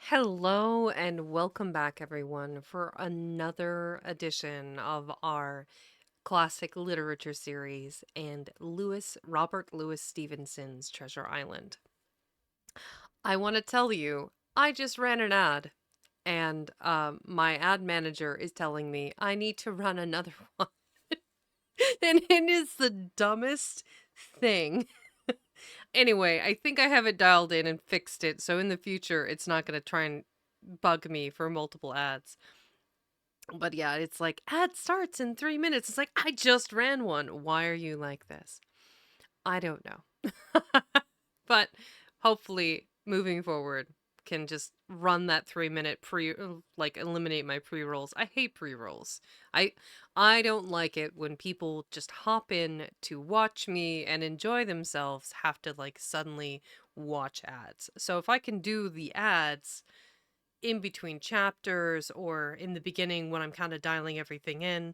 Hello and welcome back, everyone, for another edition of our classic literature series and Robert Louis Stevenson's Treasure Island. I want to tell you, I just ran an ad, and my ad manager is telling me I need to run another one. And it is the dumbest thing. Anyway, I think I have it dialed in and fixed it, so in the future, it's not going to try and bug me for multiple ads. But yeah, it's like ad starts in 3 minutes. It's like, I just ran one. Why are you like this? I don't know. But hopefully, moving forward, can just run that 3 minute like eliminate my pre-rolls. I hate pre-rolls. I I don't like it when people just hop in to watch me and enjoy themselves have to like suddenly watch ads. So if I can do the ads in between chapters or in the beginning when I'm kind of dialing everything in,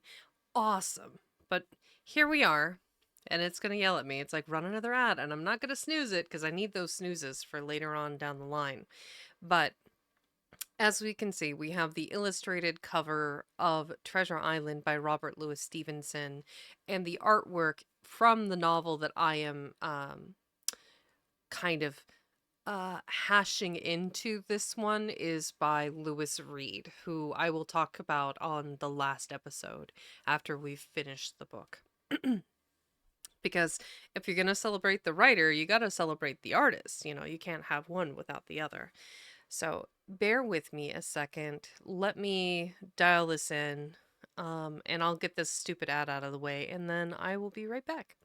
awesome. But here we are, and it's going to yell at me. It's like, run another ad, and I'm not going to snooze it because I need those snoozes for later on down the line. But as we can see, we have the illustrated cover of Treasure Island by Robert Louis Stevenson and the artwork from the novel that I am kind of hashing into this one is by Lewis Reed, who I will talk about on the last episode after we've finished the book. Because if you're going to celebrate the writer, you got to celebrate the artist. You can't have one without the other. So bear with me a second. Let me dial this in, and I'll get this stupid ad out of the way, and then I will be right back.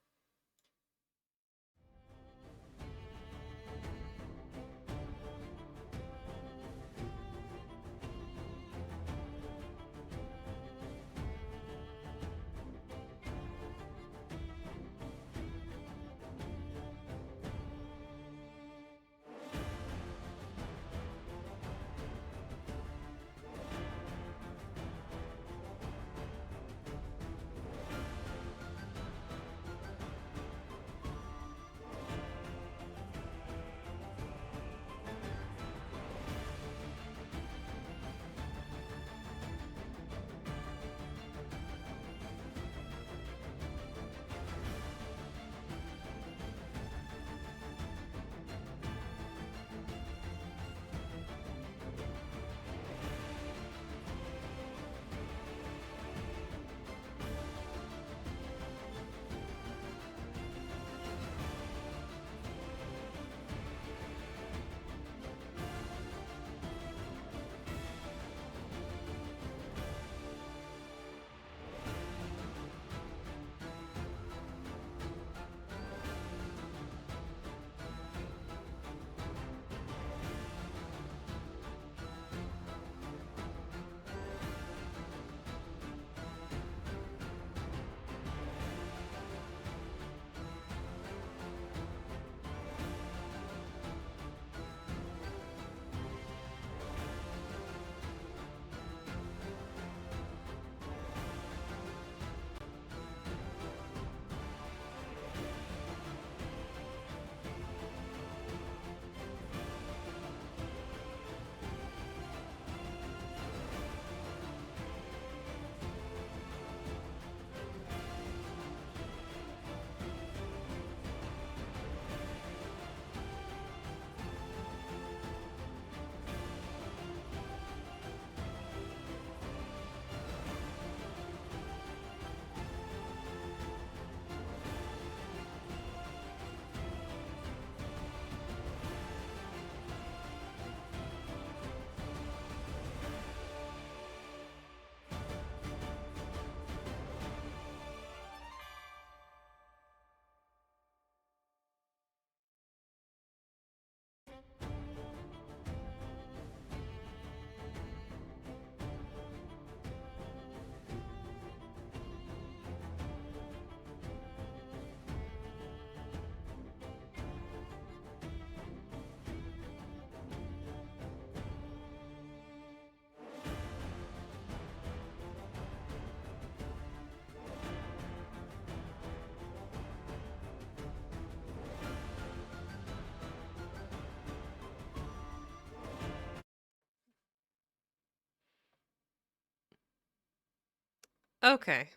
Okay.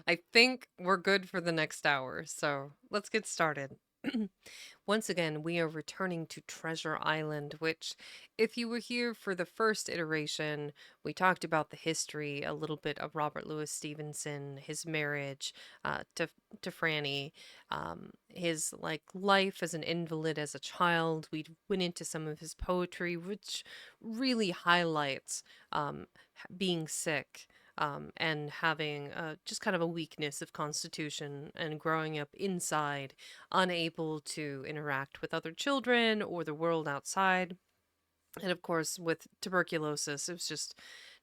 I think we're good for the next hour, so let's get started. Once again, we are returning to Treasure Island, which, if you were here for the first iteration, we talked about the history, a little bit of Robert Louis Stevenson, his marriage to Franny, his like life as an invalid as a child. We went into some of his poetry, which really highlights being sick and having just kind of a weakness of constitution and growing up inside, unable to interact with other children or the world outside. And of course, with tuberculosis, it was just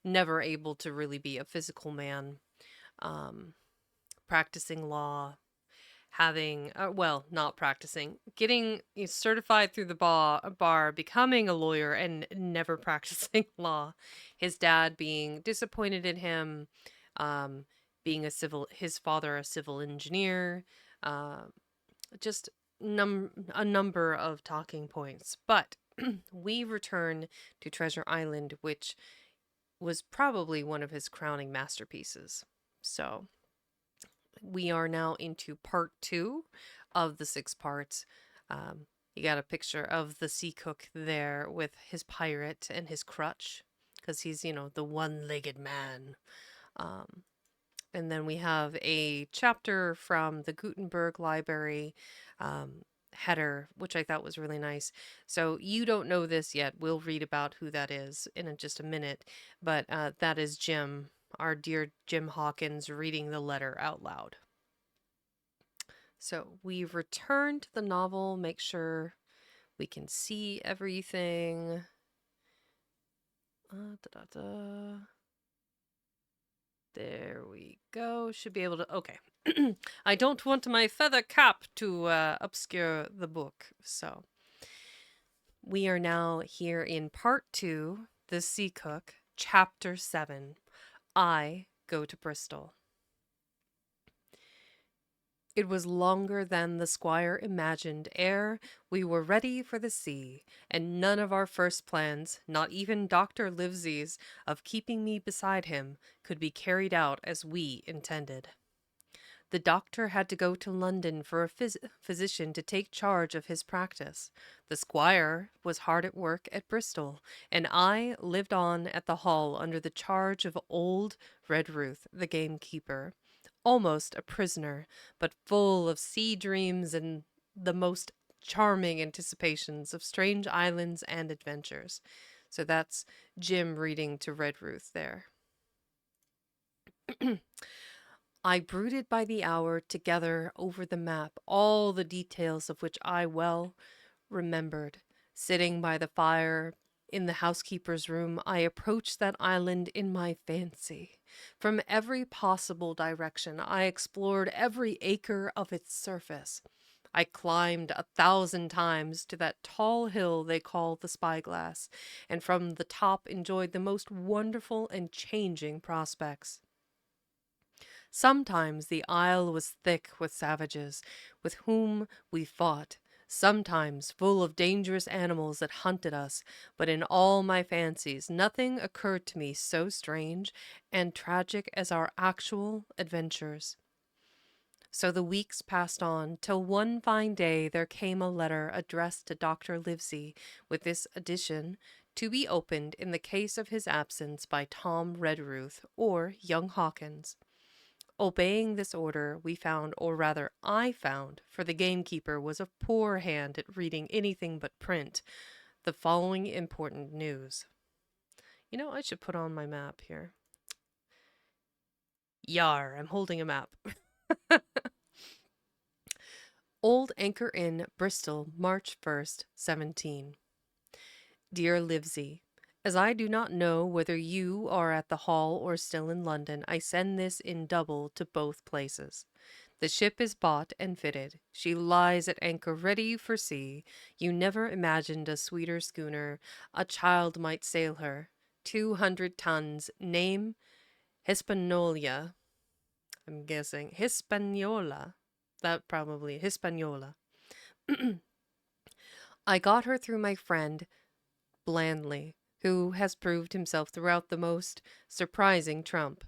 never able to really be a physical man. Um, Practicing law, having well, not practicing, getting certified through the bar, becoming a lawyer, and never practicing law. His dad being disappointed in him, um, being his father a civil engineer, uh, just a number of talking points. But we return to Treasure Island, which was probably one of his crowning masterpieces. So we are now into part two of the six parts. You got a picture of the sea cook there with his pirate and his crutch, because he's, the one legged man. Um, and then we have a chapter from the Gutenberg Library header, which I thought was really nice. So you don't know this yet. We'll read about who that is in just a minute. But that is Jim, our dear Jim Hawkins, reading the letter out loud. So we return to the novel, make sure we can see everything. Da, da, da. There we go. Should be able to. Okay. I don't want my feather cap to obscure the book. So we are now here in part two, The Sea Cook, chapter 7. I go to Bristol. It was longer than the squire imagined ere we were ready for the sea, and none of our first plans, not even Dr. Livesey's, of keeping me beside him, could be carried out as we intended. The doctor had to go to London for a physician to take charge of his practice. The squire was hard at work at Bristol, and I lived on at the Hall under the charge of old Redruth, the gamekeeper, almost a prisoner, but full of sea dreams and the most charming anticipations of strange islands and adventures. So that's Jim reading to Redruth there. I brooded by the hour together over the map, all the details of which I well remembered. Sitting by the fire in the housekeeper's room, I approached that island in my fancy. From every possible direction, I explored every acre of its surface. I climbed 1,000 times to that tall hill they call the Spyglass, and from the top enjoyed the most wonderful and changing prospects. Sometimes the isle was thick with savages, with whom we fought, sometimes full of dangerous animals that hunted us, but in all my fancies nothing occurred to me so strange and tragic as our actual adventures. So the weeks passed on, till one fine day there came a letter addressed to Dr. Livesey, with this addition, to be opened in the case of his absence by Tom Redruth, or young Hawkins. Obeying this order, we found, or rather I found, for the gamekeeper was a poor hand at reading anything but print, the following important news. I should put on my map here. Yar, I'm holding a map. Old Anchor Inn, Bristol, March 1st, 17. Dear Livesey, as I do not know whether you are at the Hall or still in London, I send this in double to both places. The ship is bought and fitted. She lies at anchor ready for sea. You never imagined a sweeter schooner. A child might sail her. 200 tons. Name Hispaniola. I'm guessing Hispaniola. That probably Hispaniola. I got her through my friend Blandly, who has proved himself throughout the most surprising trump.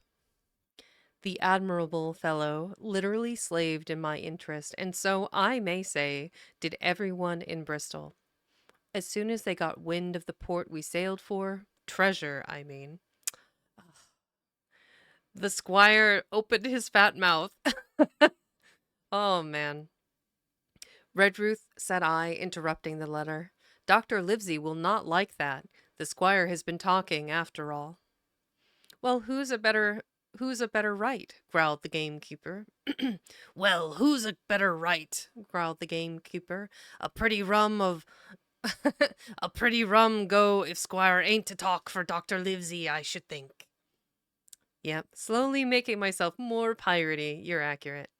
The admirable fellow literally slaved in my interest, and so I may say, did everyone in Bristol. As soon as they got wind of the port we sailed for, treasure, I mean, the squire opened his fat mouth. Oh, man. Redruth, said I, interrupting the letter. Dr. Livesey will not like that. The squire has been talking, after all. Well, who's a better right? Growled the gamekeeper. Well, who's a better right? Growled the gamekeeper. A pretty rum of a pretty rum go if squire ain't to talk for Dr. Livesey, I should think. Yep, slowly making myself more piratey. You're accurate.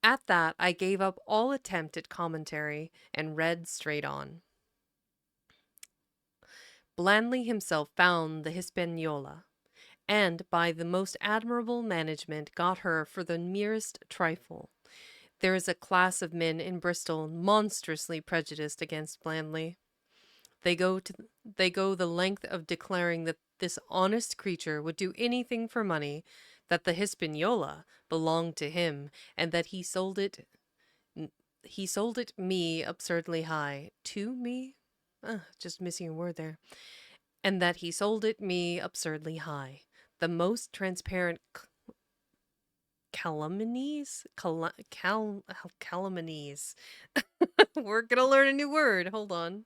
At that, I gave up all attempt at commentary and read straight on. Blandly himself found the Hispaniola, and by the most admirable management got her for the merest trifle. There is a class of men in Bristol monstrously prejudiced against Blandly. They go the length of declaring that this honest creature would do anything for money, that the Hispaniola belonged to him, and that he sold it me absurdly high. To me? Just missing a word there. And that he sold it me absurdly high. The most transparent calumnies? Calumnies. We're gonna learn a new word. Hold on.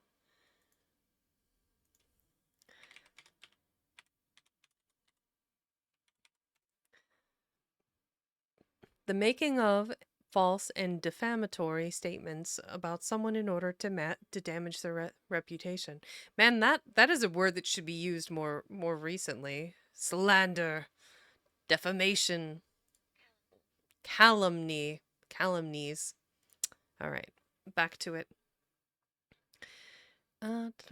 The making of false and defamatory statements about someone in order to damage their reputation. Man, that is a word that should be used more recently. Slander, defamation, calumnies. All right, back to it. It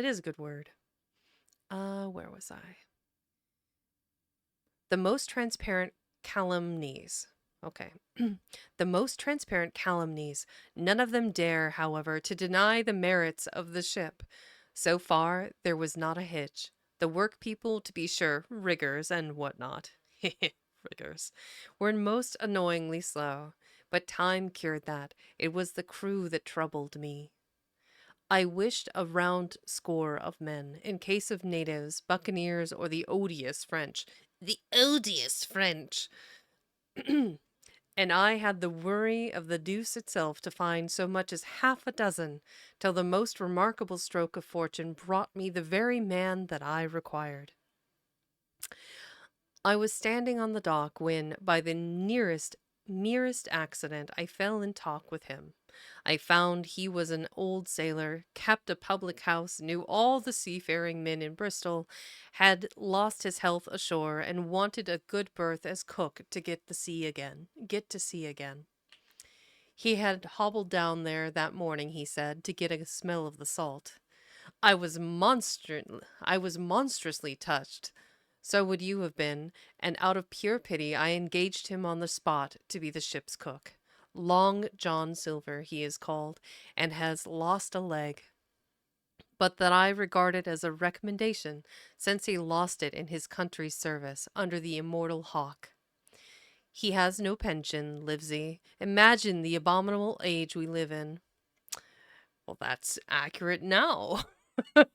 is a good word. Where was I? The most transparent calumnies. Okay. The most transparent calumnies. None of them dare, however, to deny the merits of the ship. So far, there was not a hitch. The work people, to be sure, riggers and what not. Riggers were most annoyingly slow, but time cured that. It was the crew that troubled me. I wished a round score of men, in case of natives, buccaneers, or the odious French. The odious French! And I had the worry of the deuce itself to find so much as half a dozen, till the most remarkable stroke of fortune brought me the very man that I required. I was standing on the dock when, by the merest accident, I fell in talk with him. I found he was an old sailor, kept a public house, knew all the seafaring men in Bristol, had lost his health ashore, and wanted a good berth as cook to get to sea again. He had hobbled down there that morning, he said, to get a smell of the salt. I was monstrously touched. So would you have been, and out of pure pity I engaged him on the spot to be the ship's cook. Long John Silver he is called, and has lost a leg, but that I regard it as a recommendation, since he lost it in his country's service under the immortal Hawke. He has no pension, Livesey. Imagine the abominable age we live in. Well, that's accurate now.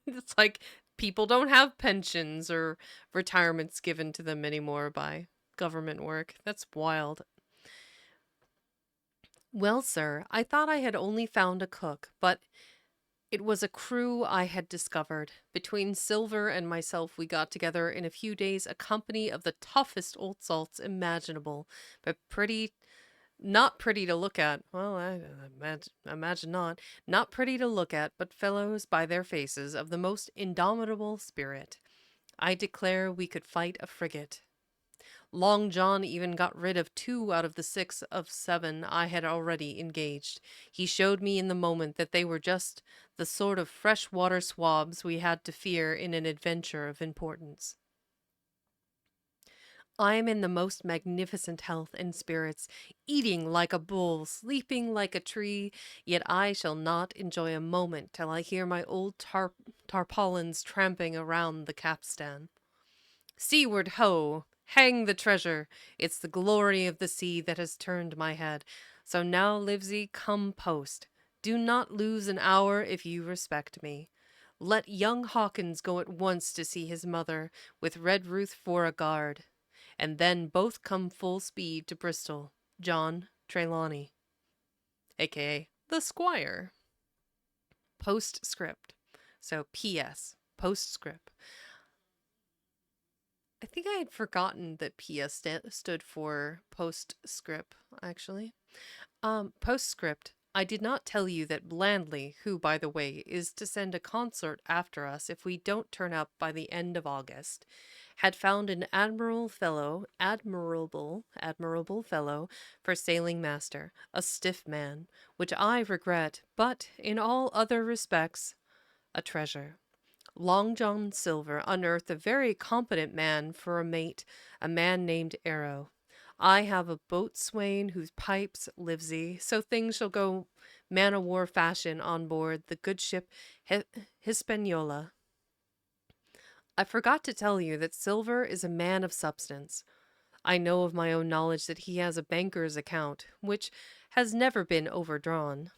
It's like people don't have pensions or retirements given to them anymore by government work. That's wild. Well, sir, I thought I had only found a cook, but it was a crew I had discovered. Between Silver and myself, we got together in a few days a company of the toughest old salts imaginable, but not pretty to look at. Well, I imagine not. Not pretty to look at, but fellows by their faces of the most indomitable spirit. I declare we could fight a frigate. Long John even got rid of 2 out of the 6 of 7 I had already engaged. He showed me in the moment that they were just the sort of fresh-water swabs we had to fear in an adventure of importance. I am in the most magnificent health and spirits, eating like a bull, sleeping like a tree, yet I shall not enjoy a moment till I hear my old tarpaulins tramping around the capstan. Seaward ho! Hang the treasure! It's the glory of the sea that has turned my head. So now, Livesey, come post. Do not lose an hour if you respect me. Let young Hawkins go at once to see his mother, with Red Ruth for a guard. And then both come full speed to Bristol. John Trelawney, aka the Squire. Postscript. So P.S. Postscript. I think I had forgotten that PS stood for postscript, actually. Postscript. I did not tell you that Blandley, who, by the way, is to send a consort after us if we don't turn up by the end of August, had found an admirable fellow for sailing master, a stiff man, which I regret, but in all other respects, a treasure. Long John Silver unearthed a very competent man for a mate, a man named Arrow. I have a boatswain who pipes Livesey, so things shall go man o' war fashion on board the good ship Hispaniola. I forgot to tell you that Silver is a man of substance. I know of my own knowledge that he has a banker's account, which has never been overdrawn.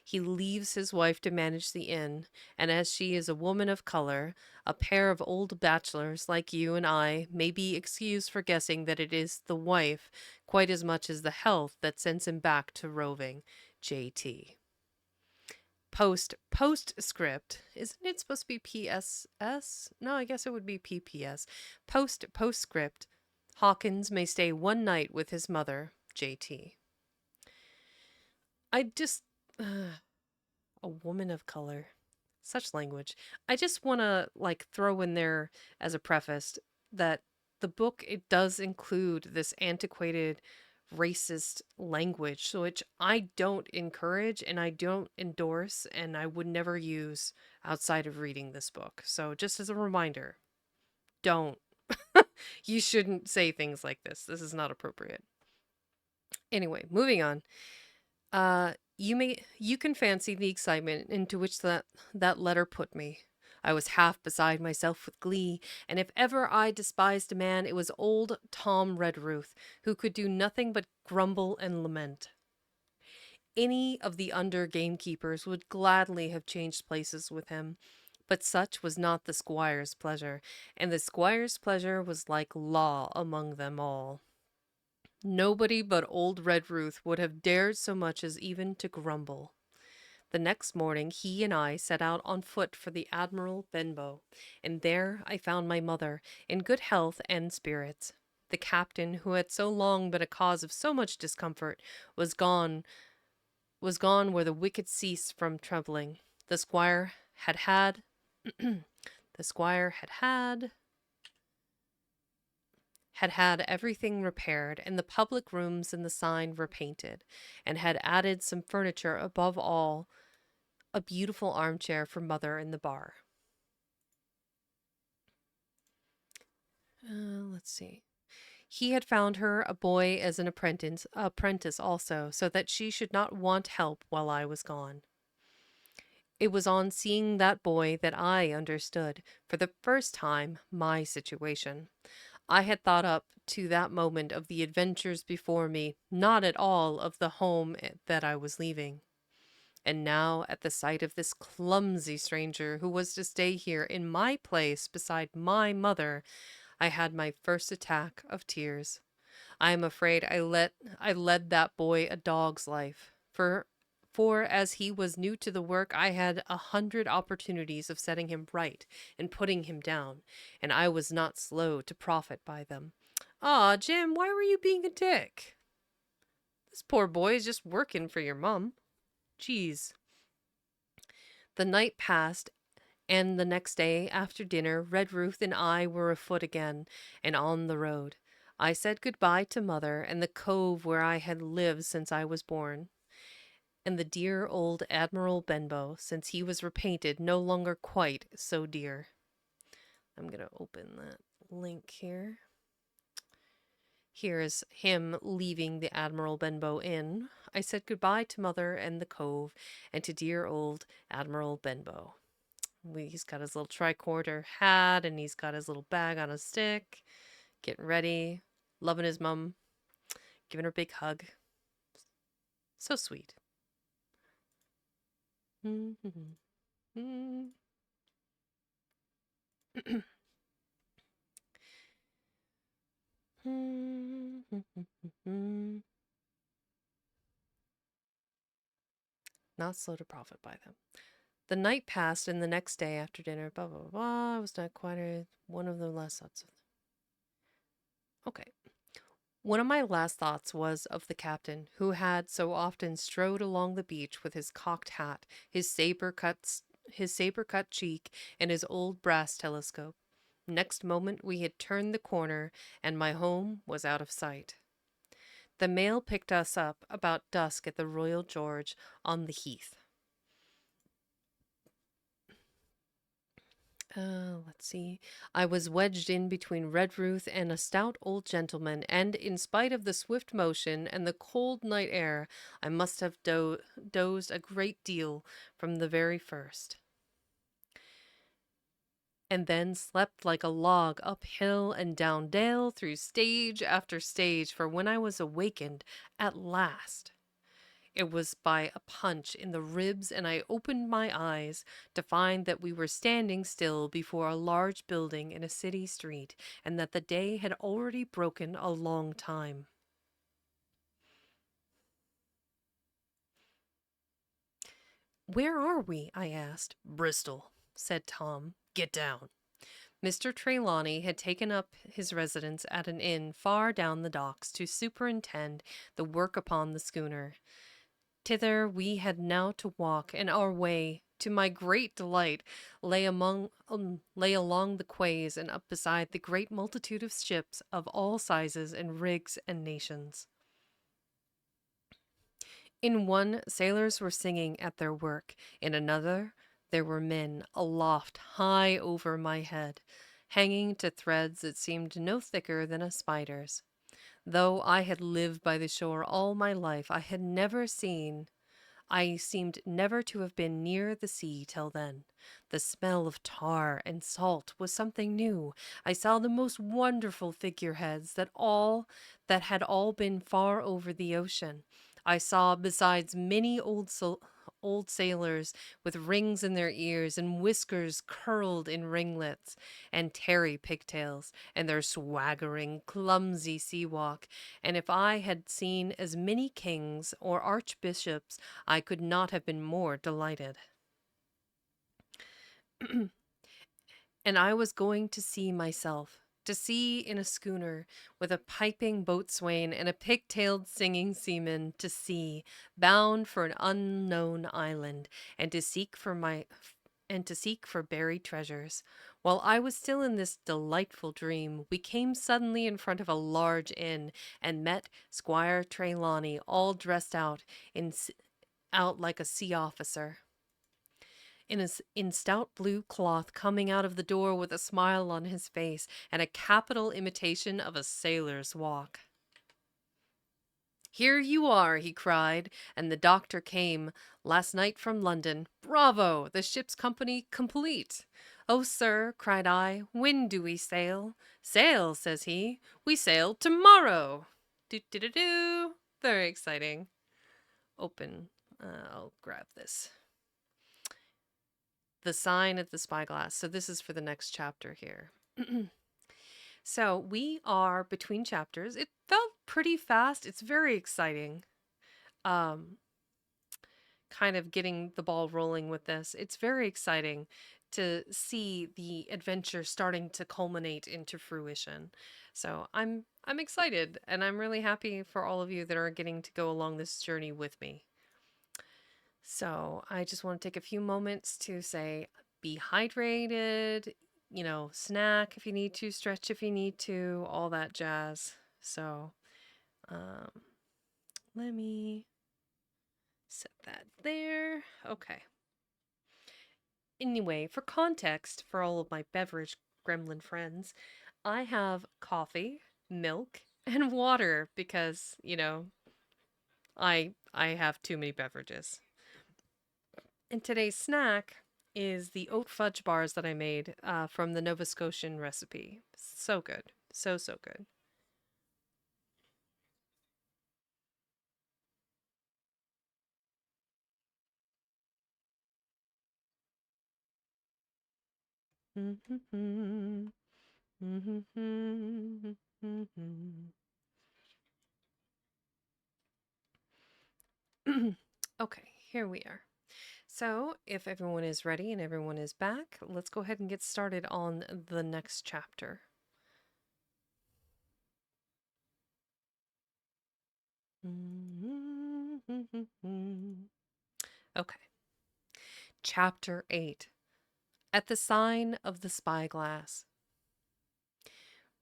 He leaves his wife to manage the inn, and as she is a woman of color, a pair of old bachelors like you and I may be excused for guessing that it is the wife quite as much as the health that sends him back to roving. J.T. Postscript. Isn't it supposed to be PSS? No, I guess it would be PPS. Postscript. Hawkins may stay one night with his mother, J.T. I just a woman of color. Such language. I just want to like throw in there as a preface that the book it does include this antiquated racist language which I don't encourage and I don't endorse and I would never use outside of reading this book. So just as a reminder, don't. You shouldn't say things like this. This is not appropriate. Anyway, moving on. You can fancy the excitement into which that letter put me. I was half beside myself with glee, and if ever I despised a man, it was old Tom Redruth, who could do nothing but grumble and lament. Any of the under gamekeepers would gladly have changed places with him, but such was not the squire's pleasure, and the squire's pleasure was like law among them all. Nobody but old Red Ruth would have dared so much as even to grumble. The next morning he and I set out on foot for the Admiral Benbow, and there I found my mother in good health and spirits. The captain, who had so long been a cause of so much discomfort, was gone where the wicked ceased from trembling. The squire had had the squire had everything repaired, and the public rooms and the sign repainted, and had added some furniture, above all, a beautiful armchair for mother in the bar. Let's see. He had found her a boy as an apprentice also, so that she should not want help while I was gone. It was on seeing that boy that I understood, for the first time, my situation. I had thought up to that moment of the adventures before me, not at all of the home that I was leaving. And now, at the sight of this clumsy stranger who was to stay here in my place beside my mother, I had my first attack of tears. I am afraid I led that boy a dog's life, for as he was new to the work, I had 100 opportunities of setting him right and putting him down, and I was not slow to profit by them. "Aw, Jim, why were you being a dick? This poor boy is just working for your mum." Geez. The night passed, and the next day, after dinner, Redruth and I were afoot again and on the road. I said good-bye to mother and the cove where I had lived since I was born, and the dear old Admiral Benbow, since he was repainted, no longer quite so dear. I'm going to open that link here. Here is him leaving the Admiral Benbow Inn. I said goodbye to mother and the cove, and to dear old Admiral Benbow. He's got his little tricorder hat and he's got his little bag on a stick, getting ready, loving his mom, giving her a big hug. So sweet. Not slow to profit by them. The night passed, and the next day after dinner, blah blah blah. I was not quite one of the last thoughts of. Okay. One of my last thoughts was of the captain, who had so often strode along the beach with his cocked hat, his saber cut cheek, and his old brass telescope. Next moment we had turned the corner, and my home was out of sight. The mail picked us up about dusk at the Royal George on the Heath. Let's see. I was wedged in between Redruth and a stout old gentleman, and in spite of the swift motion and the cold night air, I must have dozed a great deal from the very first, and then slept like a log up hill and down dale through stage after stage, for when I was awakened at last, it was by a punch in the ribs, and I opened my eyes to find that we were standing still before a large building in a city street, and that the day had already broken a long time. "Where are we?" I asked. "Bristol," said Tom. "Get down." Mr. Trelawney had taken up his residence at an inn far down the docks to superintend the work upon the schooner. Thither we had now to walk, and our way, to my great delight, lay along the quays and up beside the great multitude of ships of all sizes and rigs and nations. In one, sailors were singing at their work; in another, there were men aloft high over my head, hanging to threads that seemed no thicker than a spider's. Though I had lived by the shore all my life, I seemed never to have been near the sea till then. The smell of tar and salt was something new. I saw the most wonderful figureheads that had all been far over the ocean. I saw, besides, many old sailors with rings in their ears and whiskers curled in ringlets and tarry pigtails, and their swaggering, clumsy sea walk. And if I had seen as many kings or archbishops, I could not have been more delighted. And I was going to sea myself, to sea in a schooner, with a piping boatswain and a pig-tailed singing seaman, to sea, bound for an unknown island, and to seek for buried treasures. While I was still in this delightful dream, we came suddenly in front of a large inn, and met Squire Trelawney, all dressed out like a sea officer, in stout blue cloth, coming out of the door with a smile on his face and a capital imitation of a sailor's walk. "Here you are," he cried, and the doctor came last night from London. "Bravo! The ship's company complete." "Oh, sir," cried I, "when do we sail?" "Sail," says he, "we sail tomorrow." Do do do do. Very exciting. Open. I'll grab this. The sign of the spyglass. So this is for the next chapter here. So we are between chapters. It felt pretty fast. It's very exciting. Um, Kind of getting the ball rolling with this. It's very exciting to see the adventure starting to culminate into fruition. So I'm excited, and I'm really happy for all of you that are getting to go along this journey with me. So I just want to take a few moments to say, be hydrated, snack if you need to, stretch if you need to, all that jazz. So um, let me set that there. Okay. Anyway, for context, for all of my beverage gremlin friends, I have coffee, milk, and water because, I have too many beverages. And today's snack is the oat fudge bars that I made from the Nova Scotian recipe. So good. So, so good. Okay, here we are. So, if everyone is ready and everyone is back, let's go ahead and get started on the next chapter. Okay, Chapter 8. At the Sign of the Spyglass.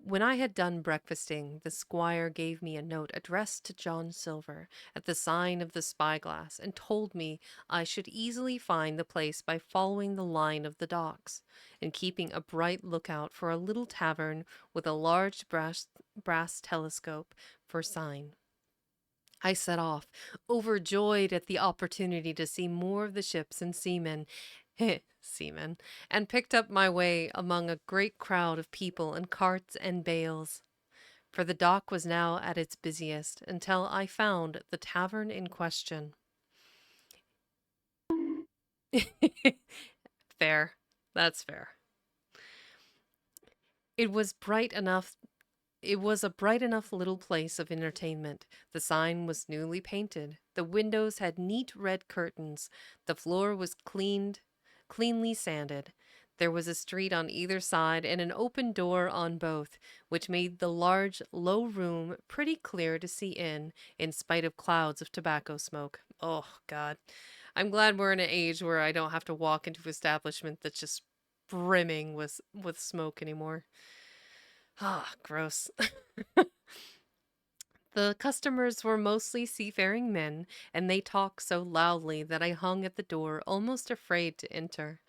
When I had done breakfasting, the squire gave me a note addressed to John Silver at the sign of the spyglass, and told me I should easily find the place by following the line of the docks, and keeping a bright lookout for a little tavern with a large brass telescope for sign. I set off, overjoyed at the opportunity to see more of the ships and seamen, seamen, and picked up my way among a great crowd of people and carts and bales. For the dock was now at its busiest, until I found the tavern in question. Fair. That's fair. It was bright enough It was a bright enough little place of entertainment. The sign was newly painted. The windows had neat red curtains. The floor was cleanly sanded. There was a street on either side and an open door on both, which made the large, low room pretty clear to see in spite of clouds of tobacco smoke. Oh, God. I'm glad we're in an age where I don't have to walk into an establishment that's just brimming with smoke anymore. Ah, gross. The customers were mostly seafaring men, and they talked so loudly that I hung at the door, almost afraid to enter.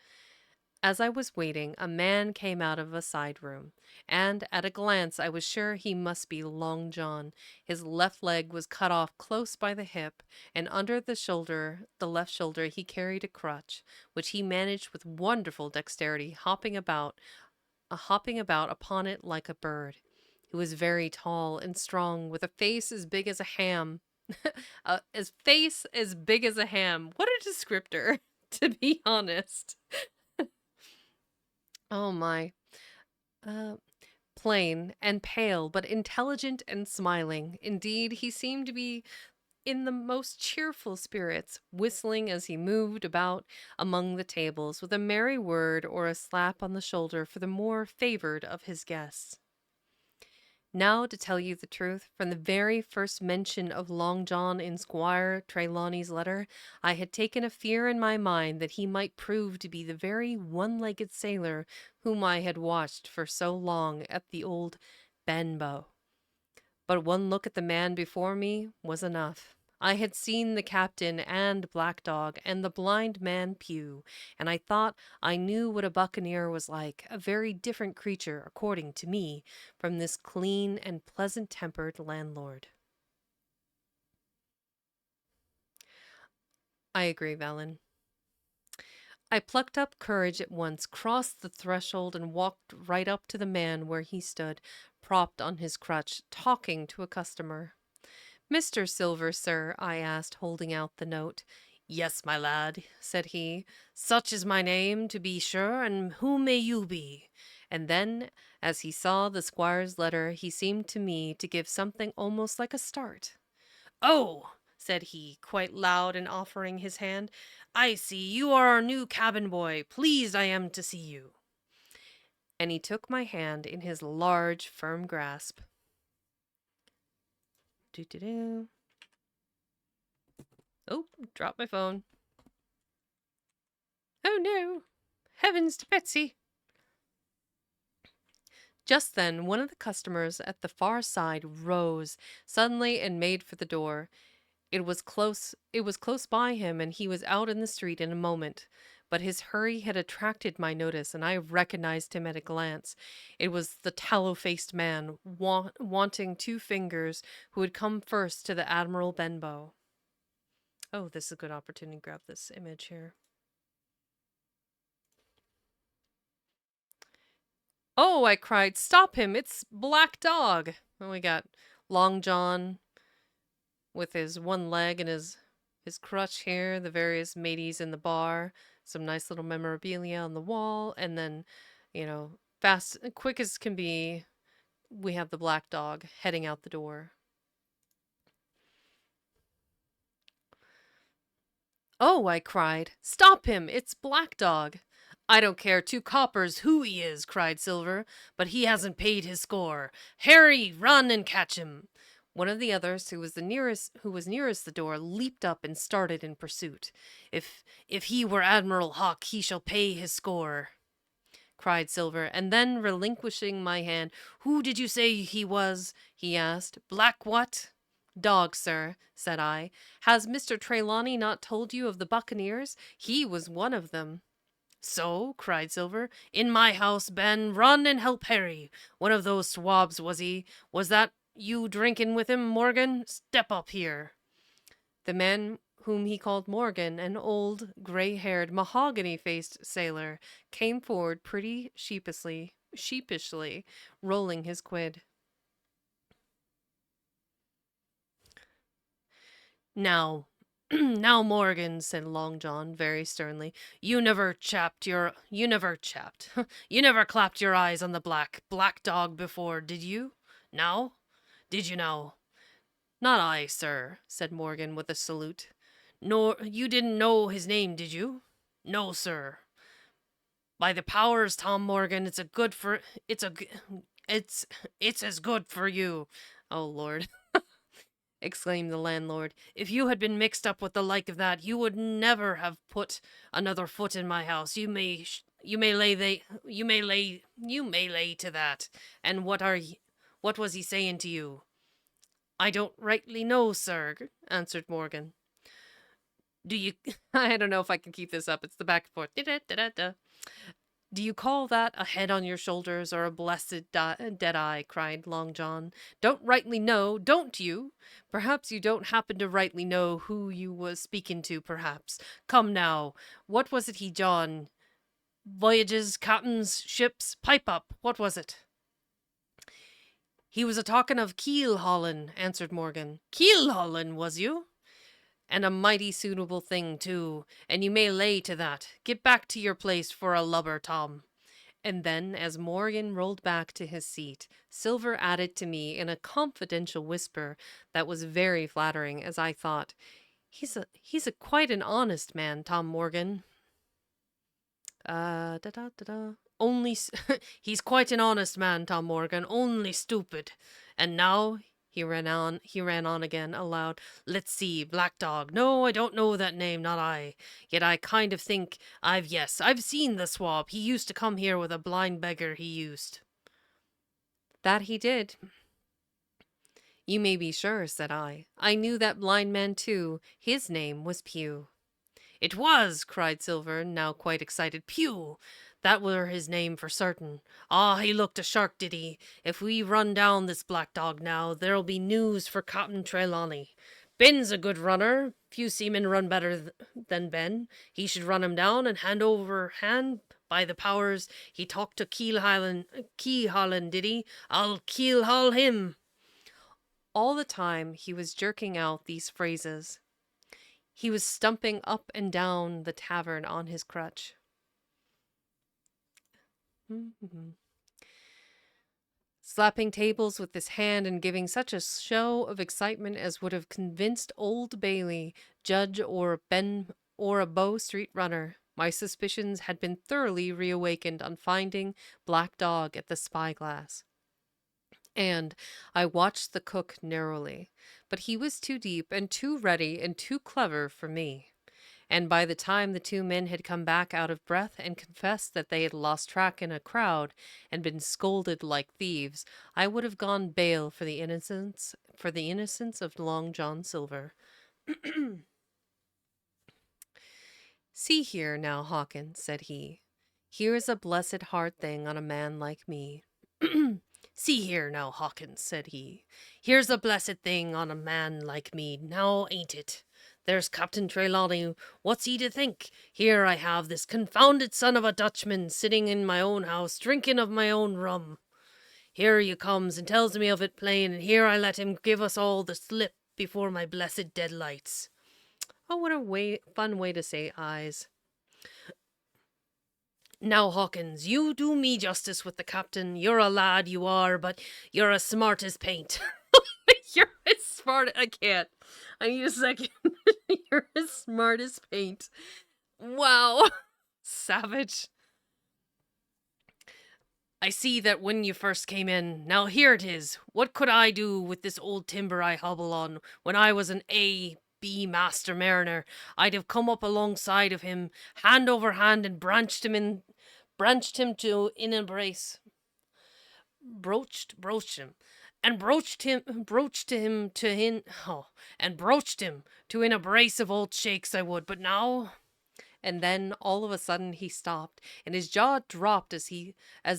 As I was waiting, a man came out of a side room, and at a glance I was sure he must be Long John. His left leg was cut off close by the hip, and under the left shoulder, he carried a crutch, which he managed with wonderful dexterity, hopping about upon it like a bird. He was very tall and strong, with a face as big as a ham. His face as big as a ham. What a descriptor, to be honest. Oh my. Uh, Plain and pale, but intelligent and smiling. Indeed, he seemed to be in the most cheerful spirits, whistling as he moved about among the tables, with a merry word or a slap on the shoulder for the more favored of his guests. Now, to tell you the truth, from the very first mention of Long John in Squire Trelawney's letter, I had taken a fear in my mind that he might prove to be the very one-legged sailor whom I had watched for so long at the old Benbow. But one look at the man before me was enough. I had seen the captain and Black Dog and the blind man Pew, and I thought I knew what a buccaneer was like, a very different creature, according to me, from this clean and pleasant-tempered landlord. I agree, Valen. I plucked up courage at once, crossed the threshold, and walked right up to the man where he stood, propped on his crutch, talking to a customer. "Mr. Silver, sir?" I asked, holding out the note. "Yes, my lad," said he. "Such is my name, to be sure, and who may you be?" And then, as he saw the squire's letter, he seemed to me to give something almost like a start. "Oh!" said he, quite loud, and offering his hand. "I see you are our new cabin boy. Pleased I am to see you." And he took my hand in his large, firm grasp. Doo-doo-doo. Oh, dropped my phone. Oh no! Heavens to Betsy! Just then, one of the customers at the far side rose suddenly and made for the door. It was close by him, and he was out in the street in a moment. But his hurry had attracted my notice, and I recognized him at a glance. It was the tallow-faced man, wanting two fingers, who had come first to the Admiral Benbow. Oh, this is a good opportunity to grab this image here. "Oh," I cried, "stop him! It's Black Dog!" And we got Long John with his one leg and his crutch here, the various mateys in the bar, some nice little memorabilia on the wall, and then, fast quick as can be, we have the Black Dog heading out the door. "Oh," I cried, "stop him! It's Black Dog!" "I don't care 2 coppers who he is," cried Silver, "but he hasn't paid his score. Harry, run and catch him!" One of the others, who was nearest the door, leaped up and started in pursuit. If he were Admiral Hawke, he shall pay his score," cried Silver, and then relinquishing my hand, "Who did you say he was?" he asked. "Black what?" "Dog, sir," said I. "Has Mr. Trelawney not told you of the buccaneers? He was one of them." "So?" cried Silver. "In my house, Ben. Run and help Harry. One of those swabs, was he? Was that you drinking with him, Morgan? Step up here." The man whom he called Morgan, an old, gray-haired, mahogany-faced sailor, came forward pretty sheepishly, rolling his quid. "Now, now, Morgan," said Long John very sternly, you never you never clapped your eyes on the black dog before, did you? Now? Did you now?" "Not I, sir," said Morgan with a salute. "Nor you didn't know his name, did you?" "No, sir." "By the powers, Tom Morgan, it's a, it's, it's as good for you." "Oh, Lord," exclaimed the landlord. "If you had been mixed up with the like of that, you would never have put another foot in my house. You may lay to that. And what was he saying to you?" "I don't rightly know, sir," answered Morgan. "Do you I don't know if I can keep this up. It's the back and forth. Da-da-da-da-da. "Do you call that a head on your shoulders or a blessed dead eye?" cried Long John. "Don't rightly know, don't you? Perhaps you don't happen to rightly know who you was speaking to, perhaps. Come now, what was it he John? Voyages, captains, ships, pipe up, what was it?" "He was a talking of keel haulin'," answered Morgan. "Keel haulin', was you? And a mighty suitable thing, too, and you may lay to that. Get back to your place for a lubber, Tom." And then, as Morgan rolled back to his seat, Silver added to me in a confidential whisper that was very flattering, as I thought, "He's a quite an honest man, Tom Morgan." Da da da da. He's quite an honest man, Tom Morgan, only stupid. And now," he ran on again aloud. "Let's see, Black Dog. No, I don't know that name, not I. Yet I kind of think I've seen the swab. He used to come here with a blind beggar, he used." "That he did, you may be sure," said I. "I knew that blind man too. His name was Pew." "It was!" cried Silver, now quite excited. "Pew! That were his name for certain. Ah, he looked a shark, did he? If we run down this Black Dog now, there'll be news for Captain Trelawney. Ben's a good runner. Few seamen run better than Ben. He should run him down and hand over hand. By the powers, he talked to keel-hauling, did he? I'll keel-haul him." All the time he was jerking out these phrases, he was stumping up and down the tavern on his crutch. Slapping tables with his hand and giving such a show of excitement as would have convinced Old Bailey, judge, or a Bow Street runner. My suspicions had been thoroughly reawakened on finding Black Dog at the spyglass. And I watched the cook narrowly, but he was too deep and too ready and too clever for me. And by the time the 2 men had come back out of breath and confessed that they had lost track in a crowd and been scolded like thieves, I would have gone bail for the innocence of Long John Silver. "See here now, Hawkins," said he. "Here's a blessed hard thing on a man like me." "See here now, Hawkins," said he. "Here's a blessed thing on a man like me, now ain't it? There's Captain Trelawney. What's he to think? Here I have this confounded son of a Dutchman sitting in my own house, drinking of my own rum. Here he comes and tells me of it plain, and here I let him give us all the slip before my blessed deadlights. Oh, what a fun way to say eyes. Now, Hawkins, you do me justice with the captain. You're a lad, you are, but you're as smart as paint. You're as smart. I can't. I need a second. You're as smart as paint. Wow. Savage. I see that when you first came in. Now here it is. What could I do with this old timber I hobble on when I was an A.B. master mariner? I'd have come up alongside of him, hand over hand, and branched him to in embrace. Broached him. And broached him to in a brace of old shakes I would, but now. And then all of a sudden he stopped, and his jaw dropped as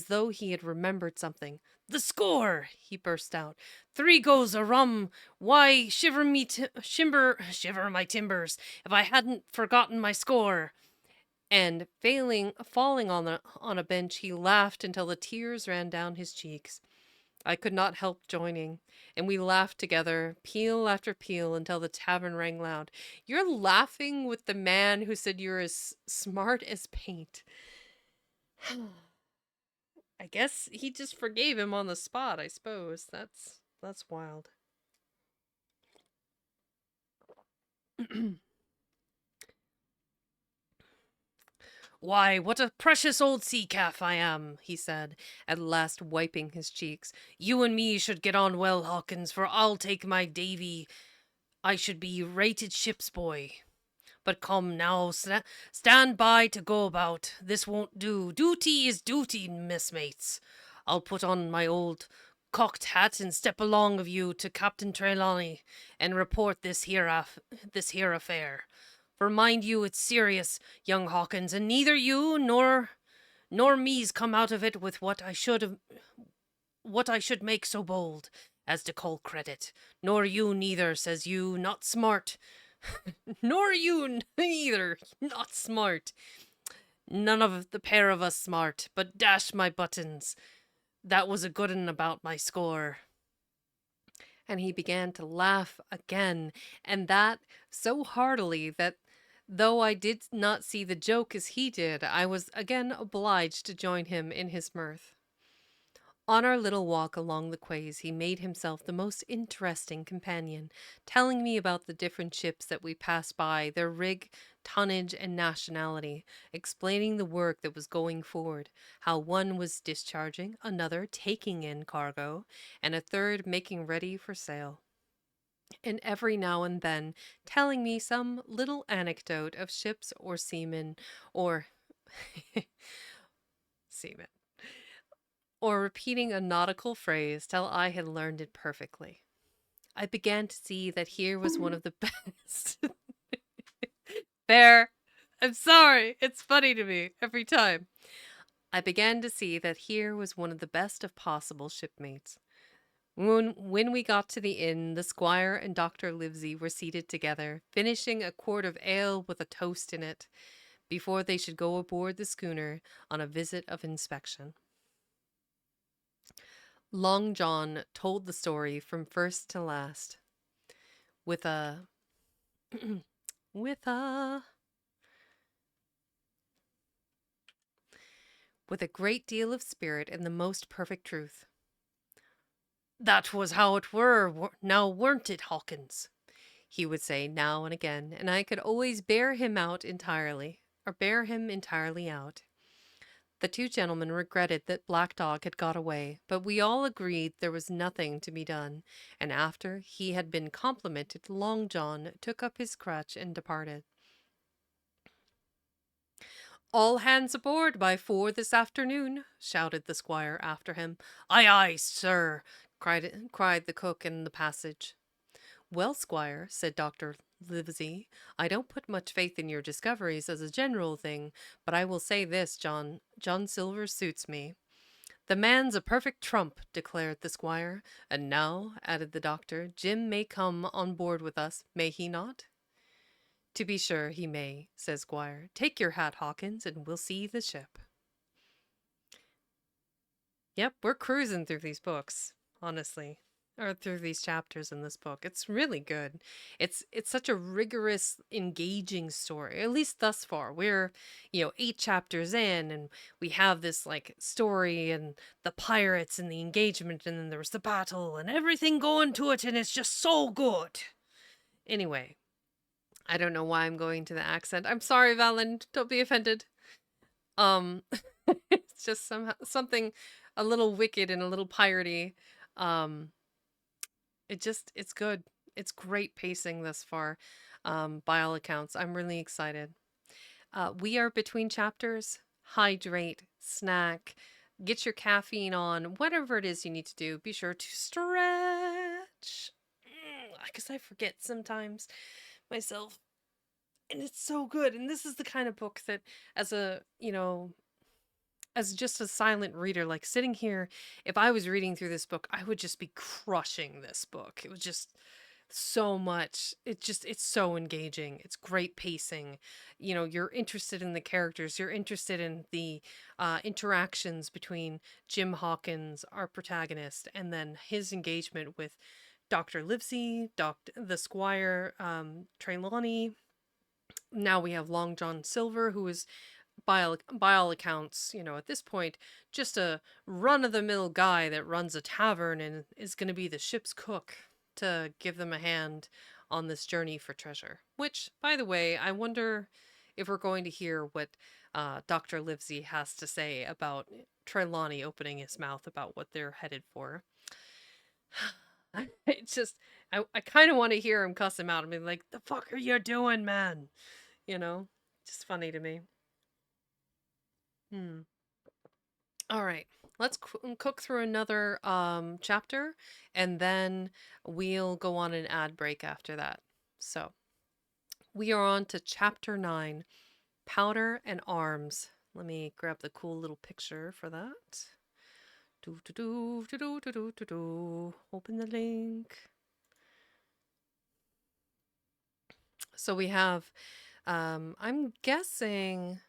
though he had remembered something. "The score!" he burst out. "3 goes a rum! Why, shiver my timbers, if I hadn't forgotten my score!" And falling on a bench, he laughed until the tears ran down his cheeks. I could not help joining, and we laughed together, peal after peal, until the tavern rang loud. You're laughing with the man who said you're as smart as paint. I guess he just forgave him on the spot, I suppose. That's wild. "Why, what a precious old sea calf I am," he said, at last wiping his cheeks. "You and me should get on well, Hawkins, for I'll take my Davy. I should be rated ship's boy. But come now, stand by to go about. This won't do. Duty is duty, messmates. I'll put on my old cocked hat and step along of you to Captain Trelawney and report this here affair. For mind you, it's serious, young Hawkins, and neither you nor me's come out of it with what I should make so bold as to call credit. Nor you neither, says you, not smart. Nor you neither, not smart. None of the pair of us smart, but dash my buttons, that was a good un about my score." And he began to laugh again, and that so heartily that though I did not see the joke as he did, I was again obliged to join him in his mirth. On our little walk along the quays, he made himself the most interesting companion, telling me about the different ships that we passed by, their rig, tonnage, and nationality, explaining the work that was going forward, how one was discharging, another taking in cargo, and a third making ready for sail. And every now and then telling me some little anecdote of ships or seamen, or seamen, or repeating a nautical phrase till I had learned it perfectly. I began to see that here was one of the best. There. I'm sorry. It's funny to me every time. I began to see that here was one of the best of possible shipmates. When we got to the inn, the squire and Dr. Livesey were seated together, finishing a quart of ale with a toast in it, before they should go aboard the schooner on a visit of inspection. Long John told the story from first to last, with a with a great deal of spirit and the most perfect truth. "That was how it were, now weren't it, Hawkins?" he would say now and again, and I could always bear him entirely out. The two gentlemen regretted that Black Dog had got away, but we all agreed there was nothing to be done, and after he had been complimented, Long John took up his crutch and departed. "All hands aboard by 4 this afternoon," shouted the squire after him. "Aye, aye, sir," cried the cook in the passage. "Well, squire," said Dr. Livesey, "I don't put much faith in your discoveries as a general thing, but I will say this, John Silver suits me." "The man's a perfect trump," declared the squire. "And now," added the doctor, "Jim may come on board with us, may he not?" To be sure he may, says Squire. Take your hat, Hawkins, and we'll see the ship. Yep, we're cruising through these books, honestly. Or through these chapters in this book. It's really good. It's such a rigorous, engaging story. At least thus far. We're, 8 chapters in and we have this like story and the pirates and the engagement and then there was the battle and everything going to it and it's just so good. Anyway, I don't know why I'm going to the accent. I'm sorry, Valen. Don't be offended. Um it's just somehow something a little wicked and a little piratey. Um it's good. It's great pacing thus far. By all accounts. I'm really excited. We are between chapters. Hydrate, snack, get your caffeine on, whatever it is you need to do. Be sure to stretch. Because I forget sometimes myself. And it's so good. And this is the kind of book that, as as just a silent reader, like sitting here, if I was reading through this book, I would just be crushing this book. It was just so much. It's so engaging. It's great pacing. You're interested in the characters. You're interested in the interactions between Jim Hawkins, our protagonist, and then his engagement with Dr. Livesey, the Squire, Trelawney. Now we have Long John Silver, who is by all accounts, at this point, just a run of the mill guy that runs a tavern and is going to be the ship's cook to give them a hand on this journey for treasure. Which, by the way, I wonder if we're going to hear what Dr. Livesey has to say about Trelawney opening his mouth about what they're headed for. It's just, I kind of want to hear him cuss him out and be like, the fuck are you doing, man? Just funny to me. Hmm. All right. Let's cook through another chapter and then we'll go on an ad break after that. So, we are on to chapter 9, Powder and Arms. Let me grab the cool little picture for that. Do do do do do do do do. Open the link. So we have I'm guessing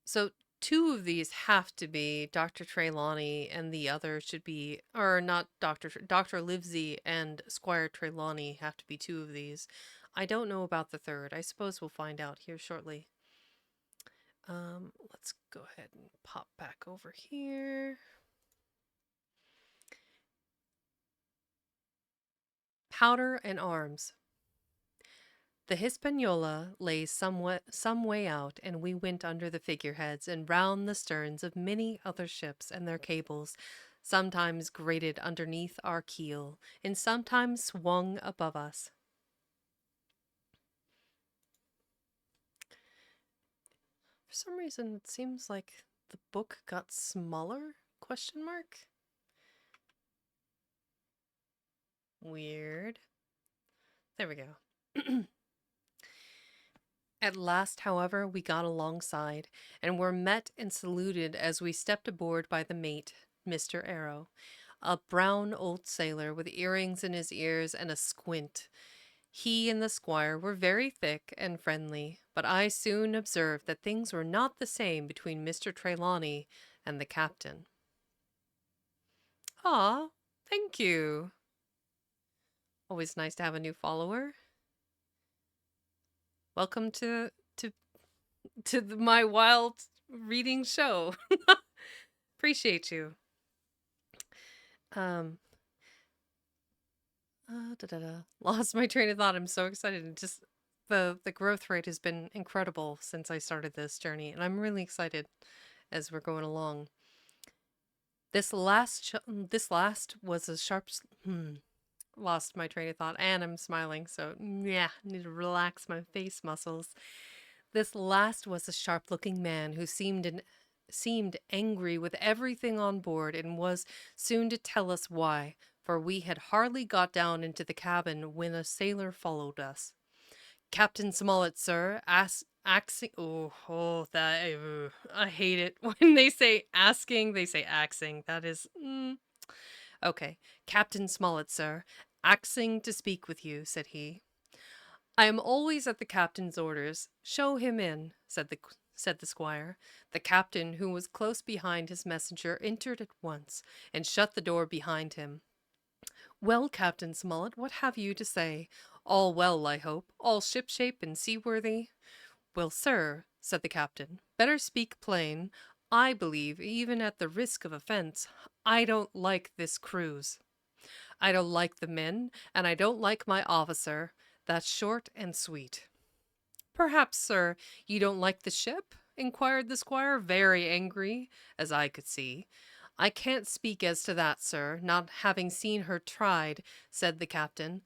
so 2 of these have to be Dr. Trelawney and the other should be, or not Dr. Livesey and Squire Trelawney have to be 2 of these. I don't know about the third. I suppose we'll find out here shortly. Let's go ahead and pop back over here. Powder and Arms. The Hispaniola lay some way out, and we went under the figureheads and round the sterns of many other ships and their cables, sometimes grated underneath our keel, and sometimes swung above us. For some reason, it seems like the book got smaller? Question mark? Weird. There we go. At last, however, we got alongside, and were met and saluted as we stepped aboard by the mate, Mr. Arrow, a brown old sailor with earrings in his ears and a squint. He and the squire were very thick and friendly, but I soon observed that things were not the same between Mr. Trelawney and the captain. Ah, thank you. Always nice to have a new follower. Welcome to my wild reading show. Appreciate you. Lost my train of thought. I'm so excited. And just the growth rate has been incredible since I started this journey, and I'm really excited as we're going along. This last was a sharp. Lost my train of thought, and I'm smiling, so yeah, need to relax my face muscles. This last was a sharp-looking man who seemed angry with everything on board and was soon to tell us why, for we had hardly got down into the cabin when a sailor followed us. Captain Smollett, sir, axing. I hate it when they say asking. They say axing. That is okay. Captain Smollett, sir, axing to speak with you, said he. I am always at the captain's orders. Show him in, said the squire. The captain, who was close behind his messenger, entered at once, and shut the door behind him. Well, Captain Smollett, what have you to say? All well, I hope, all shipshape and seaworthy? Well, sir, said the captain, better speak plain. I believe, even at the risk of offence, I don't like this cruise. I don't like the men, and I don't like my officer. That's short and sweet. Perhaps, sir, you don't like the ship? Inquired the squire, very angry, as I could see. I can't speak as to that, sir, not having seen her tried, said the captain.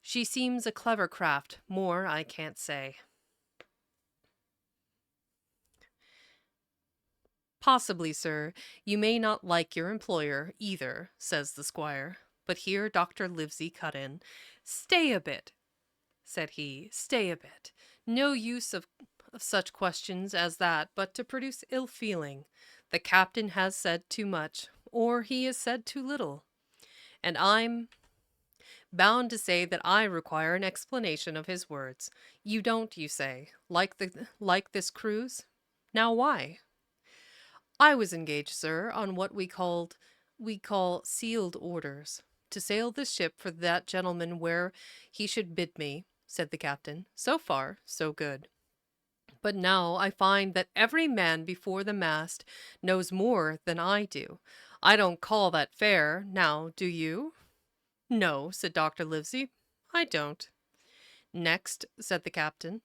She seems a clever craft, more I can't say. Possibly, sir, you may not like your employer, either, says the squire. But here Dr. Livesey cut in. Stay a bit, said he, stay a bit. No use of such questions as that, but to produce ill feeling. The captain has said too much, or he has said too little. And I'm bound to say that I require an explanation of his words. You don't, you say, like this cruise? Now why? I was engaged, sir, on what we call sealed orders, to sail this ship for that gentleman where he should bid me, said the captain. So far, so good. But now I find that every man before the mast knows more than I do. I don't call that fair, now, do you? No, said Dr. Livesey, I don't. Next, said the captain,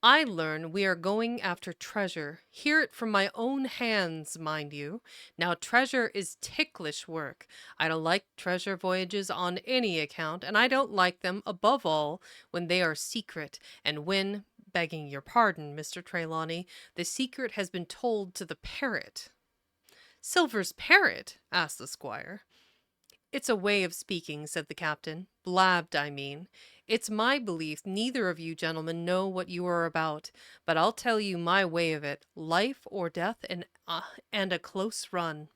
I learn we are going after treasure. Hear it from my own hands, mind you. Now, treasure is ticklish work. I don't like treasure voyages on any account, and I don't like them, above all, when they are secret, and when, begging your pardon, Mr. Trelawney, the secret has been told to the parrot. Silver's parrot? Asked the squire. It's a way of speaking, said the captain. Blabbed, I mean. It's my belief neither of you gentlemen know what you are about, but I'll tell you my way of it, life or death and a close run.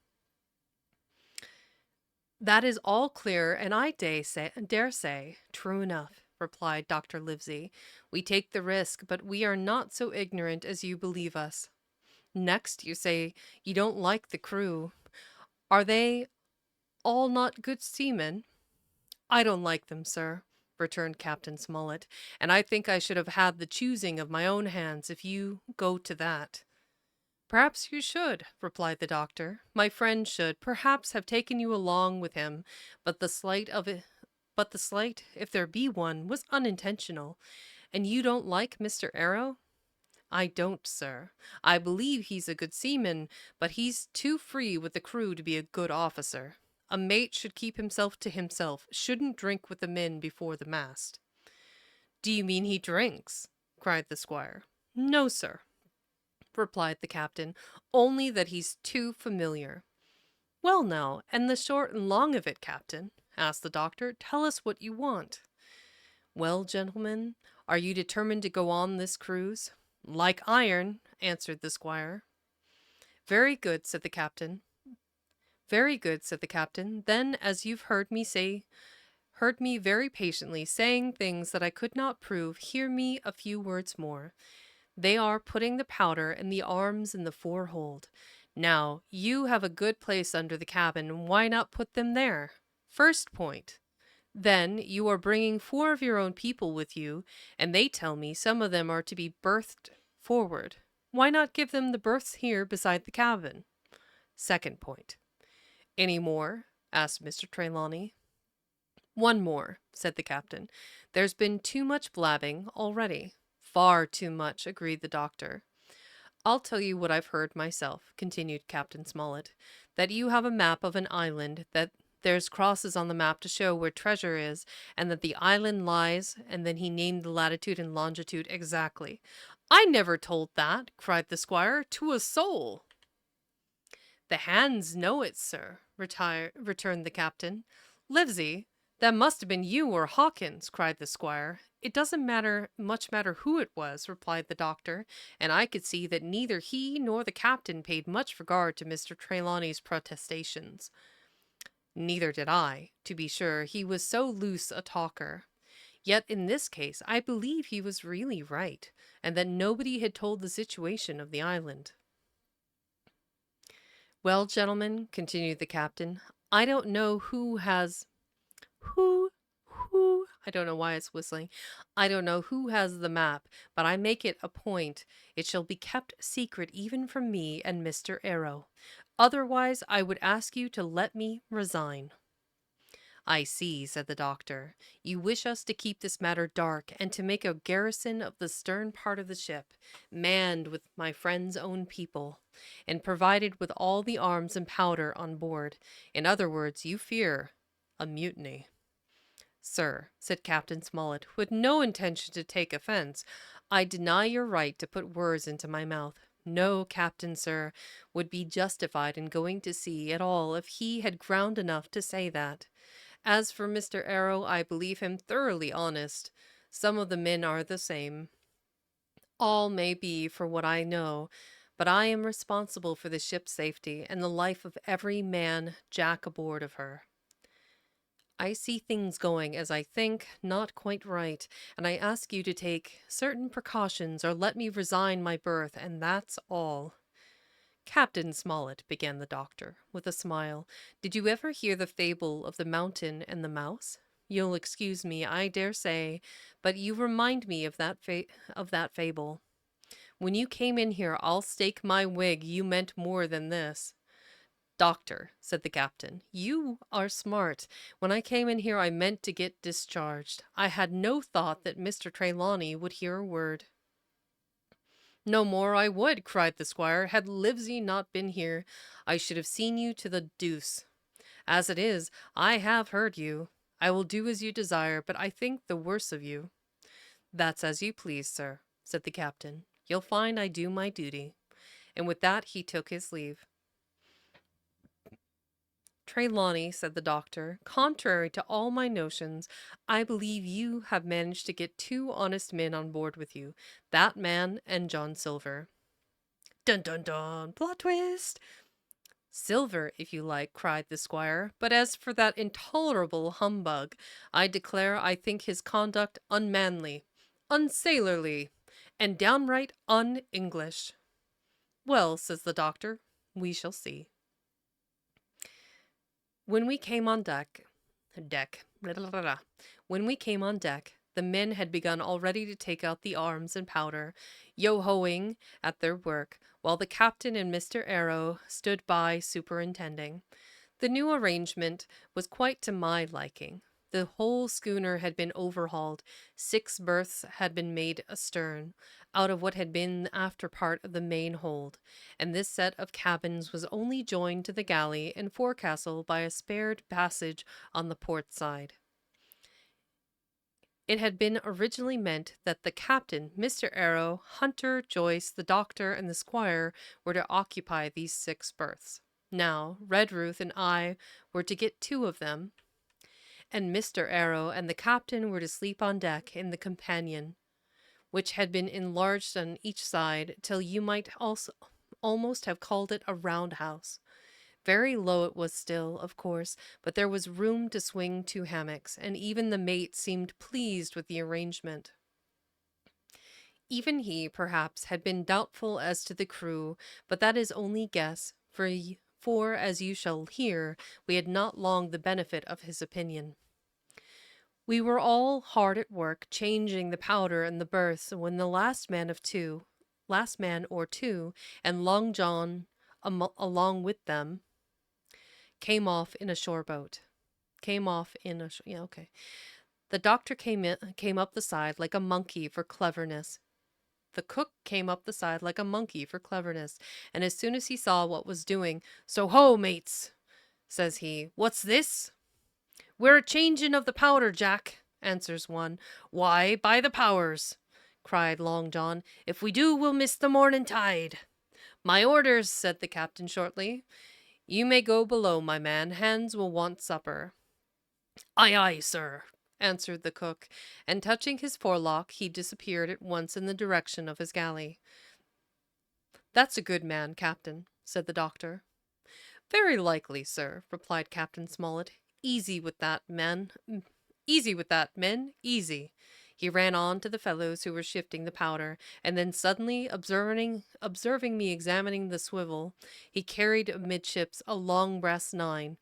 That is all clear, and I dare say, true enough, replied Dr. Livesey. We take the risk, but we are not so ignorant as you believe us. Next, you say you don't like the crew. Are they all not good seamen? I don't like them, sir, returned Captain Smollett, and I think I should have had the choosing of my own hands if you go to that. Perhaps you should, replied the doctor. My friend should perhaps have taken you along with him, but the slight of it but the slight, if there be one, was unintentional. And you don't like Mr. Arrow? I don't, sir. I believe he's a good seaman, but he's too free with the crew to be a good officer. A mate should keep himself to himself, shouldn't drink with the men before the mast. Do you mean he drinks? Cried the squire. No, sir, replied the captain, only that he's too familiar. Well now, and the short and long of it, captain, asked the doctor, tell us what you want. Well, gentlemen, are you determined to go on this cruise? Like iron, answered the squire. Very good, said the captain. Very good, said the captain. Then, as you've heard me very patiently saying things that I could not prove, hear me a few words more. They are putting the powder and the arms in the forehold. Now, you have a good place under the cabin. Why not put them there? First point. Then you are bringing 4 of your own people with you, and they tell me some of them are to be berthed forward. Why not give them the berths here beside the cabin? Second point. Any more? Asked Mr. Trelawney. One more, said the captain. There's been too much blabbing already. Far too much, agreed the doctor. I'll tell you what I've heard myself, continued Captain Smollett, that you have a map of an island, that there's crosses on the map to show where treasure is, and that the island lies, and then he named the latitude and longitude exactly. I never told that, cried the squire, to a soul. The hands know it, sir, returned the captain. Livesey, that must have been you or Hawkins, cried the squire. It doesn't much matter who it was, replied the doctor, and I could see that neither he nor the captain paid much regard to Mr. Trelawney's protestations. Neither did I, to be sure, he was so loose a talker. Yet in this case, I believe he was really right, and that nobody had told the situation of the island. Well, gentlemen, continued the captain, I don't know I don't know why it's whistling. I don't know who has the map, but I make it a point. It shall be kept secret even from me and Mr. Arrow. Otherwise, I would ask you to let me resign. I see, said the doctor. You wish us to keep this matter dark and to make a garrison of the stern part of the ship, manned with my friend's own people, and provided with all the arms and powder on board. In other words, you fear a mutiny. Sir, said Captain Smollett, with no intention to take offense, I deny your right to put words into my mouth. No captain, sir, would be justified in going to sea at all if he had ground enough to say that. As for Mr. Arrow, I believe him thoroughly honest. Some of the men are the same. All may be, for what I know, but I am responsible for the ship's safety and the life of every man jack aboard of her. I see things going, as I think, not quite right, and I ask you to take certain precautions or let me resign my berth, and that's all. Captain Smollett, began the doctor, with a smile, did you ever hear the fable of the mountain and the mouse? You'll excuse me, I dare say, but you remind me of that fable. When you came in here, I'll stake my wig you meant more than this. Doctor, said the captain, you are smart. When I came in here, I meant to get discharged. I had no thought that Mr. Trelawney would hear a word. No more I would, cried the squire. Had Livesey not been here, I should have seen you to the deuce. As it is, I have heard you. I will do as you desire, but I think the worse of you. That's as you please, sir, said the captain. You'll find I do my duty. And with that he took his leave. Trelawney, said the doctor, contrary to all my notions, I believe you have managed to get 2 honest men on board with you, that man and John Silver. Dun dun dun, plot twist! Silver, if you like, cried the squire, but as for that intolerable humbug, I declare I think his conduct unmanly, unsailorly, and downright un-English. Well, says the doctor, we shall see. When we came on When we came on deck, the men had begun already to take out the arms and powder, yo-hoing at their work, while the captain and Mr. Arrow stood by superintending. The new arrangement was quite to my liking. The whole schooner had been overhauled. 6 berths had been made astern, out of what had been the after part of the main hold, and this set of cabins was only joined to the galley and forecastle by a spared passage on the port side. It had been originally meant that the captain, Mr. Arrow, Hunter, Joyce, the doctor, and the squire were to occupy these 6 berths. Now, Redruth and I were to get 2 of them, and Mr. Arrow and the captain were to sleep on deck in the companion, which had been enlarged on each side till you might also almost have called it a roundhouse. Very low it was still, of course, but there was room to swing 2 hammocks, and even the mate seemed pleased with the arrangement. Even he, perhaps, had been doubtful as to the crew, but that is only guess, for, as you shall hear, we had not long the benefit of his opinion. We were all hard at work, changing the powder in the berths, when the last man or two, and Long John along with them, came off in a shore boat. The doctor came up the side like a monkey for cleverness. The cook came up the side like a monkey for cleverness, and as soon as he saw what was doing, "So ho, mates," says he, "what's this?" "We're a changin' of the powder, Jack," answers one. "Why, by the powers," cried Long John, "if we do, we'll miss the morning tide." "My orders," said the captain shortly. "You may go below, my man. Hands will want supper." "Aye, aye, sir," answered the cook, and touching his forelock, he disappeared at once in the direction of his galley. "That's a good man, captain," said the doctor. "Very likely, sir," replied Captain Smollett. "Easy with that man. Easy with that, men, easy." He ran on to the fellows who were shifting the powder, and then suddenly observing me examining the swivel, he carried amidships a long brass nine.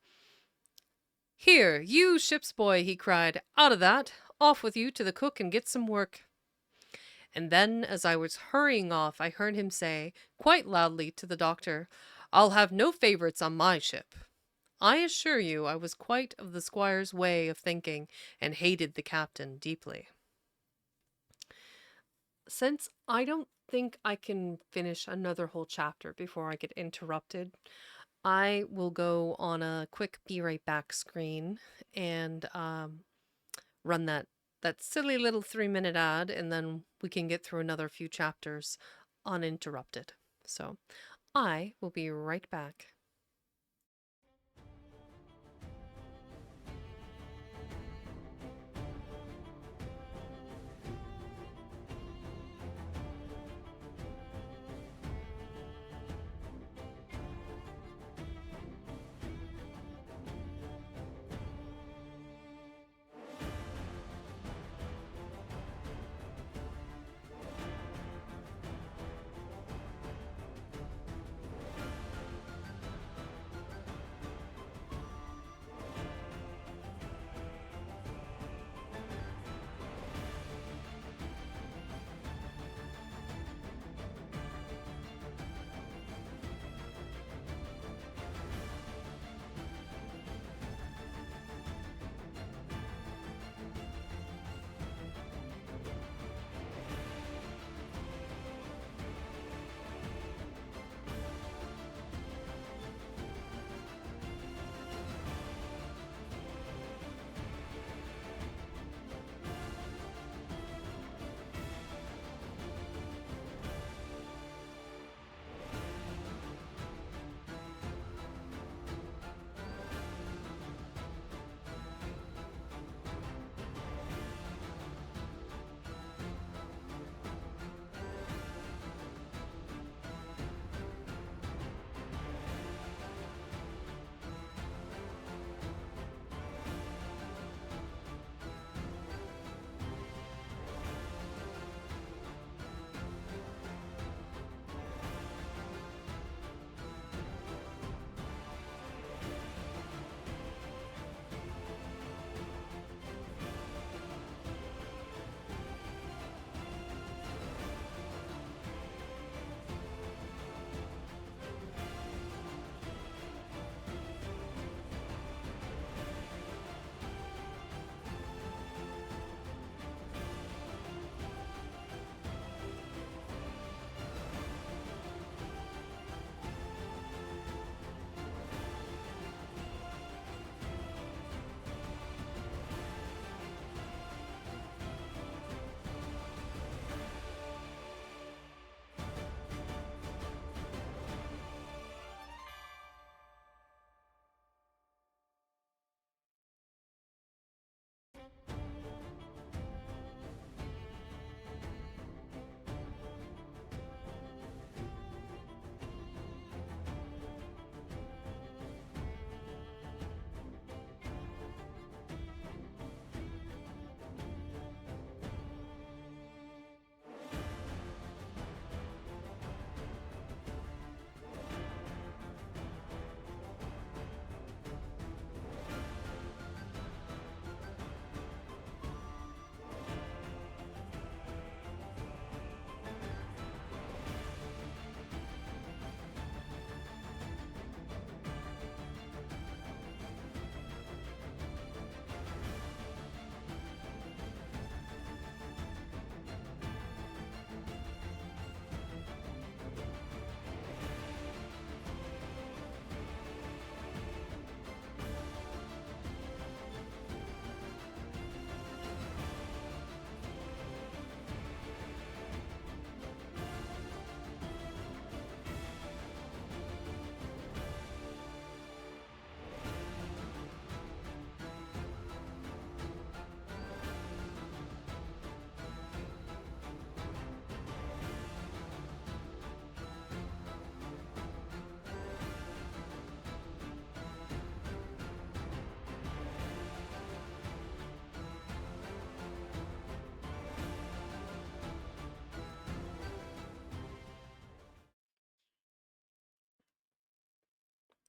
"Here, you ship's boy," he cried, "out of that! Off with you to the cook and get some work." And then, as I was hurrying off, I heard him say, quite loudly, to the doctor, "I'll have no favorites on my ship." I assure you I was quite of the squire's way of thinking, and hated the captain deeply. Since I don't think I can finish another whole chapter before I get interrupted, I will go on a quick be right back screen and run that silly little 3-minute ad, and then we can get through another few chapters uninterrupted. So I will be right back.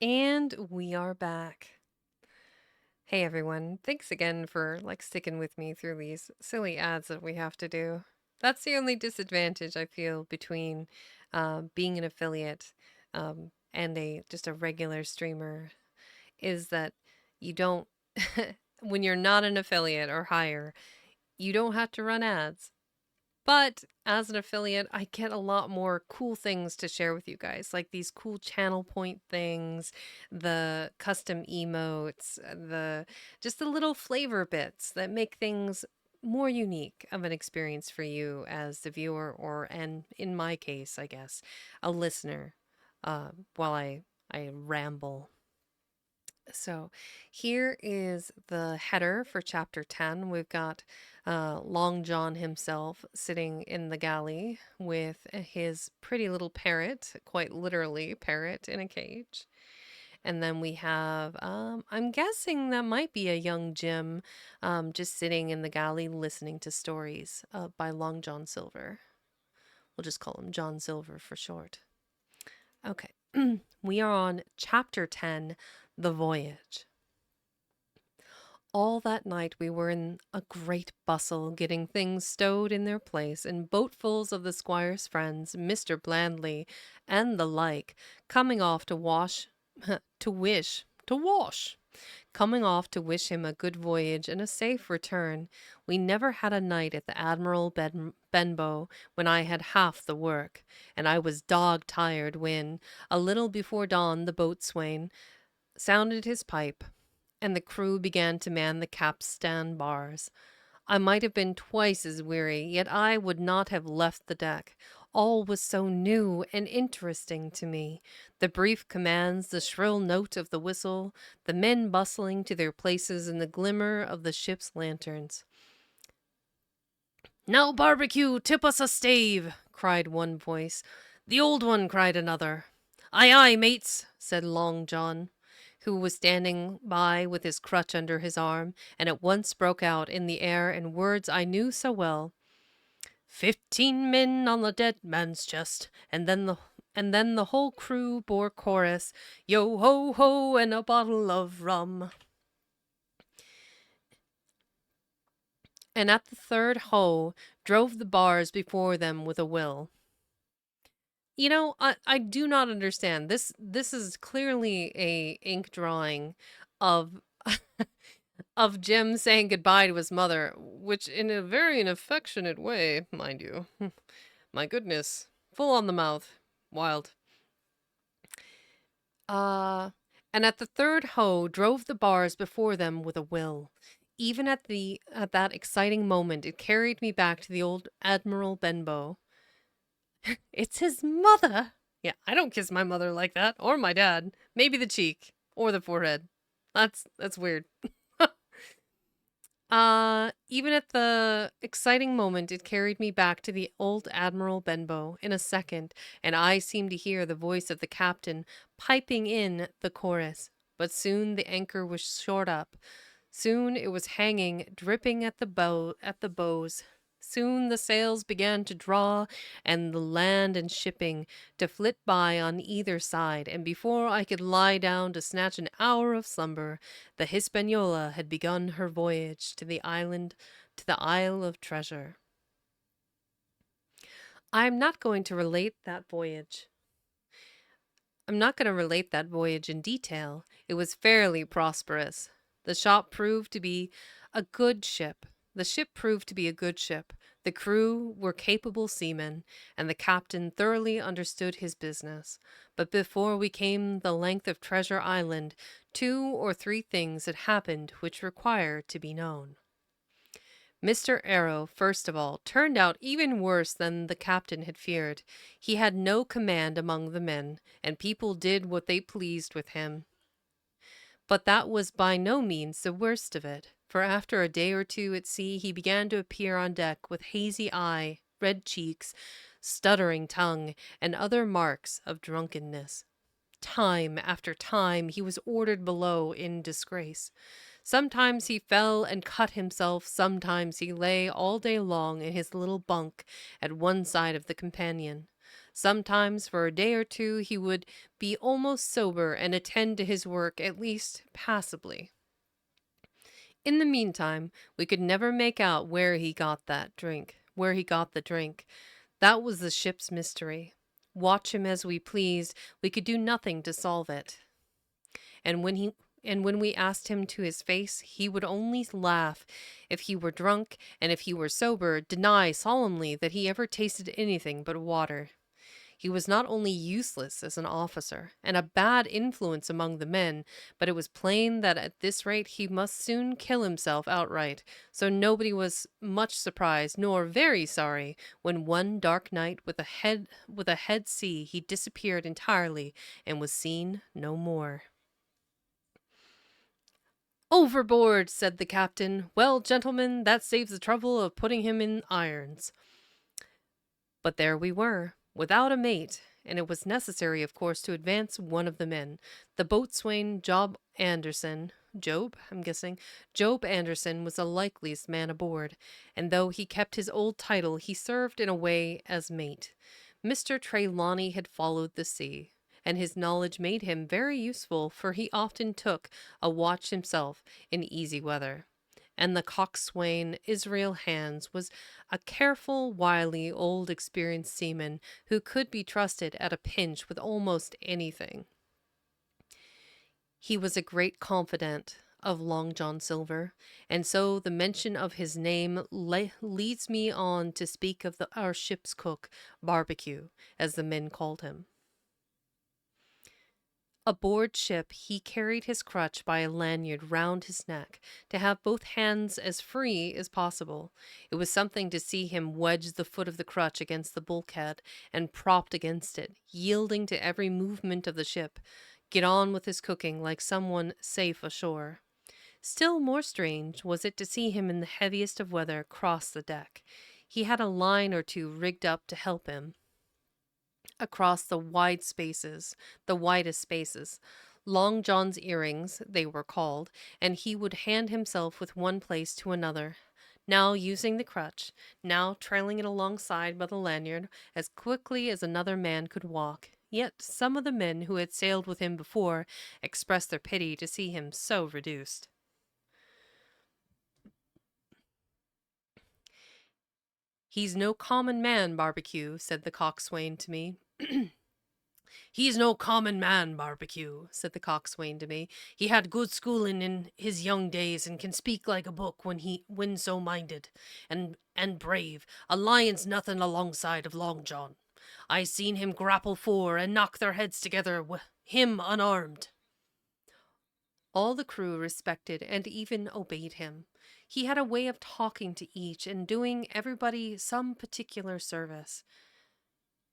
And we are back. Hey everyone, thanks again for sticking with me through these silly ads that we have to do. That's the only disadvantage I feel between being an affiliate and a just a regular streamer is that you don't when you're not an affiliate or higher, you don't have to run ads. But as an affiliate, I get a lot more cool things to share with you guys, like these cool channel point things, the custom emotes, the just the little flavor bits that make things more unique of an experience for you as the viewer, or, and in my case, I guess, a listener, while I ramble. So here is the header for chapter 10. We've got Long John himself sitting in the galley with his pretty little parrot, quite literally, parrot in a cage. And then we have, I'm guessing that might be a young Jim just sitting in the galley listening to stories by Long John Silver. We'll just call him John Silver for short. Okay, we are on chapter 10, The Voyage. All that night we were in a great bustle, getting things stowed in their place, and boatfuls of the squire's friends, Mr. Blandley, and the like, coming off to wash, coming off to wish him a good voyage and a safe return. We never had a night at the Admiral Benbow when I had half the work, and I was dog-tired when, a little before dawn, the boatswain sounded his pipe, and the crew began to man the capstan bars. I might have been twice as weary, yet I would not have left the deck. All was so new and interesting to me. The brief commands, the shrill note of the whistle, the men bustling to their places in the glimmer of the ship's lanterns. "Now, Barbecue, tip us a stave!" cried one voice. "The old one," cried another. "Aye, aye, mates," said Long John, who was standing by with his crutch under his arm, and at once broke out in the air in words I knew so well. 15 men on the dead man's chest, and then the whole crew bore chorus, yo ho ho, and a bottle of rum. And at the third ho drove the bars before them with a will. You know, I do not understand. This is clearly a ink drawing of of Jim saying goodbye to his mother, which in a very affectionate way, mind you. My goodness. Full on the mouth. Wild. And at the third ho drove the bars before them with a will. Even at that exciting moment, it carried me back to the old Admiral Benbow. It's his mother. Yeah, I don't kiss my mother like that, or my dad. Maybe the cheek or the forehead. That's weird. Even at the exciting moment, it carried me back to the old Admiral Benbow in a second, and I seemed to hear the voice of the captain piping in the chorus. But soon the anchor was short up. Soon it was hanging, dripping at the bows. Soon the sails began to draw, and the land and shipping to flit by on either side, and before I could lie down to snatch an hour of slumber, the Hispaniola had begun her voyage to the Isle of Treasure. I'm not going to relate that voyage. I'm not going to relate that voyage in detail. It was fairly prosperous. The ship proved to be a good ship. The crew were capable seamen, and the captain thoroughly understood his business. But before we came the length of Treasure Island, 2 or 3 things had happened which require to be known. Mr. Arrow, first of all, turned out even worse than the captain had feared. He had no command among the men, and people did what they pleased with him. But that was by no means the worst of it, for after a day or two at sea he began to appear on deck with hazy eye, red cheeks, stuttering tongue, and other marks of drunkenness. Time after time he was ordered below in disgrace. Sometimes he fell and cut himself, sometimes he lay all day long in his little bunk at one side of the companion. Sometimes for a day or two he would be almost sober and attend to his work at least passably. In the meantime, we could never make out where he got the drink. That was the ship's mystery. Watch him as we pleased, we could do nothing to solve it. And when we asked him to his face, he would only laugh. If he were drunk, and if he were sober, deny solemnly that he ever tasted anything but water. He was not only useless as an officer, and a bad influence among the men, but it was plain that at this rate he must soon kill himself outright, so nobody was much surprised, nor very sorry, when one dark night with a head sea he disappeared entirely and was seen no more. "Overboard," said the captain. "Well, gentlemen, that saves the trouble of putting him in irons." But there we were, without a mate, and it was necessary, of course, to advance one of the men. The boatswain, Job Anderson, Job Anderson was the likeliest man aboard, and though he kept his old title, he served in a way as mate. Mr. Trelawney had followed the sea, and his knowledge made him very useful, for he often took a watch himself in easy weather. And the coxswain, Israel Hands, was a careful, wily, old, experienced seaman who could be trusted at a pinch with almost anything. He was a great confidant of Long John Silver, and so the mention of his name leads me on to speak of our ship's cook, Barbecue, as the men called him. Aboard ship, he carried his crutch by a lanyard round his neck, to have both hands as free as possible. It was something to see him wedge the foot of the crutch against the bulkhead, and propped against it, yielding to every movement of the ship, get on with his cooking like someone safe ashore. Still more strange was it to see him in the heaviest of weather cross the deck. He had a line or two rigged up to help him across the widest spaces. Long John's earrings, they were called, and he would hand himself with one place to another, now using the crutch, now trailing it alongside by the lanyard as quickly as another man could walk. Yet some of the men who had sailed with him before expressed their pity to see him so reduced. "He's no common man, Barbecue," said the coxswain to me. "He's no common man, Barbecue," said the coxswain to me. "He had good schooling in his young days, and can speak like a book when so minded, and brave. A lion's nothing alongside of Long John. I seen him grapple four and knock their heads together, him unarmed." All the crew respected and even obeyed him. He had a way of talking to each and doing everybody some particular service.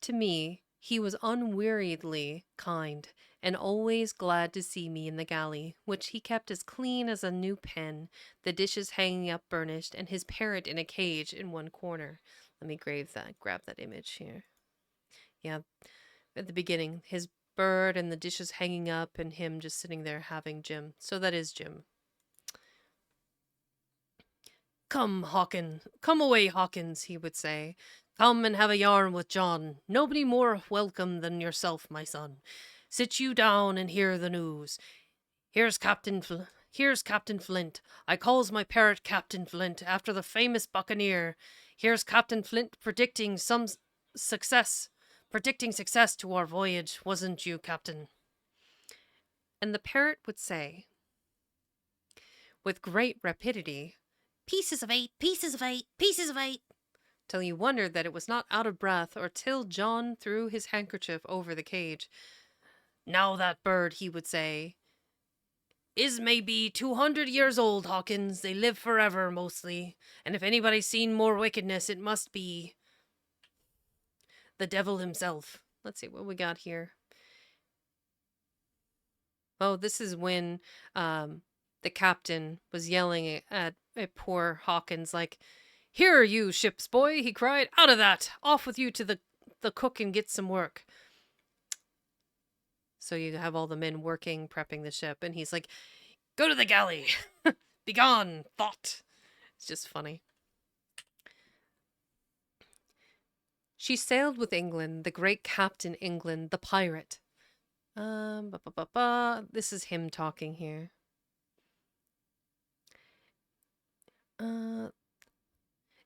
To me, he was unweariedly kind, and always glad to see me in the galley, which he kept as clean as a new pen, the dishes hanging up burnished, and his parrot in a cage in one corner. Let me grab that image here. Yeah, at the beginning, his bird and the dishes hanging up, and him just sitting there having Jim. So that is Jim. "Come, away, Hawkins," he would say. "Come and have a yarn with John. Nobody more welcome than yourself, my son. Sit you down and hear the news. Here's Captain Flint. I calls my parrot Captain Flint, after the famous buccaneer. Here's Captain Flint predicting success to our voyage, wasn't you, Captain?" And the parrot would say, with great rapidity, "Pieces of 8, pieces of 8, pieces of 8." Till you wondered that it was not out of breath, or till John threw his handkerchief over the cage. "Now that bird," he would say, "is maybe 200 years old, Hawkins. They live forever, mostly. And if anybody's seen more wickedness, it must be the devil himself." Let's see what we got here. Oh, this is when the captain was yelling at poor Hawkins, like, "Here, you ship's boy," he cried, "out of that! Off with you to the cook and get some work." So you have all the men working, prepping the ship, and he's like, "Go to the galley! Begone, thought!" It's just funny. She sailed with England, the great Captain England, the pirate. This is him talking here. Uh,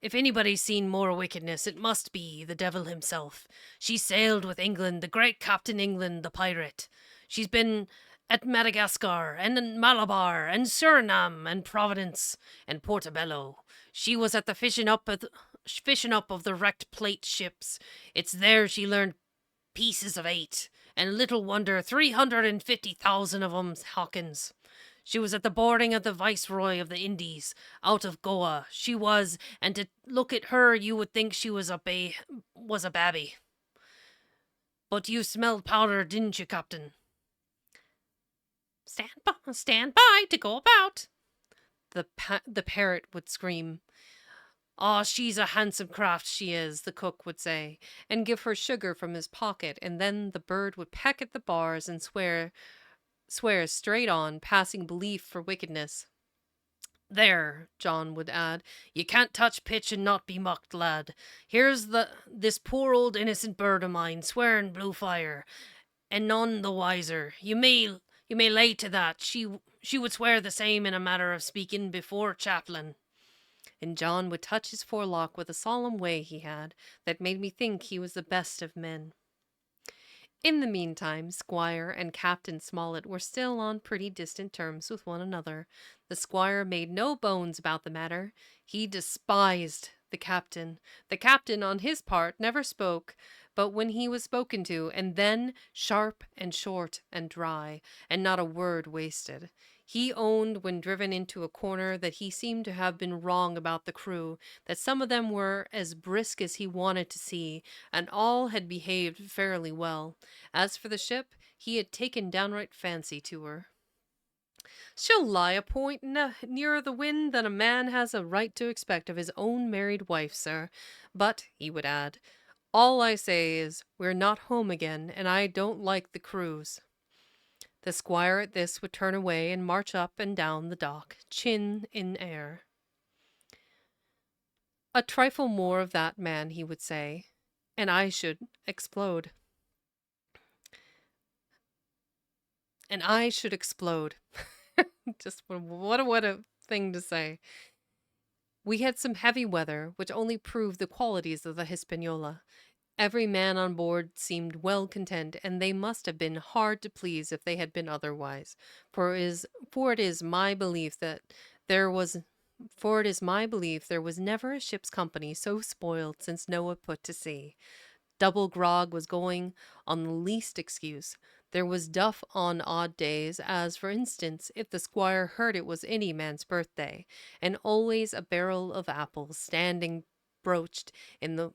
If anybody's seen more wickedness, it must be the devil himself. She sailed with England, the great Captain England, the pirate. She's been at Madagascar, and in Malabar, and Suriname, and Providence, and Portobello. She was at the fishing up of the wrecked plate ships. It's there she learned pieces of eight, and little wonder 350,000 of 'em's Hawkins. She was at the boarding of the Viceroy of the Indies, out of Goa. She was, and to look at her, you would think she was a babby. But you smelled powder, didn't you, Captain? Stand by to go about. The parrot would scream. "Ah, she's a handsome craft, she is," the cook would say, and give her sugar from his pocket, and then the bird would peck at the bars and swear straight on, passing belief for wickedness. "There," John would add, "you can't touch pitch and not be mucked, lad. Here's this poor old innocent bird of mine swearing blue fire, and none the wiser. You may lay to that. She would swear the same in a matter of speaking before chaplain." And John would touch his forelock with a solemn way he had, that made me think he was the best of men. In the meantime, Squire and Captain Smollett were still on pretty distant terms with one another. The squire made no bones about the matter. He despised the captain. The captain, on his part, never spoke, but when he was spoken to, and then sharp and short and dry, and not a word wasted. He owned, when driven into a corner, that he seemed to have been wrong about the crew, that some of them were as brisk as he wanted to see, and all had behaved fairly well. As for the ship, he had taken downright fancy to her. "She'll lie a point nearer the wind than a man has a right to expect of his own married wife, sir. But," he would add, "all I say is, we're not home again, and I don't like the cruise." The squire at this would turn away and march up and down the dock, chin in air. "A trifle more of that, man," he would say, and I should explode. And I should explode. Just what a thing to say. We had some heavy weather, which only proved the qualities of the Hispaniola. Every man on board seemed well content, and they must have been hard to please if they had been otherwise. For it is my belief there was never a ship's company so spoiled since Noah put to sea. Double grog was going on the least excuse. There was duff on odd days, as, for instance, if the squire heard it was any man's birthday, and always a barrel of apples standing broached in the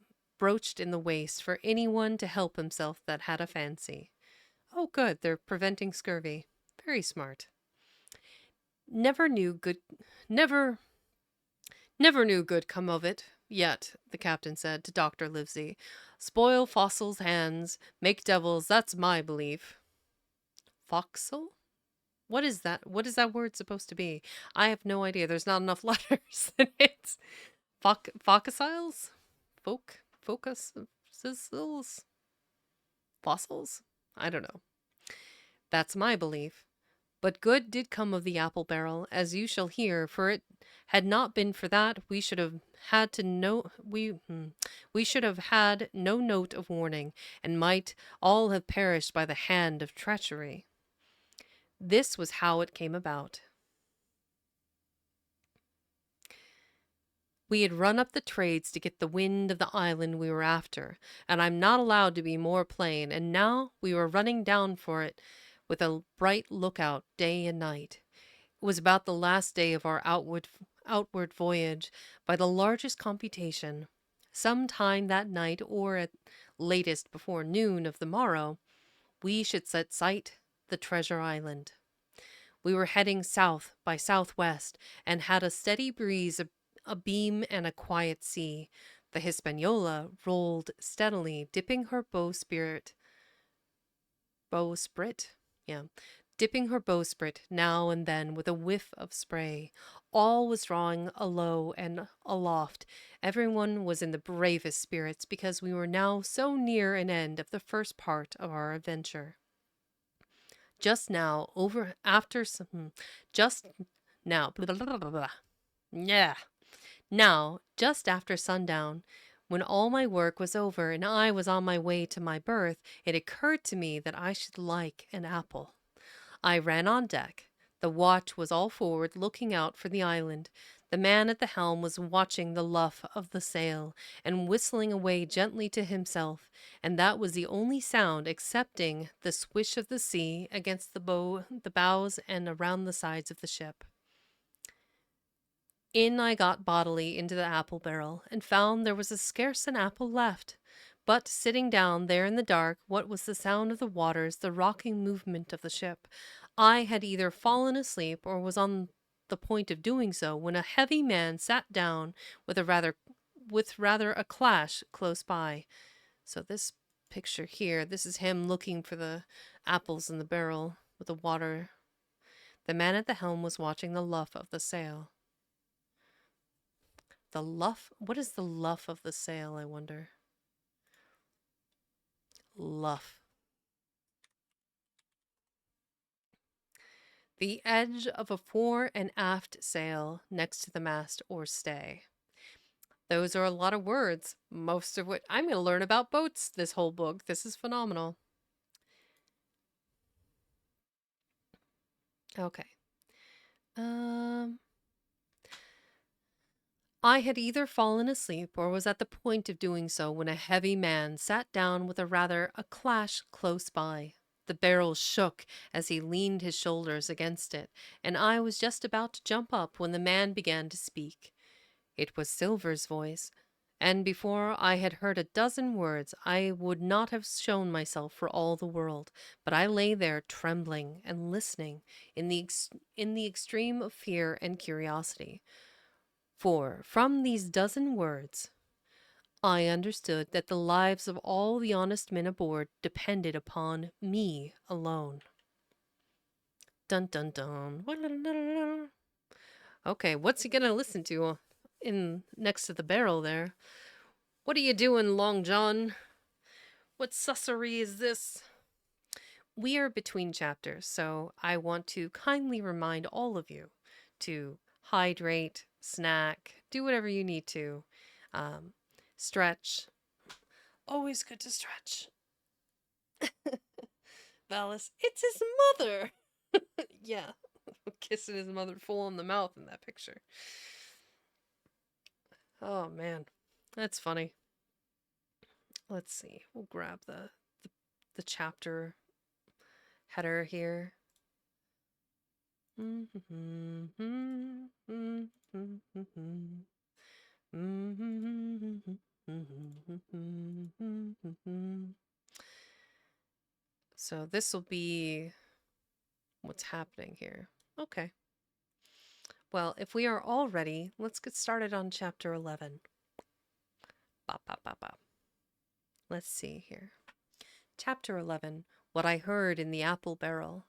waist for anyone to help himself that had a fancy. Oh, good, they're preventing scurvy. Very smart. Never knew good come of it yet, the captain said to Dr. Livesey. "Spoil fossils' hands, make devils, that's my belief." Foxel? What is that? What is that word supposed to be? I have no idea. There's not enough letters in it. Fossils? Fossils? I don't know. That's my belief. But good did come of the apple barrel, as you shall hear, for it had not been for that we should have had no note of warning, and might all have perished by the hand of treachery. This was how it came about. We had run up the trades to get the wind of the island we were after, and I'm not allowed to be more plain, and now we were running down for it with a bright lookout day and night. It was about the last day of our outward voyage, by the largest computation. Some time that night, or at latest before noon of the morrow, we should set sight the treasure island. We were heading south by southwest, and had a steady breeze abeam and a quiet sea. The Hispaniola rolled steadily, dipping her bowsprit, yeah, dipping her bowsprit now and then with a whiff of spray. All was drawing alow and aloft. Everyone was in the bravest spirits because we were now so near an end of the first part of our adventure. Just now, over after some, just now, blah, blah, blah, blah, blah. Yeah. Now, just after sundown, when all my work was over and I was on my way to my berth, it occurred to me that I should like an apple. I ran on deck. The watch was all forward, looking out for the island. The man at the helm was watching the luff of the sail and whistling away gently to himself, and that was the only sound excepting the swish of the sea against the bows and around the sides of the ship. In I got bodily into the apple barrel, and found there was scarce an apple left. But sitting down there in the dark, what was the sound of the waters, the rocking movement of the ship, I had either fallen asleep or was on the point of doing so, when a heavy man sat down with rather a clash close by. So this picture here, this is him looking for the apples in the barrel with the water. The man at the helm was watching the luff of the sail. The luff? What is the luff of the sail, I wonder? Luff. The edge of a fore and aft sail next to the mast or stay. Those are a lot of words, most of what I'm going to learn about boats this whole book. This is phenomenal. Okay. I had either fallen asleep or was at the point of doing so when a heavy man sat down with a clash close by. The barrel shook as he leaned his shoulders against it, and I was just about to jump up when the man began to speak. It was Silver's voice, and before I had heard a dozen words, I would not have shown myself for all the world, but I lay there trembling and listening in the extreme of fear and curiosity. For from these dozen words, I understood that the lives of all the honest men aboard depended upon me alone. Dun dun dun. Okay, what's he gonna listen to in next to the barrel there? What are you doing, Long John? What sussery is this? We are between chapters, so I want to kindly remind all of you to hydrate, snack, do whatever you need to. Stretch. Always good to stretch. Valis, it's his mother. Yeah, kissing his mother full on the mouth in that picture. Oh man, that's funny. Let's see. We'll grab the chapter header here. So this will be what's happening here. Okay. Well, if we are all ready, let's get started on chapter 11. Bop, bop, bop, bop. Let's see here. Chapter 11, What I Heard in the Apple Barrel.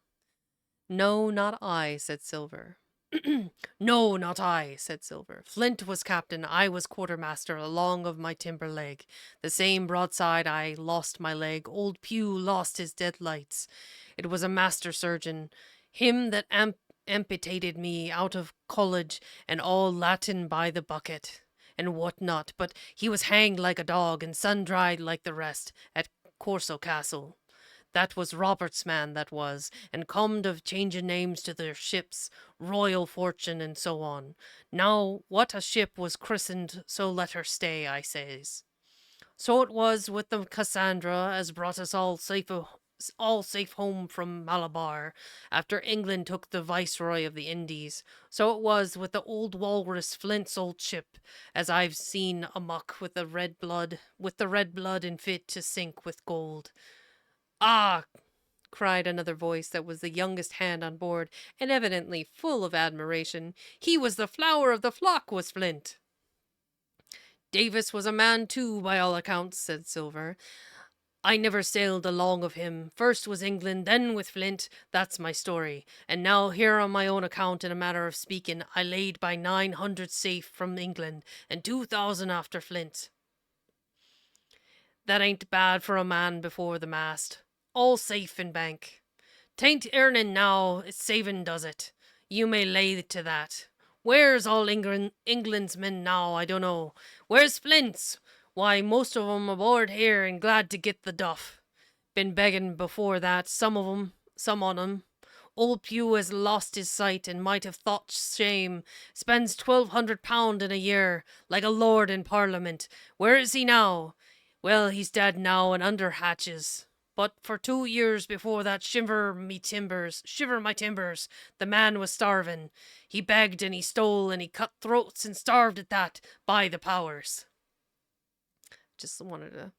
No, not I, said Silver. No, not I, said Silver. Flint was captain, I was quartermaster, along of my timber leg. The same broadside I lost my leg, old Pew lost his deadlights. It was a master surgeon, him that amputated me out of college, and all Latin by the bucket, and what not, but he was hanged like a dog, and sun-dried like the rest, at Corso Castle. That was Robert's man, that was, and comed of changing names to their ships, Royal Fortune, and so on. Now, what a ship was christened, so let her stay, I says. So it was with the Cassandra, as brought us all safe home from Malabar, after England took the viceroy of the Indies. So it was with the old walrus Flint's old ship, as I've seen amuck with the red blood and fit to sink with gold. Ah! Cried another voice that was the youngest hand on board, and evidently full of admiration. He was the flower of the flock, was Flint. Davis was a man too, by all accounts, said Silver. I never sailed along of him. First was England, then with Flint. That's my story. And now here on my own account, in a manner of speaking, I laid by 900 safe from England, and 2,000 after Flint. That ain't bad for a man before the mast. All safe in bank. Tain't earning now, it's saving does it. You may lay to that. Where's all England's men now, I don't know. Where's Flint's? Why, most of 'em aboard here and glad to get the duff. Been begging before that, some on 'em. Old Pew has lost his sight and might have thought shame. Spends £1,200 in a year, like a lord in Parliament. Where is he now? Well, he's dead now and under hatches. But for 2 years before that, shiver my timbers, the man was starving. He begged and he stole and he cut throats and starved at that, by the powers. Just wanted to...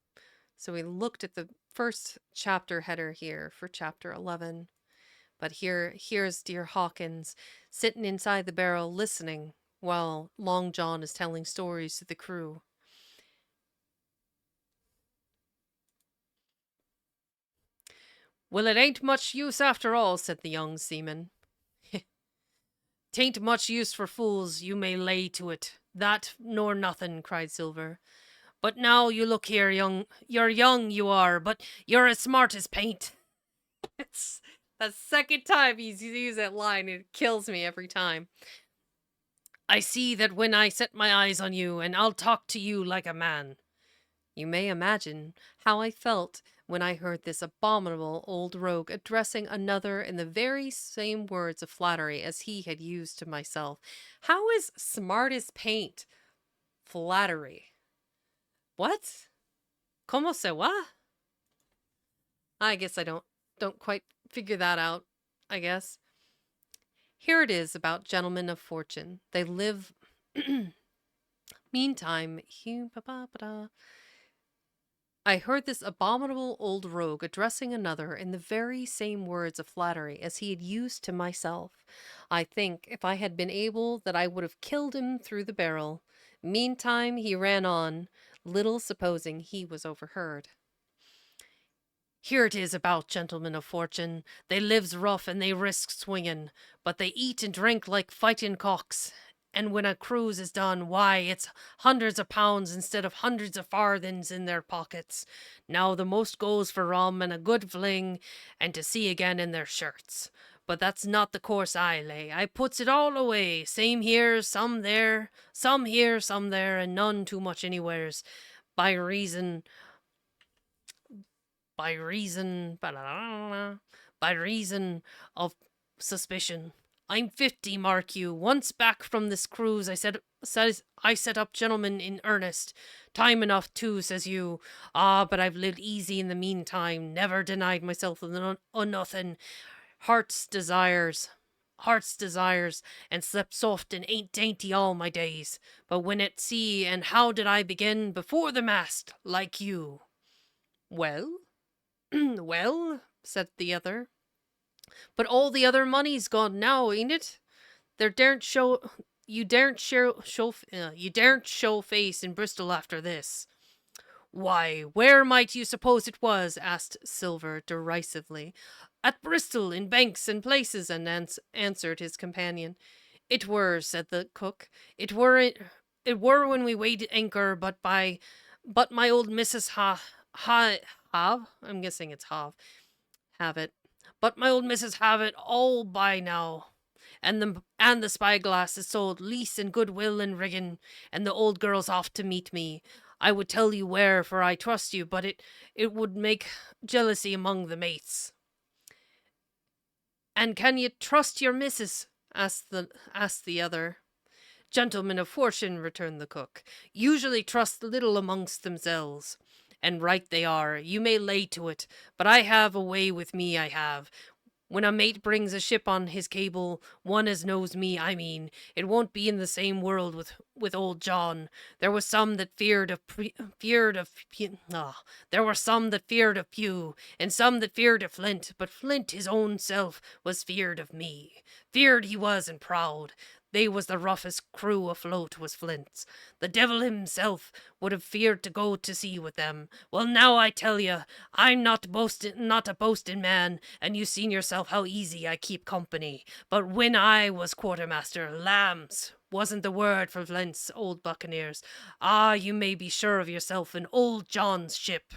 So we looked at the first chapter header here for chapter 11. But here's dear Hawkins sitting inside the barrel listening while Long John is telling stories to the crew. Well, it ain't much use after all, said the young seaman. Tain't much use for fools, you may lay to it. That nor nothing, cried Silver. But now you look here, you're young, you are, but you're as smart as paint. It's the second time he's used that line. It kills me every time. I see that when I set my eyes on you, and I'll talk to you like a man. You may imagine how I felt when I heard this abominable old rogue addressing another in the very same words of flattery as he had used to myself. How is smart as paint flattery? What? Como se va? I guess I don't quite figure that out, I guess. Here it is about gentlemen of fortune. They live... Meantime, I heard this abominable old rogue addressing another in the very same words of flattery as he had used to myself. I think, if I had been able, that I would have killed him through the barrel. Meantime he ran on, little supposing he was overheard. Here it is about gentlemen of fortune. They lives rough and they risk swinging, but they eat and drink like fighting cocks. And when a cruise is done, why, it's hundreds of pounds instead of hundreds of farthings in their pockets. Now the most goes for rum and a good fling, and to sea again in their shirts. But that's not the course I lay. I puts it all away, same here, some there, some here, some there, and none too much anywheres, by reason of suspicion. I'm 50, mark you. Once back from this cruise, I set up gentlemen in earnest. Time enough, too, says you. Ah, but I've lived easy in the meantime, never denied myself nothing. Heart's desires, and slept soft and ain't dainty all my days. But when at sea, and how did I begin? Before the mast, like you. Well? Well, said the other. But all the other money's gone now, ain't it? You daren't show face in Bristol after this. Why, where might you suppose it was? Asked Silver derisively. At Bristol, in banks and places, and answered his companion. It were, said the cook. It were when we weighed anchor, but my old Mrs. I'm guessing it's have it. But my old Mrs. have it all by now. And the spyglass is sold, lease and goodwill and rigging, and the old girl's off to meet me. I would tell you where, for I trust you, but it would make jealousy among the mates. And can you trust your missus? asked the other. Gentlemen of fortune, returned the cook, usually trust little amongst themselves. And right they are, you may lay to it, but I have a way with me, I have. When a mate brings a ship on his cable, one as knows me, I mean, it won't be in the same world with old John. There were some that feared of Pew, and some that feared of Flint, but Flint his own self was feared of me. Feared he was and proud. They was the roughest crew afloat, was Flint's. The devil himself would have feared to go to sea with them. Well, now I tell you, I'm not a boasting man, and you seen yourself how easy I keep company. But when I was quartermaster, lambs wasn't the word for Flint's old buccaneers. Ah, you may be sure of yourself in old John's ship."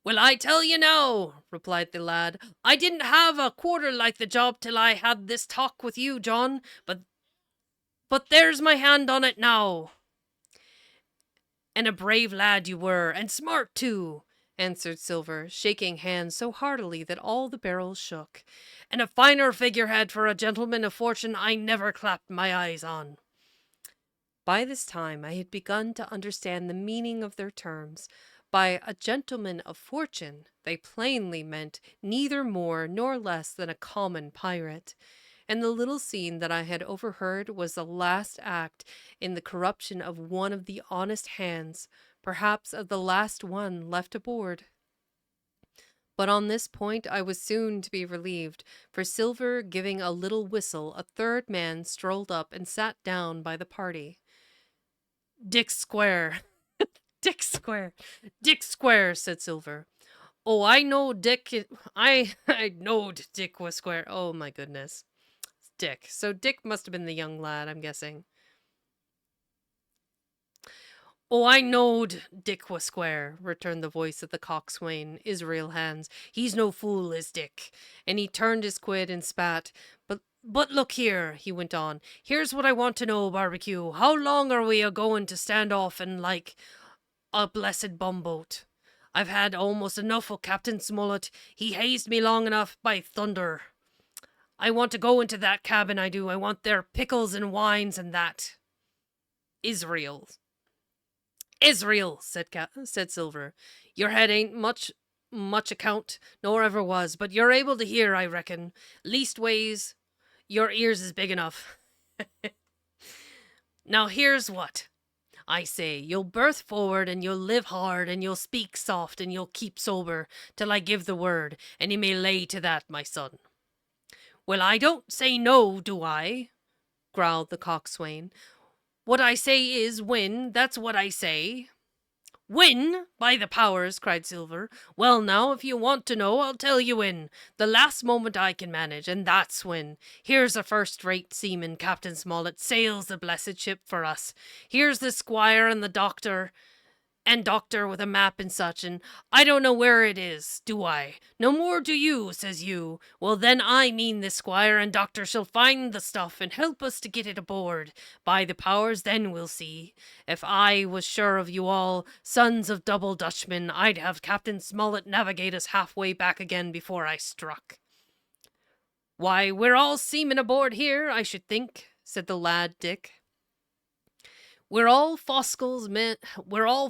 "Well, I tell you now," replied the lad, "I didn't have a quarter like the job till I had this talk with you, John, but there's my hand on it now." "And a brave lad you were, and smart too," answered Silver, shaking hands so heartily that all the barrels shook. "And a finer figurehead for a gentleman of fortune I never clapped my eyes on." By this time I had begun to understand the meaning of their terms. By a gentleman of fortune, they plainly meant neither more nor less than a common pirate. And the little scene that I had overheard was the last act in the corruption of one of the honest hands, perhaps of the last one left aboard. But on this point I was soon to be relieved, for Silver giving a little whistle, a third man strolled up and sat down by the party. "Dick Square, Dick Square, Dick Square," said Silver. "Oh, I know Dick. I knowed Dick was square. Oh my goodness, Dick. So Dick must have been the young lad, I'm guessing. "Oh, I knowed Dick was square," returned the voice of the coxswain, Israel Hands. "He's no fool, is Dick." And he turned his quid and spat. But look here," he went on. "Here's what I want to know, Barbecue. How long are we a-going to stand off in like a blessed bumboat? I've had almost enough of Captain Smollett. He hazed me long enough, by thunder. I want to go into that cabin, I do. I want their pickles and wines and that." "Israel, said Silver. "Your head ain't much account, nor ever was, but you're able to hear, I reckon. Leastways, your ears is big enough. Now here's what I say. You'll berth forward, and you'll live hard, and you'll speak soft, and you'll keep sober, till I give the word, and you may lay to that, my son." "Well, I don't say no, do I?" growled the coxswain. "What I say is, win, that's what I say." "Win, by the powers!" cried Silver. "Well, now, if you want to know, I'll tell you when. The last moment I can manage, and that's when. Here's a first-rate seaman, Captain Smollett, sails the blessed ship for us. Here's the squire and the doctor with a map and such, and I don't know where it is, do I? No more do you, says you. Well, then I mean the squire and doctor shall find the stuff and help us to get it aboard. By the powers, then we'll see. If I was sure of you all, sons of double Dutchmen, I'd have Captain Smollett navigate us halfway back again before I struck." "Why, we're all seamen aboard here, I should think," said the lad Dick. We're all fossil mans. We're all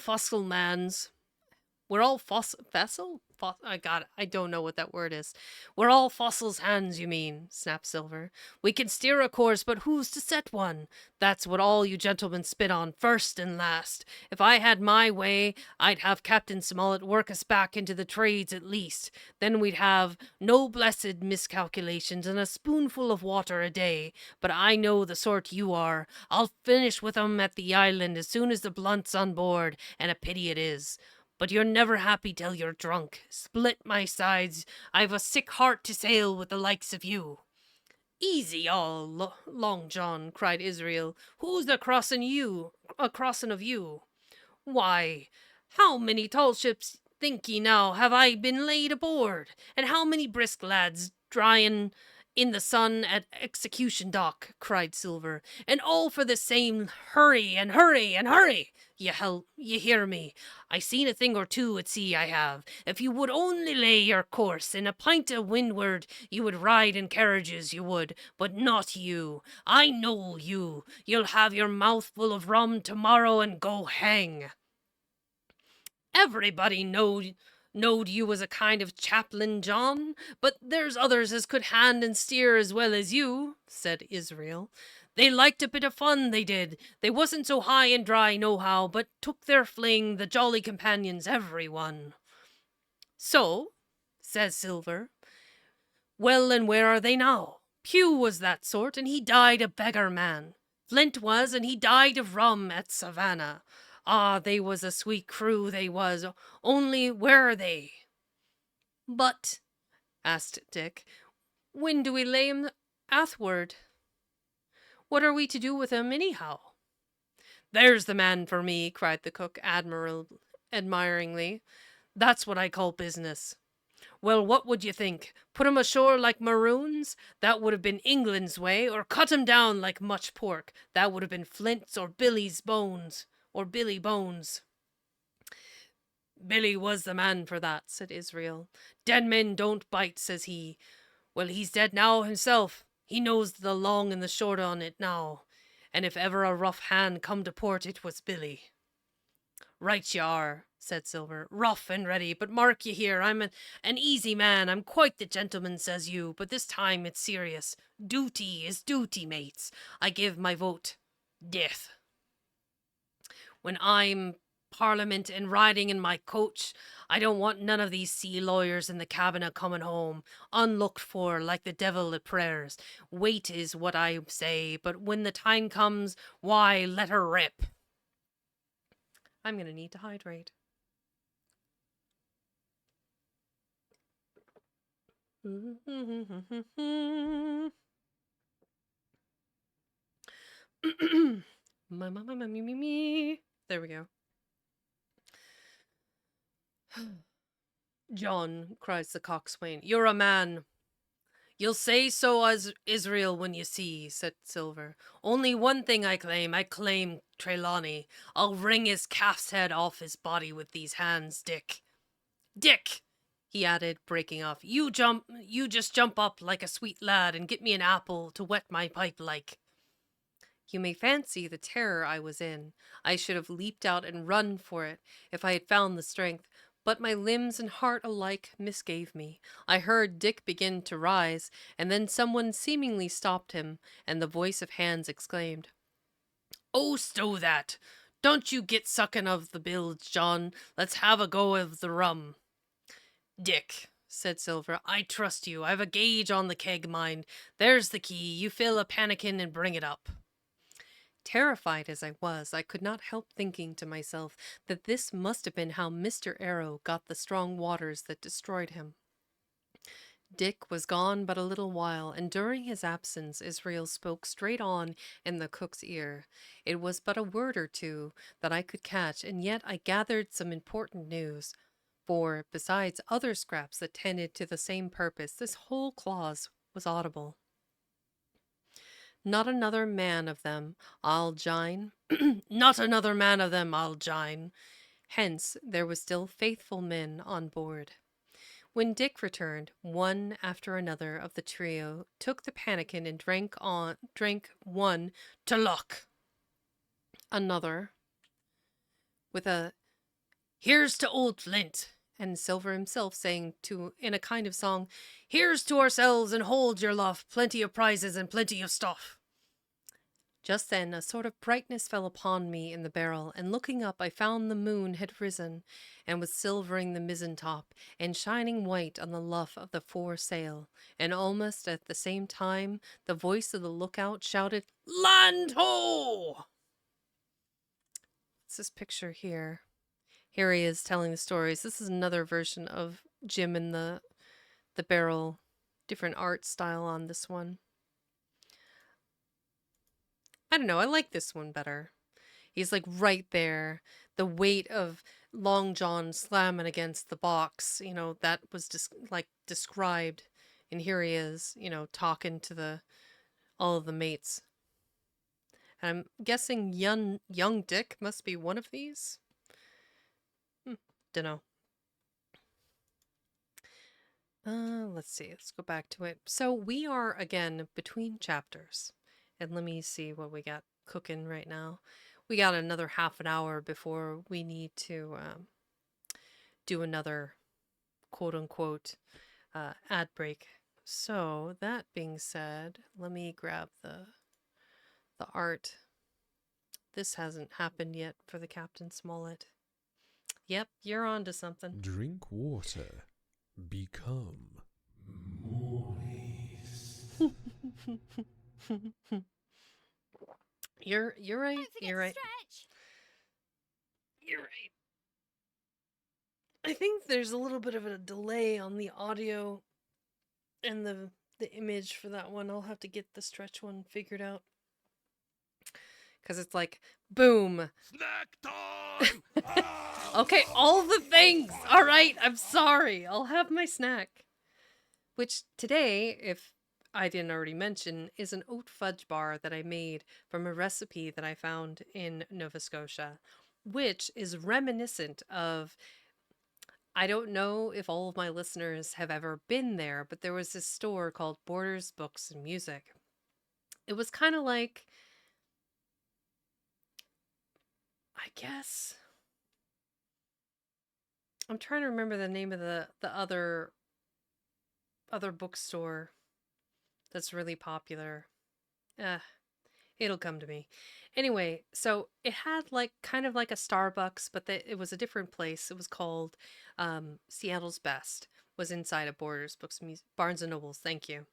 fossil? I got it. I don't know what that word is. "We're all fossils hands, you mean," snapped Silver. "We can steer a course, but who's to set one? That's what all you gentlemen spit on, first and last. If I had my way, I'd have Captain Smollett work us back into the trades at least. Then we'd have no blessed miscalculations and a spoonful of water a day. But I know the sort you are. I'll finish with 'em at the island as soon as the blunt's on board, and a pity it is. But you're never happy till you're drunk. Split my sides, I've a sick heart to sail with the likes of you." "Easy all, Long John," cried Israel. "Who's a crossin' of you? Why, how many tall ships, think ye now, have I been laid aboard? And how many brisk lads dryin' in the sun at Execution Dock?" cried Silver. "And all for the same hurry and hurry and hurry. Ye hear me. I seen a thing or two at sea, I have. If you would only lay your course in a pint of windward, you would ride in carriages, you would. But not you. I know you. You'll have your mouth full of rum tomorrow and go hang." "Everybody knowed you was a kind of chaplain, John, but there's others as could hand and steer as well as you," said Israel. "They liked a bit of fun, they did. They wasn't so high and dry nohow, but took their fling, the jolly companions, every one." "So," says Silver. "Well, and where are they now?" Pew was that sort, and he died a beggar man. Flint was, and he died of rum at Savannah. Ah, they was a sweet crew, they was. Only where are they?" "But," asked Dick, "when do we lay 'em athwart? What are we to do with 'em, anyhow?" "There's the man for me," cried the cook admiringly. "That's what I call business. Well, what would you think? Put 'em ashore like maroons? That would have been England's way, or cut 'em down like much pork? That would have been Flint's or Billy's bones, or Billy Bones." "Billy was the man for that," said Israel. "Dead men don't bite," says he. Well, he's dead now himself. He knows the long and the short on it now. And if ever a rough hand come to port, it was Billy. "Right you are," said Silver, "rough and ready. But mark ye here, I'm an easy man. I'm quite the gentleman, says you. But this time it's serious. Duty is duty, mates. I give my vote death. When I'm Parliament and riding in my coach, I don't want none of these sea lawyers in the cabinet coming home, unlooked for like the devil at prayers. Wait is what I say, but when the time comes, why, let her rip." I'm going to need to hydrate. There we go. "John," cries the coxswain, "you're a man." "You'll say so as Israel when you see," said Silver. "Only one thing I claim Trelawney. I'll wring his calf's head off his body with these hands, Dick. Dick," he added, breaking off, you just jump up like a sweet lad and get me an apple to wet my pipe like." You may fancy the terror I was in. I should have leaped out and run for it if I had found the strength, but my limbs and heart alike misgave me. I heard Dick begin to rise, and then someone seemingly stopped him, and the voice of Hans exclaimed, "Oh, stow that! Don't you get sucking of the bilge, John. Let's have a go of the rum." "Dick," said Silver, "I trust you. I've a gauge on the keg, mind. There's the key. You fill a pannikin and bring it up." Terrified as I was, I could not help thinking to myself that this must have been how Mr. Arrow got the strong waters that destroyed him. Dick was gone but a little while, and during his absence Israel spoke straight on in the cook's ear. It was but a word or two that I could catch, and yet I gathered some important news, for, besides other scraps that tended to the same purpose, this whole clause was audible. "Not another man of them, I'll jine." "Not another man of them, I'll jine." Hence there were still faithful men on board. When Dick returned, one after another of the trio took the pannikin and drank one to luck, another with a "Here's to old Flint," and Silver himself saying in a kind of song, "Here's to ourselves and hold your luff, plenty of prizes and plenty of stuff." Just then a sort of brightness fell upon me in the barrel, and looking up I found the moon had risen, and was silvering the mizzen top, and shining white on the luff of the foresail, and almost at the same time the voice of the lookout shouted, "Land ho!" What's this picture here? Here he is telling the stories. This is another version of Jim and the barrel, different art style on this one. I don't know, I like this one better. He's like right there. The weight of Long John slamming against the box, that was just like described. And here he is, talking to all of the mates. And I'm guessing young Dick must be one of these. Dunno. Let's see. Let's go back to it. So we are again between chapters. And let me see what we got cooking right now. We got another half an hour before we need to do another quote-unquote ad break. So that being said, let me grab the art. This hasn't happened yet for the Captain Smollett. Yep, you're on to something. Drink water. Become moist. You're right. Don't forget You're to right. stretch. You're right. I think there's a little bit of a delay on the audio and the image for that one. I'll have to get the stretch one figured out because it's like boom. Snack time! Okay, all the things. All right, I'm sorry. I'll have my snack. Which today, if I didn't already mention, is an oat fudge bar that I made from a recipe that I found in Nova Scotia, which is reminiscent of. I don't know if all of my listeners have ever been there, but there was this store called Borders Books and Music. It was kind of like, I guess, I'm trying to remember the name of the other bookstore that's really popular. Uh, It'll come to me. Anyway, so it had like kind of like a Starbucks, but it was a different place. It was called Seattle's Best. Was inside of Borders Books Barnes and Nobles. Thank you.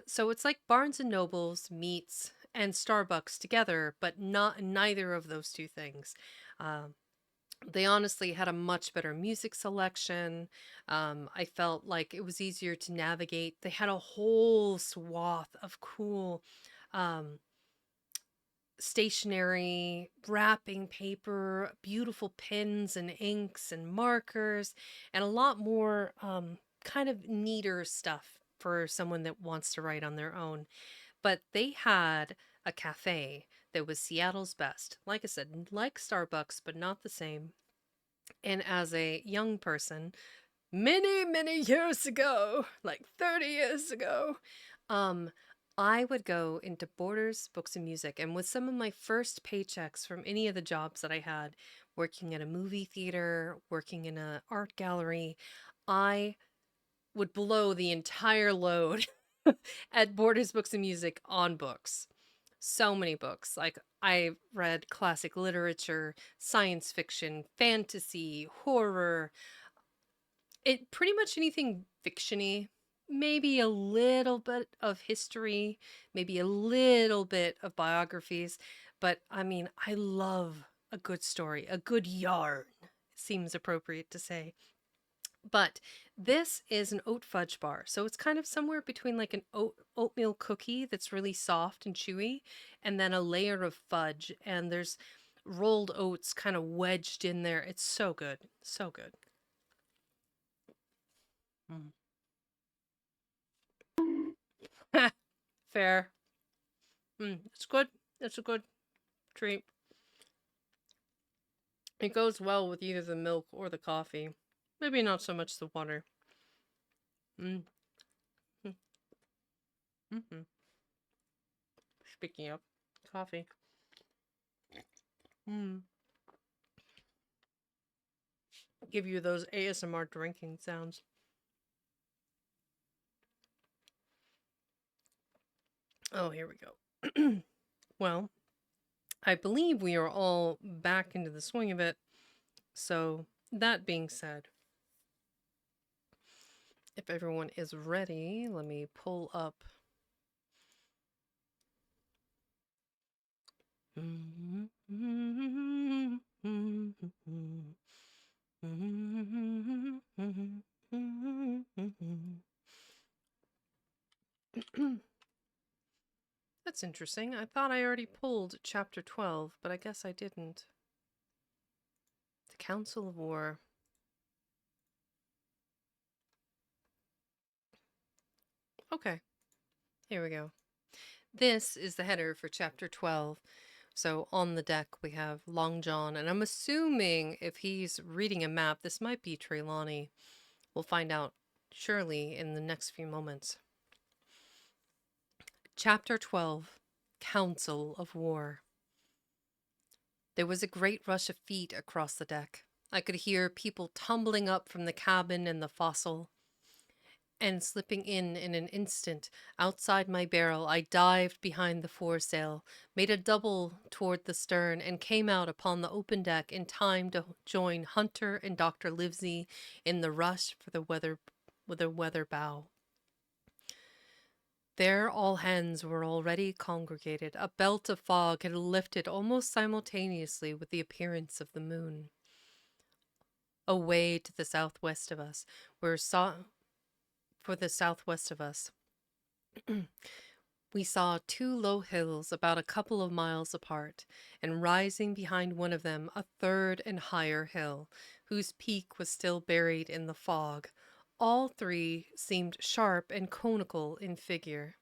So it's like Barnes and Nobles meets and Starbucks together, but not neither of those two things. Um, they honestly had a much better music selection. I felt like it was easier to navigate. They had a whole swath of cool um, stationery, wrapping paper, beautiful pens and inks and markers, and a lot more kind of neater stuff for someone that wants to write on their own. But they had a cafe that was Seattle's best. Like I said, like Starbucks, but not the same. And as a young person, many years ago, like 30 years ago, um I would go into Borders Books and Music, and with some of my first paychecks from any of the jobs that I had, working at a movie theater, working in an art gallery, I would blow the entire load at Borders Books and Music on books. So many books. Like, I read classic literature, science fiction, fantasy, horror, it pretty much anything fictiony, maybe a little bit of history, maybe a little bit of biographies, but I mean, I love a good story, a good yarn, seems appropriate to say. But this is an oat fudge bar, so it's kind of somewhere between like an oatmeal cookie that's really soft and chewy, and then a layer of fudge, and there's rolled oats kind of wedged in there. It's so good, so good. Mm. Fair. It's good. It's a good treat. It goes well with either the milk or the coffee. Maybe not so much the water. Mm. Mm-hmm. Speaking of coffee. Mm. Give you those ASMR drinking sounds. Oh, here we go. Well, I believe we are all back into the swing of it. So, that being said, if everyone is ready, let me pull up. That's interesting. I thought I already pulled chapter 12, but I guess I didn't. The Council of War. Okay, here we go. This is the header for chapter 12. So on the deck we have Long John, and I'm assuming if he's reading a map, this might be Trelawney. We'll find out surely in the next few moments. Chapter 12, Council of War. There was a great rush of feet across the deck. I could hear people tumbling up from the cabin and the forecastle, and slipping in an instant. Outside my barrel, I dived behind the foresail, made a double toward the stern, and came out upon the open deck in time to join Hunter and Dr. Livesey in the rush for the weather bow. There all hands were already congregated. A belt of fog had lifted almost simultaneously with the appearance of the moon. Away to the southwest of us, where saw for the southwest of us, we saw two low hills about a couple of miles apart, and rising behind one of them a third and higher hill, whose peak was still buried in the fog. All three seemed sharp and conical in figure.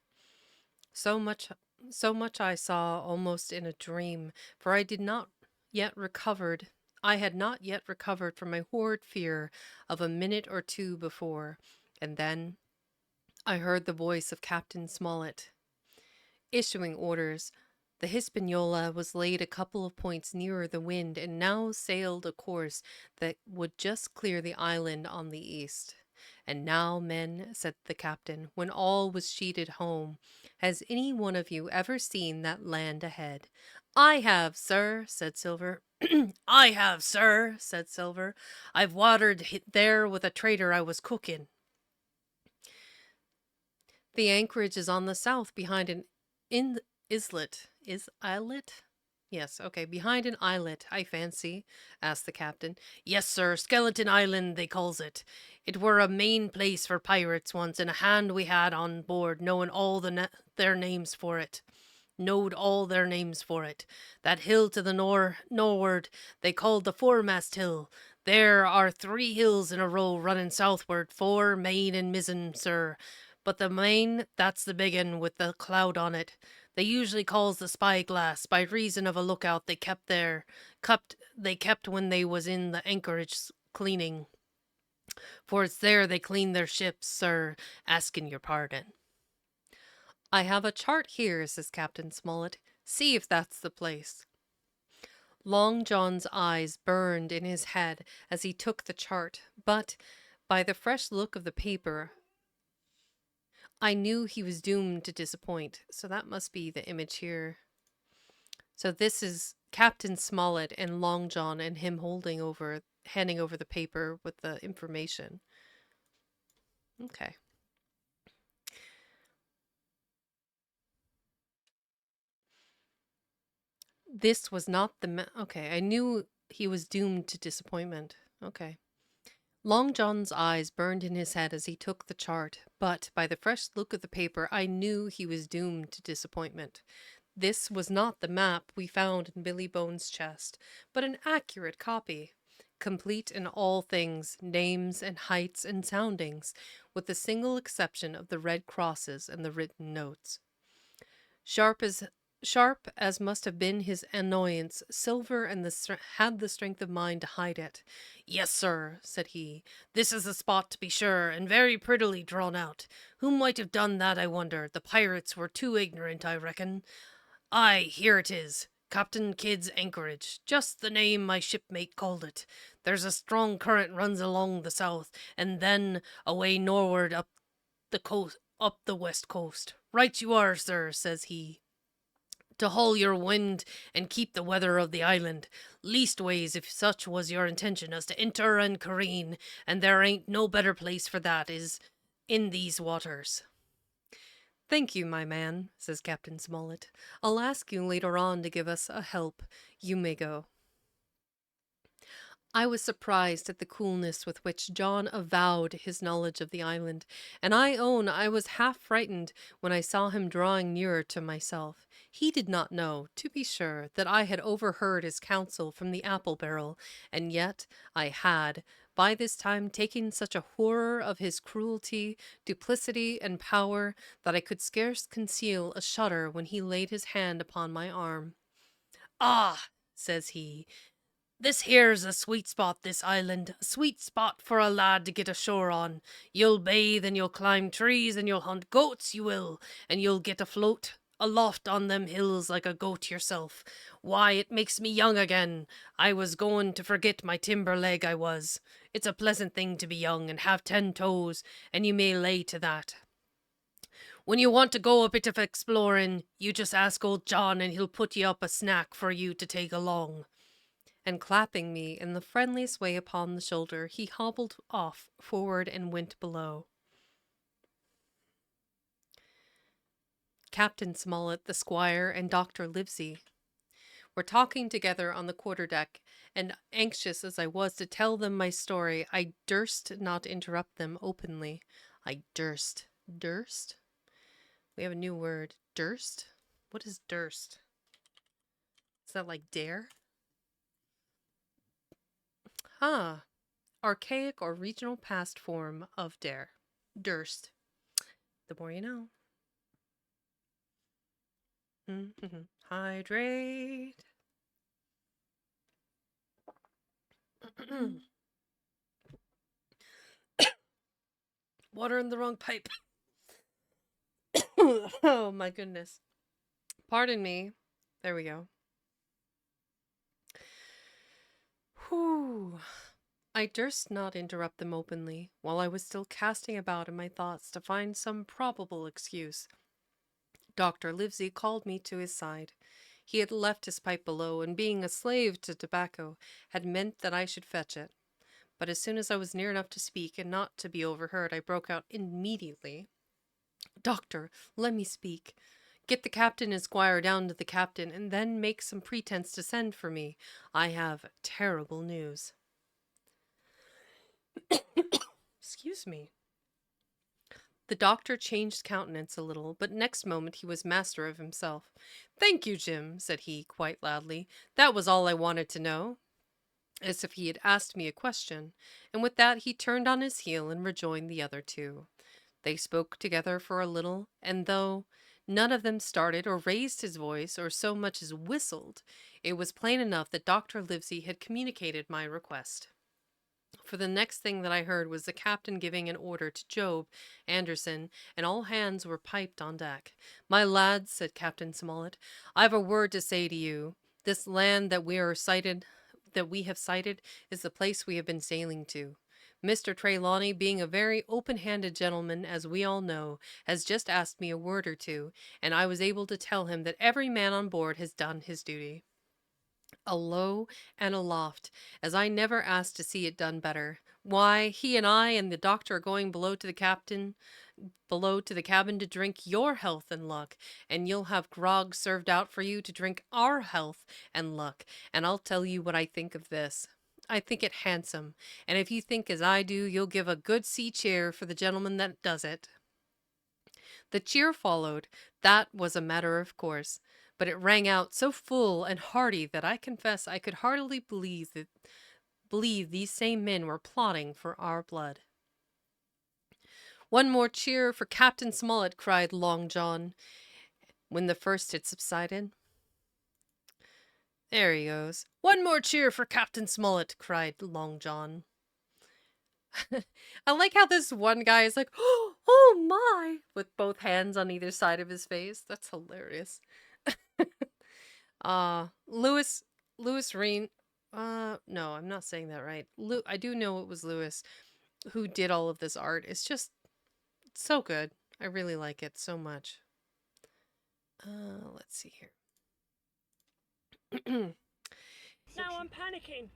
So much so much I saw almost in a dream, for I had not yet recovered from my horrid fear of a minute or two before, and then I heard the voice of Captain Smollett issuing orders. The Hispaniola was laid a couple of points nearer the wind and now sailed a course that would just clear the island on the east. And now, men, said the captain, when all was sheeted home, has any one of you ever seen that land ahead? I have, sir, said Silver. I have, sir, said Silver. I've watered there with a trader I was cooking. The anchorage is on the south behind an in islet. Is islet? Yes, okay, behind an islet, I fancy, asked the captain. Yes, sir, Skeleton Island, they calls it. It were a main place for pirates once, and a hand we had on board knowing all their names for it. Knowed all their names for it. That hill to the norward they called the foremast hill. There are 3 hills in a row running southward, fore, main, and mizzen, sir. But the main, that's the big un with the cloud on it. They usually calls the spyglass by reason of a lookout they kept when they was in the anchorage cleaning. For it's there they clean their ships, sir, asking your pardon. I have a chart here, says Captain Smollett. See if that's the place. Long John's eyes burned in his head as he took the chart, but by the fresh look of the paper, I knew he was doomed to disappoint. So that must be the image here. So this is Captain Smollett and Long John and him handing over the paper with the information. Okay. This was not okay, I knew he was doomed to disappointment. Okay. Long John's eyes burned in his head as he took the chart, but by the fresh look of the paper, I knew he was doomed to disappointment. This was not the map we found in Billy Bones' chest, but an accurate copy, complete in all things, names and heights and soundings, with the single exception of the red crosses and the written notes. Sharp as Sharp as must have been his annoyance, Silver had the strength of mind to hide it. Yes, sir, said he, this is the spot to be sure, and very prettily drawn out. Who might have done that, I wonder? The pirates were too ignorant, I reckon. Aye, here it is. Captain Kidd's anchorage, just the name my shipmate called it. There's a strong current runs along the south, and then away norward up the west coast. Right you are, sir, says he, to haul your wind and keep the weather of the island. Leastways, if such was your intention as to enter and careen, and there ain't no better place for that is in these waters. Thank you, my man, says Captain Smollett. I'll ask you later on to give us a help. You may go. I was surprised at the coolness with which John avowed his knowledge of the island, and I own I was half frightened when I saw him drawing nearer to myself. He did not know, to be sure, that I had overheard his counsel from the apple barrel, and yet I had, by this time, taken such a horror of his cruelty, duplicity, and power that I could scarce conceal a shudder when he laid his hand upon my arm. Ah, says he, this here's a sweet spot, this island. A sweet spot for a lad to get ashore on. You'll bathe and you'll climb trees and you'll hunt goats, you will, and you'll get afloat aloft on them hills like a goat yourself. Why, it makes me young again. I was going to forget my timber leg, I was. It's a pleasant thing to be young and have 10 toes, and you may lay to that. When you want to go a bit of exploring, you just ask old John and he'll put you up a snack for you to take along. And clapping me in the friendliest way upon the shoulder, he hobbled off forward and went below. Captain Smollett, the squire, and Dr. Livesey were talking together on the quarterdeck, and anxious as I was to tell them my story, I durst not interrupt them openly. I durst. Durst? We have a new word. Durst? What is durst? Is that like dare? Huh. Archaic or regional past form of dare. Durst. The more you know. Hydrate. Water in the wrong pipe. Oh my goodness. Pardon me. There we go. Whew. I durst not interrupt them openly, while I was still casting about in my thoughts to find some probable excuse. Dr. Livesey called me to his side. He had left his pipe below, and being a slave to tobacco, had meant that I should fetch it. But as soon as I was near enough to speak, and not to be overheard, I broke out immediately. Doctor, let me speak. Get the captain and squire down to the captain, and then make some pretense to send for me. I have terrible news. Excuse me. The doctor changed countenance a little, but next moment he was master of himself. Thank you, Jim, said he, quite loudly. That was all I wanted to know, as if he had asked me a question, and with that he turned on his heel and rejoined the other two. They spoke together for a little, and though none of them started or raised his voice or so much as whistled, it was plain enough that Dr. Livesey had communicated my request. For the next thing that I heard was the captain giving an order to Job, Anderson, and all hands were piped on deck. My lads, said Captain Smollett, I've a word to say to you. This land that we have sighted, is the place we have been sailing to. Mr. Trelawney, being a very open-handed gentleman, as we all know, has just asked me a word or two, and I was able to tell him that every man on board has done his duty. Alow and aloft, as I never asked to see it done better. Why, he and I and the doctor are going below to the cabin to drink your health and luck, and you'll have grog served out for you to drink our health and luck, and I'll tell you what I think of this. I think it handsome, and if you think as I do, you'll give a good sea cheer for the gentleman that does it. The cheer followed. That was a matter of course, but it rang out so full and hearty that I confess I could hardly believe these same men were plotting for our blood. One more cheer for Captain Smollett, cried Long John, when the first had subsided. There he goes. One more cheer for Captain Smollett, cried Long John. I like how this one guy is like, oh my, with both hands on either side of his face. That's hilarious. Lewis Reen. No, I'm not saying that right. I do know it was Lewis who did all of this art. It's just so good. I really like it so much. Let's see here. Now I'm panicking.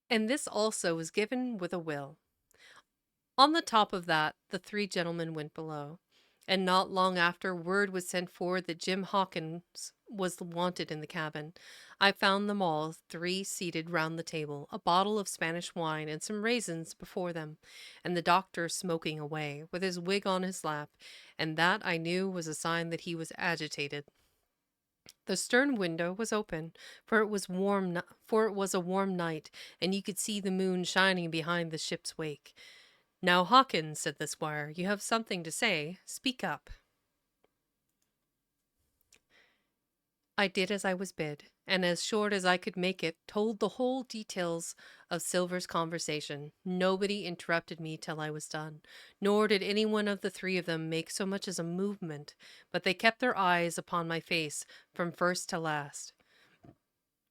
And this also was given with a will. On the top of that, the three gentlemen went below, and not long after word was sent forward that Jim Hawkins was wanted in the cabin. I found them all three seated round the table, a bottle of Spanish wine and some raisins before them, and the doctor smoking away, with his wig on his lap, and that I knew was a sign that he was agitated. The stern window was open, for it was a warm night, and you could see the moon shining behind the ship's wake. Now, Hawkins, said the squire, you have something to say. Speak up. I did as I was bid, and as short as I could make it, told the whole details of Silver's conversation. Nobody interrupted me till I was done, nor did any one of the three of them make so much as a movement, but they kept their eyes upon my face from first to last.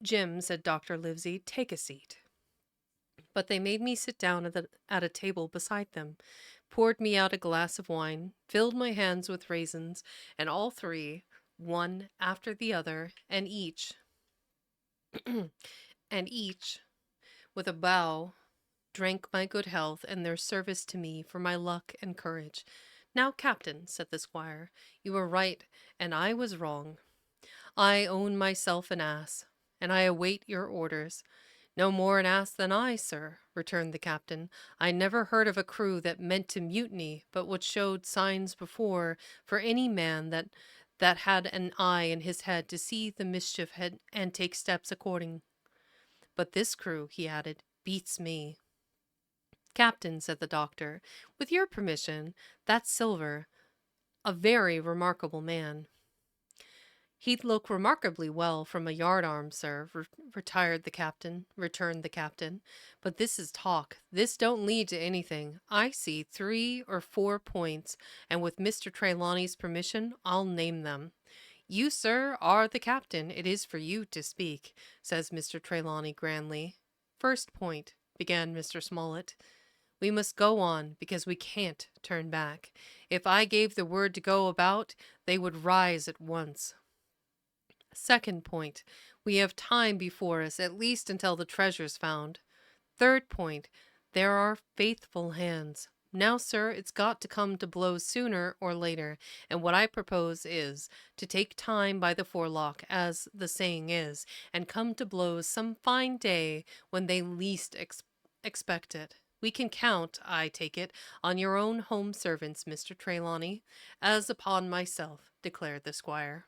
Jim, said Dr. Livesey, take a seat. But they made me sit down at a table beside them, poured me out a glass of wine, filled my hands with raisins, and all three, one after the other, and each, with a bow, drank my good health and their service to me for my luck and courage. Now, captain, said the squire, you were right, and I was wrong. I own myself an ass, and I await your orders. No more an ass than I, sir, returned the captain. I never heard of a crew that meant to mutiny, but what showed signs before for any man that had an eye in his head to see the mischief and take steps according. But this crew, he added, beats me. Captain, said the doctor, with your permission, that's Silver, a very remarkable man. He'd look remarkably well from a yardarm, sir, returned the captain. But this is talk. This don't lead to anything. I see 3 or 4 points, and with Mr. Trelawney's permission, I'll name them. You, sir, are the captain. It is for you to speak, says Mr. Trelawney grandly. First point, began Mr. Smollett. We must go on, because we can't turn back. If I gave the word to go about, they would rise at once. Second point, we have time before us, at least until the treasure's found. Third point, there are faithful hands. Now, sir, it's got to come to blows sooner or later, and what I propose is to take time by the forelock, as the saying is, and come to blows some fine day when they least expect it. We can count, I take it, on your own home servants, Mr. Trelawney, as upon myself, declared the squire.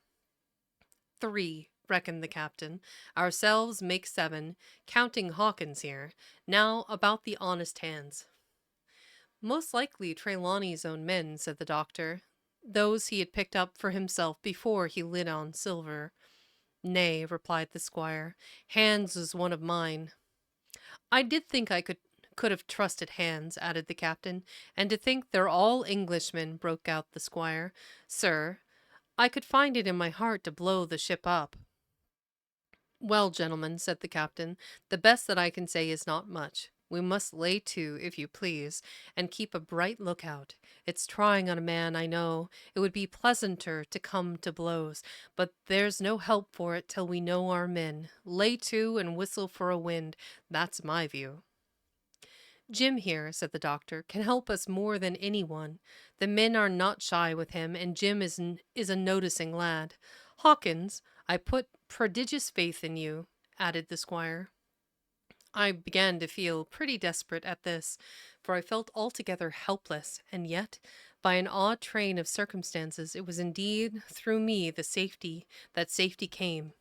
3, reckoned the captain. Ourselves make 7, counting Hawkins here. Now about the honest hands. Most likely Trelawney's own men, said the doctor. Those he had picked up for himself before he lit on Silver. Nay, replied the squire, Hands is one of mine. I did think I could have trusted Hands, added the captain. And to think they're all Englishmen, broke out the squire. Sir, I could find it in my heart to blow the ship up. Well, gentlemen, said the captain, the best that I can say is not much. We must lay to, if you please, and keep a bright lookout. It's trying on a man, I know. It would be pleasanter to come to blows, but there's no help for it till we know our men. Lay to and whistle for a wind. That's my view. Jim here, said the doctor, can help us more than anyone. The men are not shy with him, and Jim is a noticing lad. Hawkins, I put prodigious faith in you, added the squire. I began to feel pretty desperate at this, for I felt altogether helpless, and yet, by an odd train of circumstances, it was indeed through me that safety came.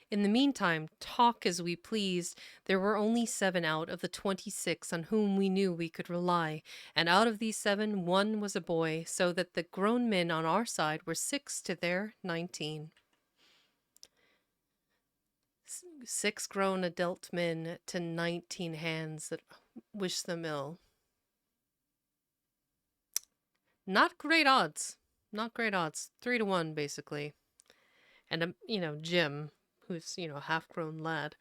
In the meantime, talk as we pleased, there were only 7 out of the 26 on whom we knew we could rely, and out of these 7, 1 was a boy, so that the grown men on our side were 6 to their 19. 6 grown adult men to 19 hands that wish them ill. Not great odds. Not great odds. 3 to 1, basically. And, Jim, who's, a half-grown lad.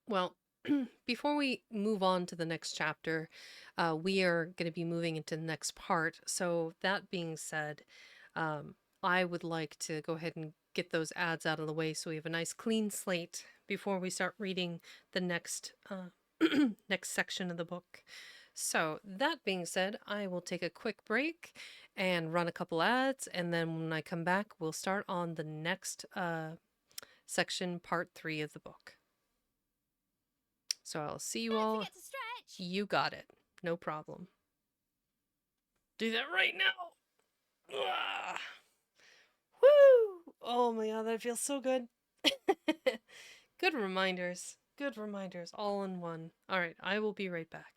Well, before we move on to the next chapter, we are going to be moving into the next part. So that being said, I would like to go ahead and get those ads out of the way so we have a nice clean slate before we start reading the next next section of the book. So that being said, I will take a quick break and run a couple ads, and then when I come back, we'll start on the next section, part 3 of the book. So I'll see you all. You got it. No problem. Do that right now. Ah. Woo! Oh my god, that feels so good. Good reminders. Good reminders, all in one. All right, I will be right back.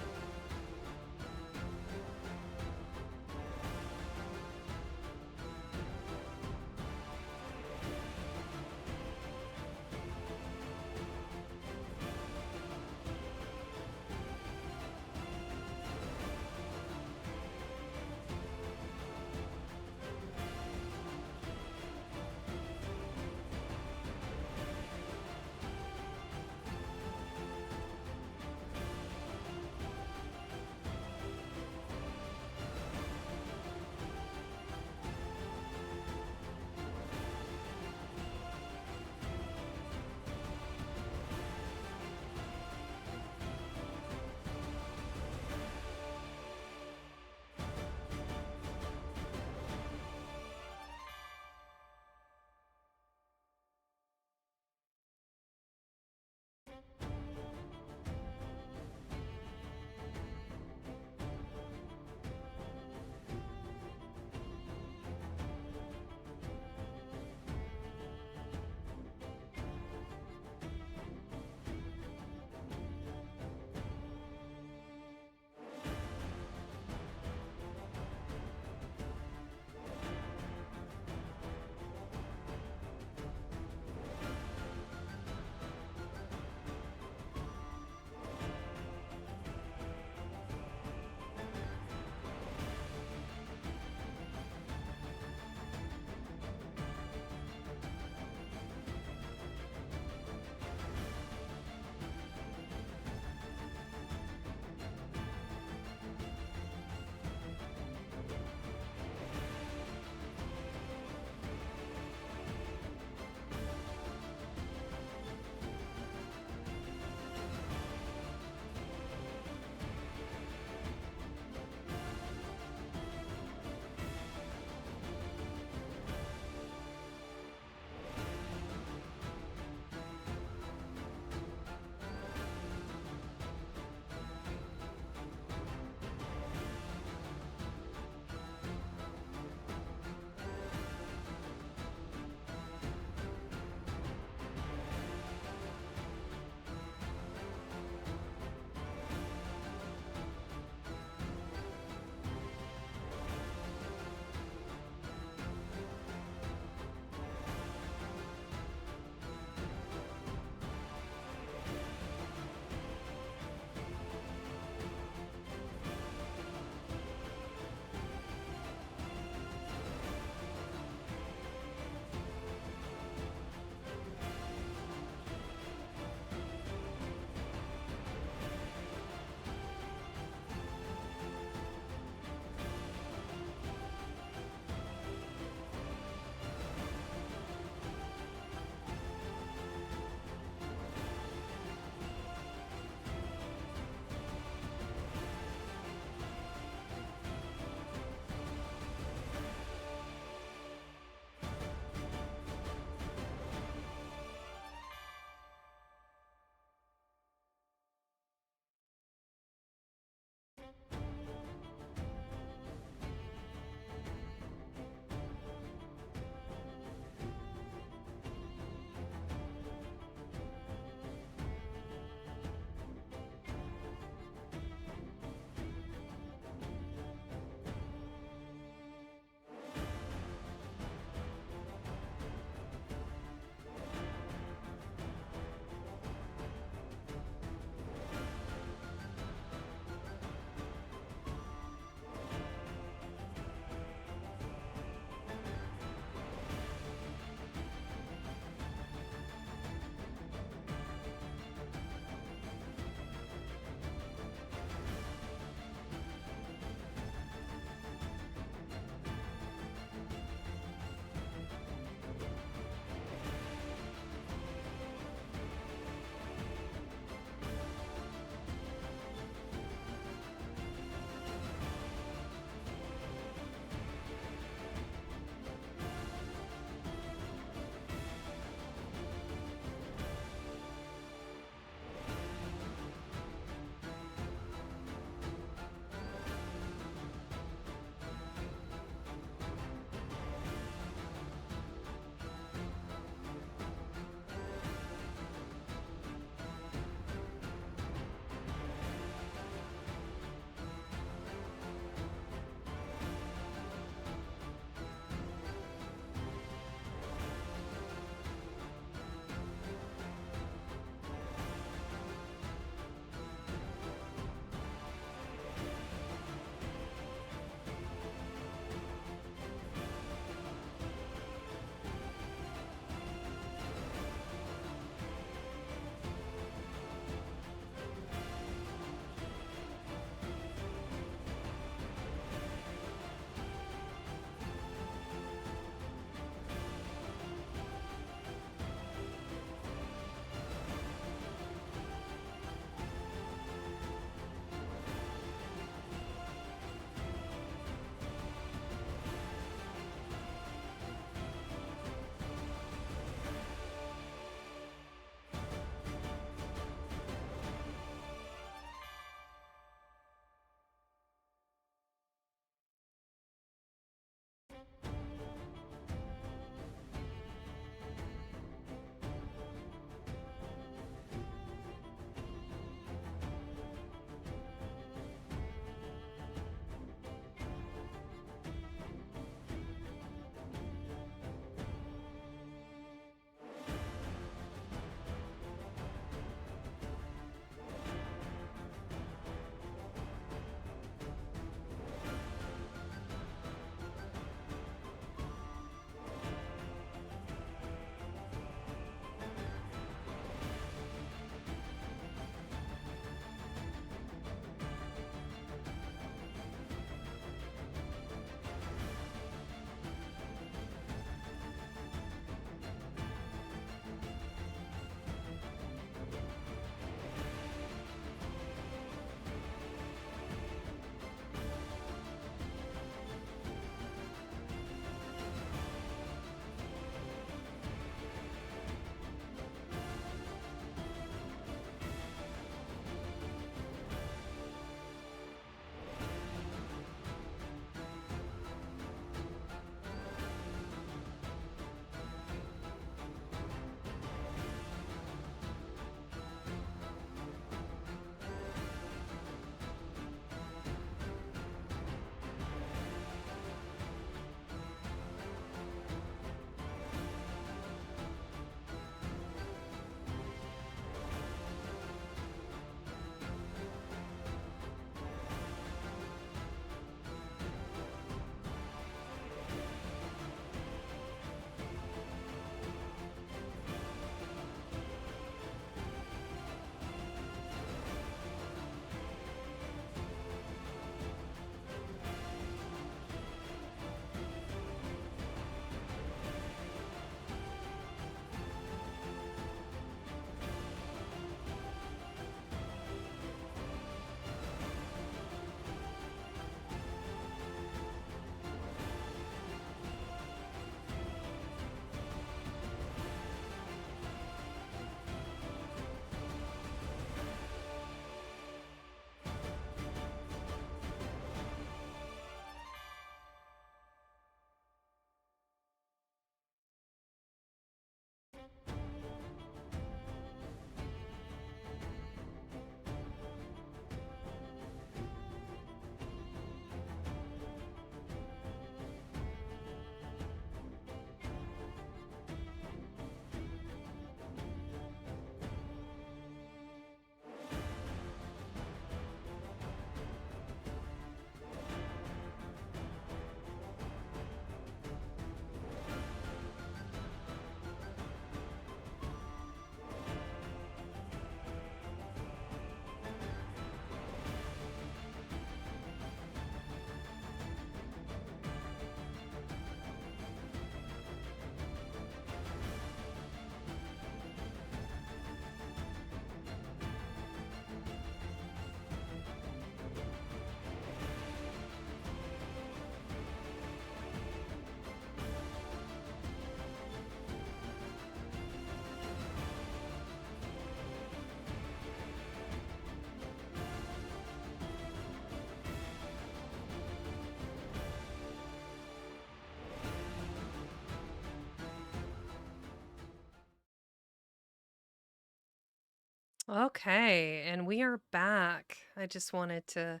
Okay, and we are back. I just wanted to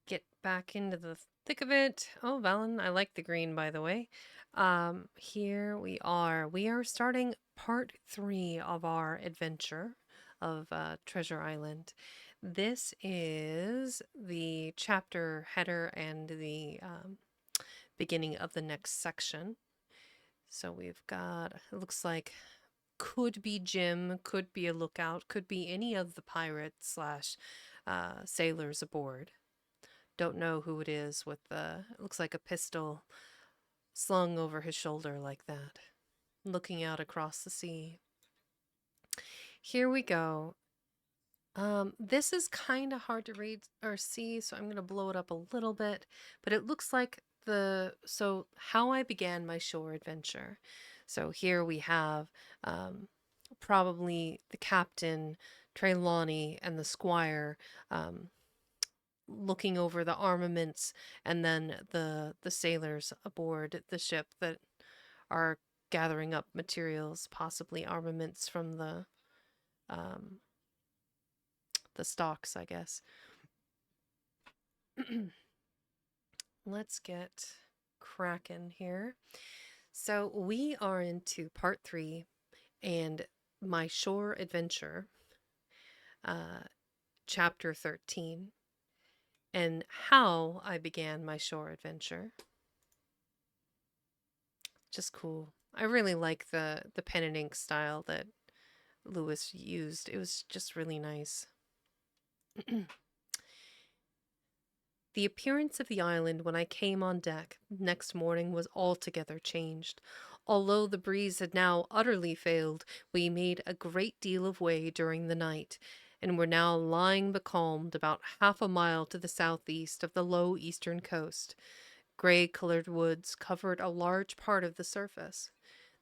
get back into the thick of it. Oh, Valen, I like the green, by the way. Here we are. We are starting part 3 of our adventure of Treasure Island. This is the chapter header and the beginning of the next section. So we've got, it looks like could be Jim, could be a lookout, could be any of the pirates slash sailors aboard. Don't know who it is with the, it looks like a pistol slung over his shoulder like that, looking out across the sea. Here we go. This is kind of hard to read or see, so I'm going to blow it up a little bit, but it looks like so how I began my shore adventure. So here we have probably the captain, Trelawney, and the squire looking over the armaments, and then the sailors aboard the ship that are gathering up materials, possibly armaments from um, the stocks, I guess. Let's get cracking here. So we are into part 3 and my shore adventure, chapter 13, and how I began my shore adventure. Just cool. I really like the pen and ink style that Lewis used. It was just really nice. The appearance of the island when I came on deck next morning was altogether changed. Although the breeze had now utterly failed, we made a great deal of way during the night, and were now lying becalmed about half a mile to the southeast of the low eastern coast. Gray-colored woods covered a large part of the surface.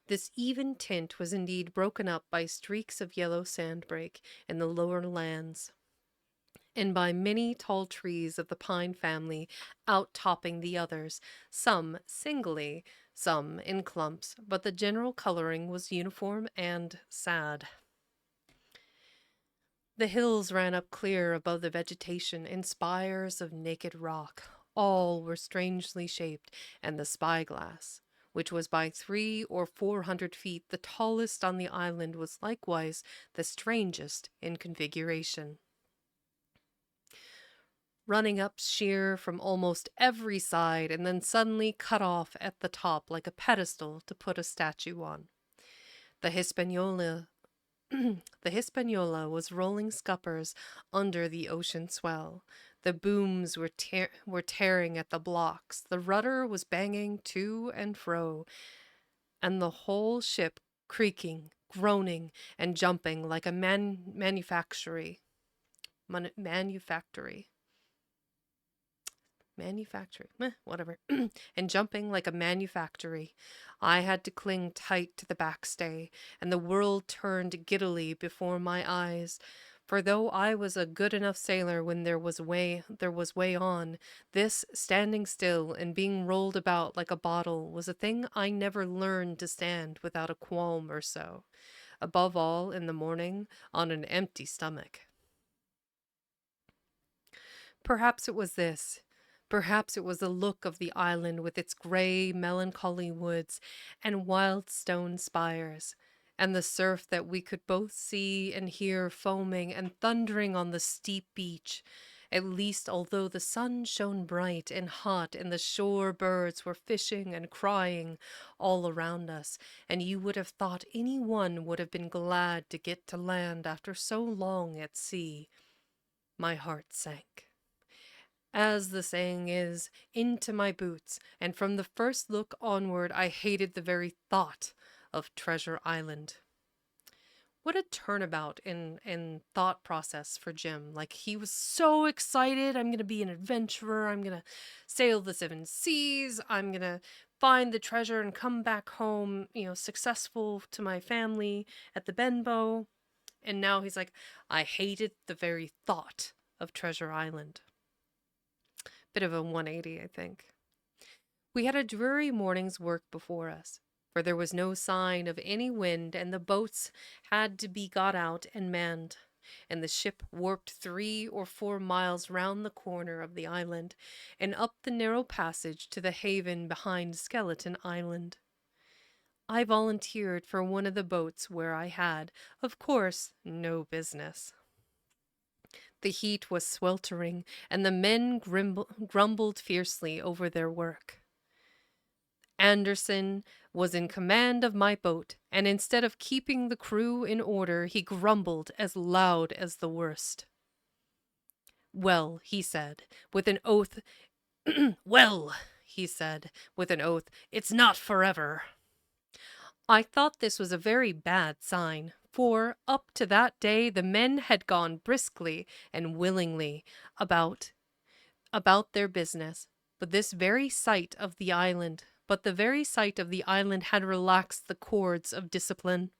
This even tint was indeed broken up by streaks of yellow sandbreak in the lower lands, and by many tall trees of the pine family outtopping the others, some singly, some in clumps, but the general coloring was uniform and sad. The hills ran up clear above the vegetation in spires of naked rock. All were strangely shaped, and the spyglass, which was by 300 or 400 feet the tallest on the island, was likewise the strangest in configuration. Running up sheer from almost every side and then suddenly cut off at the top like a pedestal to put a statue on. The Hispaniola the Hispaniola was rolling scuppers under the ocean swell. The booms were tearing at the blocks. The rudder was banging to and fro, and the whole ship creaking, groaning, and jumping like a manufactory. Whatever, and jumping like a manufactory. I had to cling tight to the backstay, and the world turned giddily before my eyes. For though I was a good enough sailor when there was way on, this standing still and being rolled about like a bottle was a thing I never learned to stand without a qualm or so. Above all, in the morning, on an empty stomach. Perhaps it was this. Perhaps it was the look of the island with its gray, melancholy woods and wild stone spires, and the surf that we could both see and hear foaming and thundering on the steep beach. At least, although the sun shone bright and hot and the shore birds were fishing and crying all around us, and you would have thought any one would have been glad to get to land after so long at sea, my heart sank, as the saying is, into my boots, and from the first look onward I hated the very thought of Treasure Island. What a turnabout in thought process for Jim. Like, he was so excited. I'm going to be an adventurer. I'm going to sail the seven seas. I'm going to find the treasure and come back home, successful to my family at the Benbow. And now he's like, I hated the very thought of Treasure Island. Bit of a 180, I think. We had a dreary morning's work before us, for there was no sign of any wind, and the boats had to be got out and manned. and the ship warped 3 or 4 miles round the corner of the island and up the narrow passage to the haven behind Skeleton Island. I volunteered for one of the boats where I had, of course, no business. The heat was sweltering, and the men grumbled fiercely over their work. Anderson was in command of my boat, and instead of keeping the crew in order, he grumbled as loud as the worst. Well, he said, with an oath, well, he said, with an oath, it's not forever. I thought this was a very bad sign, for up to that day the men had gone briskly and willingly about their business, but the very sight of the island had relaxed the cords of discipline.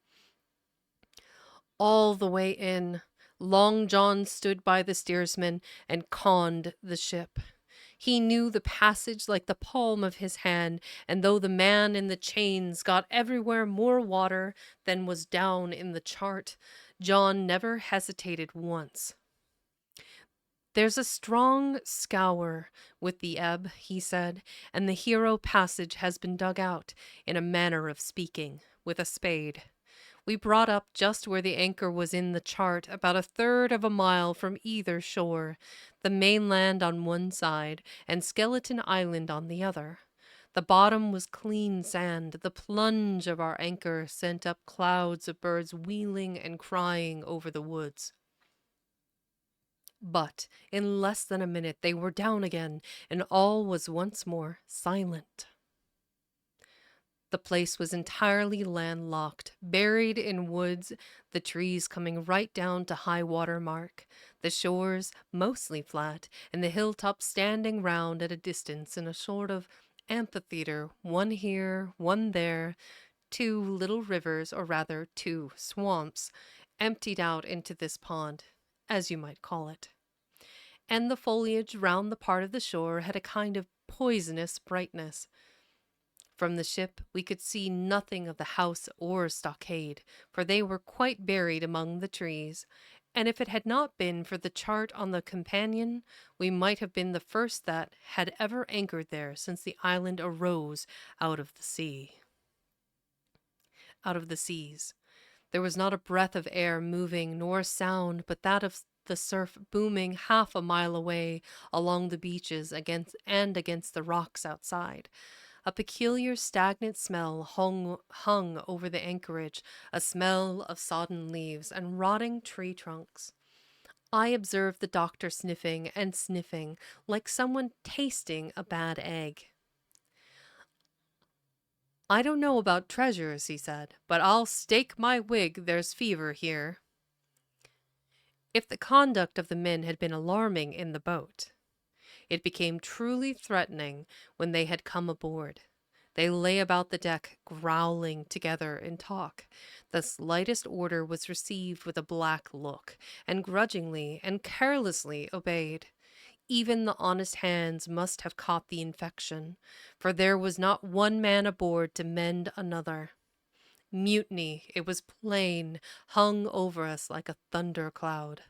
All the way in, Long John stood by the steersman and conned the ship. He knew the passage like the palm of his hand, and though the man in the chains got everywhere more water than was down in the chart, John never hesitated once. There's a strong scour with the ebb, he said, and the hero passage has been dug out, in a manner of speaking, with a spade. We brought up just where the anchor was in the chart, about 1/3 of a mile from either shore, the mainland on one side and Skeleton Island on the other. The bottom was clean sand. The plunge of our anchor sent up clouds of birds wheeling and crying over the woods. But in less than a minute they were down again, and all was once more silent. The place was entirely landlocked, buried in woods, the trees coming right down to high water mark, the shores mostly flat, and the hilltops standing round at a distance in a sort of amphitheater, one here, one there, 2 little rivers, or rather 2 swamps, emptied out into this pond, as you might call it. And the foliage round the part of the shore had a kind of poisonous brightness. From the ship we could see nothing of the house or stockade, for they were quite buried among the trees, and if it had not been for the chart on the companion, we might have been the first that had ever anchored there since the island arose out of the seas. There was not a breath of air moving, nor sound but that of the surf booming half a mile away along the beaches against the rocks outside. A peculiar stagnant smell hung over the anchorage, a smell of sodden leaves and rotting tree trunks. I observed the doctor sniffing and sniffing, like someone tasting a bad egg. I don't know about treasures, he said, but I'll stake my wig there's fever here. If the conduct of the men had been alarming in the boat, it became truly threatening when they had come aboard. They lay about the deck, growling together in talk. The slightest order was received with a black look, and grudgingly and carelessly obeyed. Even the honest hands must have caught the infection, for there was not one man aboard to mend another. Mutiny, it was plain, hung over us like a thunder cloud.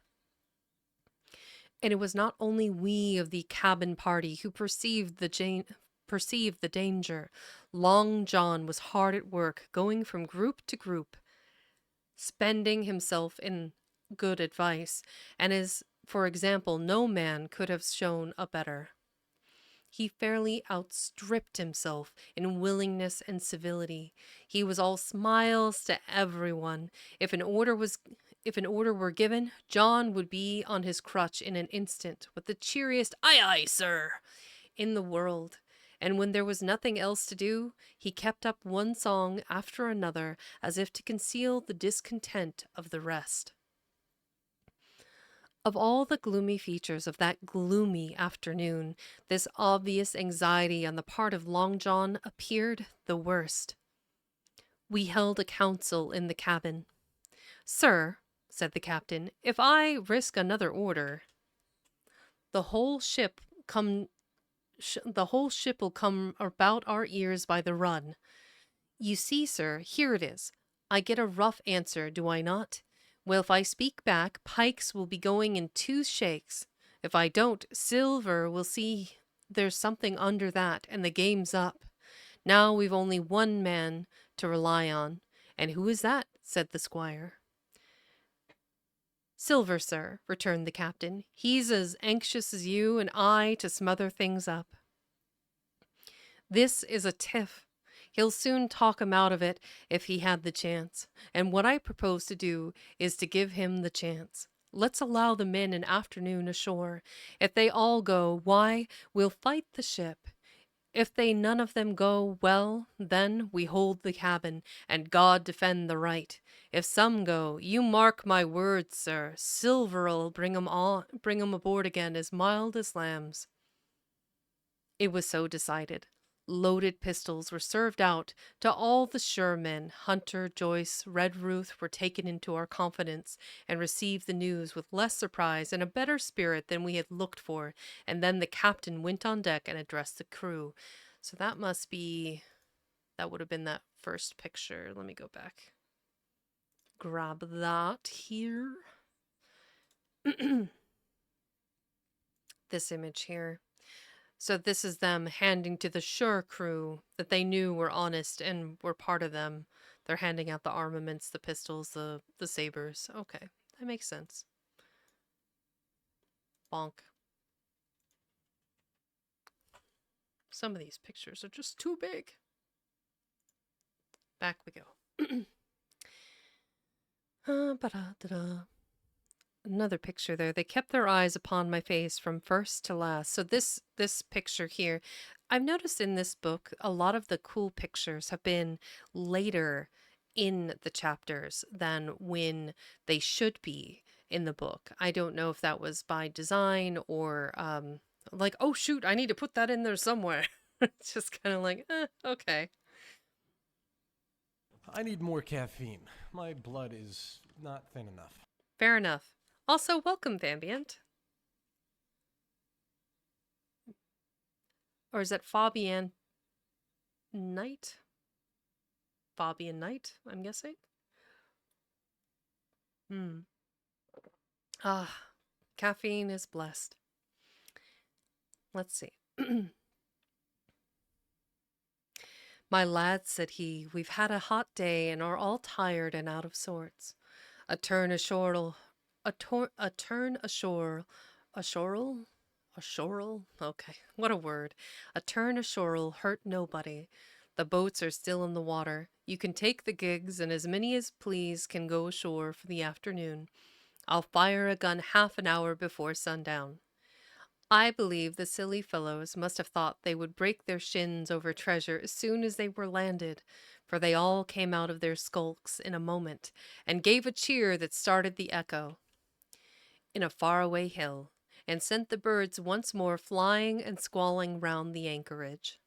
And it was not only we of the cabin party who perceived the danger. Long John was hard at work, going from group to group, spending himself in good advice, and as, for example, no man could have shown a better. He fairly outstripped himself in willingness and civility. He was all smiles to everyone. If an order were given, John would be on his crutch in an instant, with the cheeriest "Aye, aye, sir," in the world. And when there was nothing else to do, he kept up one song after another, as if to conceal the discontent of the rest. Of all the gloomy features of that gloomy afternoon, this obvious anxiety on the part of Long John appeared the worst. We held a council in the cabin. "Sir," said the captain, "if I risk another order, the whole ship will come about our ears by the run. You see, sir, here it is. I get a rough answer, do I not? Well, if I speak back, Pikes will be going in 2 shakes. If I don't, Silver will see there's something under that, and the game's up. Now we've only one man to rely on. And who is that? Said the squire. Silver, sir, returned the captain. He's as anxious as you and I to smother things up. This is a tiff. He'll soon talk him out of it if he had the chance. And what I propose to do is to give him the chance. Let's allow the men an afternoon ashore. If they all go, why, we'll fight the ship. If they none of them go, well, then we hold the cabin, and God defend the right. If some go, you mark my words, sir, Silver'll bring 'em aboard again as mild as lambs. It was so decided. Loaded pistols were served out to all the sure men. Hunter, Joyce, Redruth were taken into our confidence and received the news with less surprise and a better spirit than we had looked for. And then the captain went on deck and addressed the crew. So that would have been that first picture. Let me go back. Grab that here. This image here. So this is them handing to the Sure crew that they knew were honest and were part of them. They're handing out the armaments, the pistols, the sabers. Okay, that makes sense. Bonk. Some of these pictures are just too big. Back we go. Ba-da-da-da. Another picture there. They kept their eyes upon my face from first to last. So this picture here, I've noticed in this book a lot of the cool pictures have been later in the chapters than when they should be in the book. I don't know if that was by design or like, oh shoot, I need to put that in there somewhere. It's just kind of like, okay. I need more caffeine. My blood is not thin enough. Fair enough. Also, welcome, Vambient. Or is that Fabian Knight? Fabian Knight, I'm guessing. Caffeine is blessed. Let's see. My lads, said he, we've had a hot day and are all tired and out of sorts. A turn ashore, a turn ashore, ashorel? Okay, what a word. A turn ashore'll hurt nobody. The boats are still in the water. You can take the gigs, and as many as please can go ashore for the afternoon. I'll fire a gun half an hour before sundown. I believe the silly fellows must have thought they would break their shins over treasure as soon as they were landed, for they all came out of their skulks in a moment, and gave a cheer that started the echo in a faraway hill, and sent the birds once more flying and squalling round the anchorage.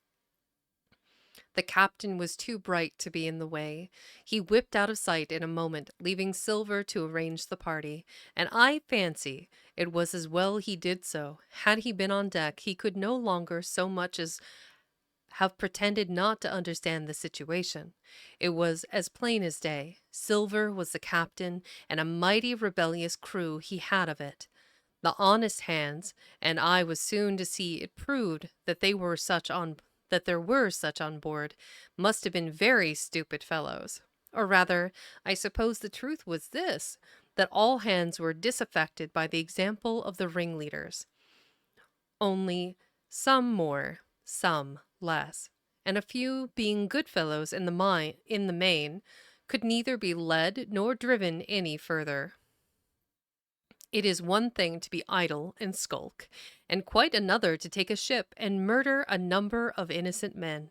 The captain was too bright to be in the way. He whipped out of sight in a moment, leaving Silver to arrange the party, and I fancy it was as well he did so. Had he been on deck, he could no longer so much as have pretended not to understand the situation. It was as plain as day. Silver was the captain, and a mighty rebellious crew he had of it. The honest hands, and I was soon to see it proved that there were such on board, must have been very stupid fellows. Or rather, I suppose the truth was this, that all hands were disaffected by the example of the ringleaders. Only some more, some less, and a few, being good fellows in the main, could neither be led nor driven any further. It is one thing to be idle and skulk, and quite another to take a ship and murder a number of innocent men.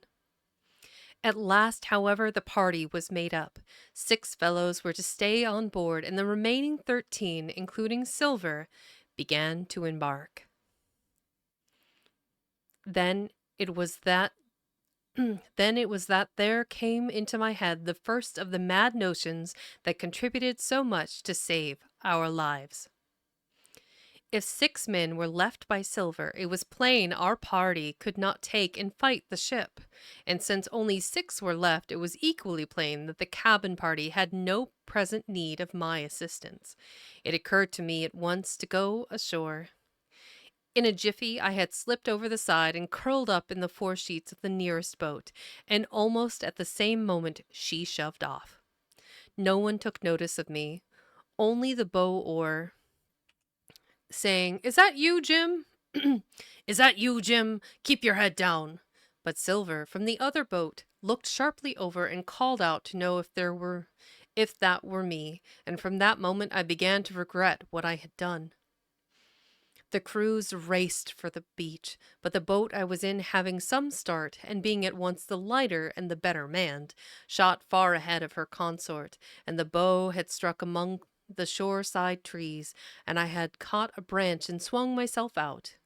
At last, however, the party was made up. 6 fellows were to stay on board, and the remaining 13, including Silver, began to embark. Then it was that there came into my head the first of the mad notions that contributed so much to save our lives. If 6 men were left by Silver, it was plain our party could not take and fight the ship, and since only 6 were left, it was equally plain that the cabin party had no present need of my assistance. It occurred to me at once to go ashore. In a jiffy, I had slipped over the side and curled up in the foresheets of the nearest boat, and almost at the same moment she shoved off. No one took notice of me, only the bow oar, saying, "Is that you, Jim? Is that you, Jim? Keep your head down." But Silver, from the other boat, looked sharply over and called out to know if that were me, and from that moment I began to regret what I had done. The crews raced for the beach, but the boat I was in, having some start, and being at once the lighter and the better manned, shot far ahead of her consort, and the bow had struck among the shore-side trees, and I had caught a branch and swung myself out,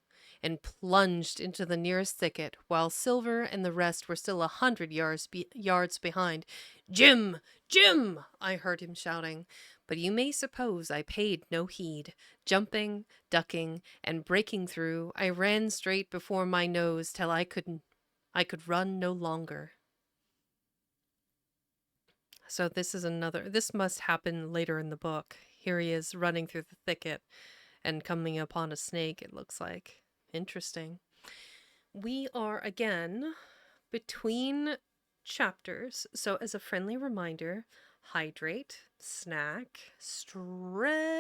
and plunged into the nearest thicket, while Silver and the rest were still 100 yards behind. "Jim! Jim!" I heard him shouting, but you may suppose I paid no heed. Jumping, ducking, and breaking through, I ran straight before my nose till I could run no longer. So this must happen later in the book. Here he is running through the thicket and coming upon a snake, it looks like. Interesting. We are again between chapters. So as a friendly reminder, hydrate, snack, stretch.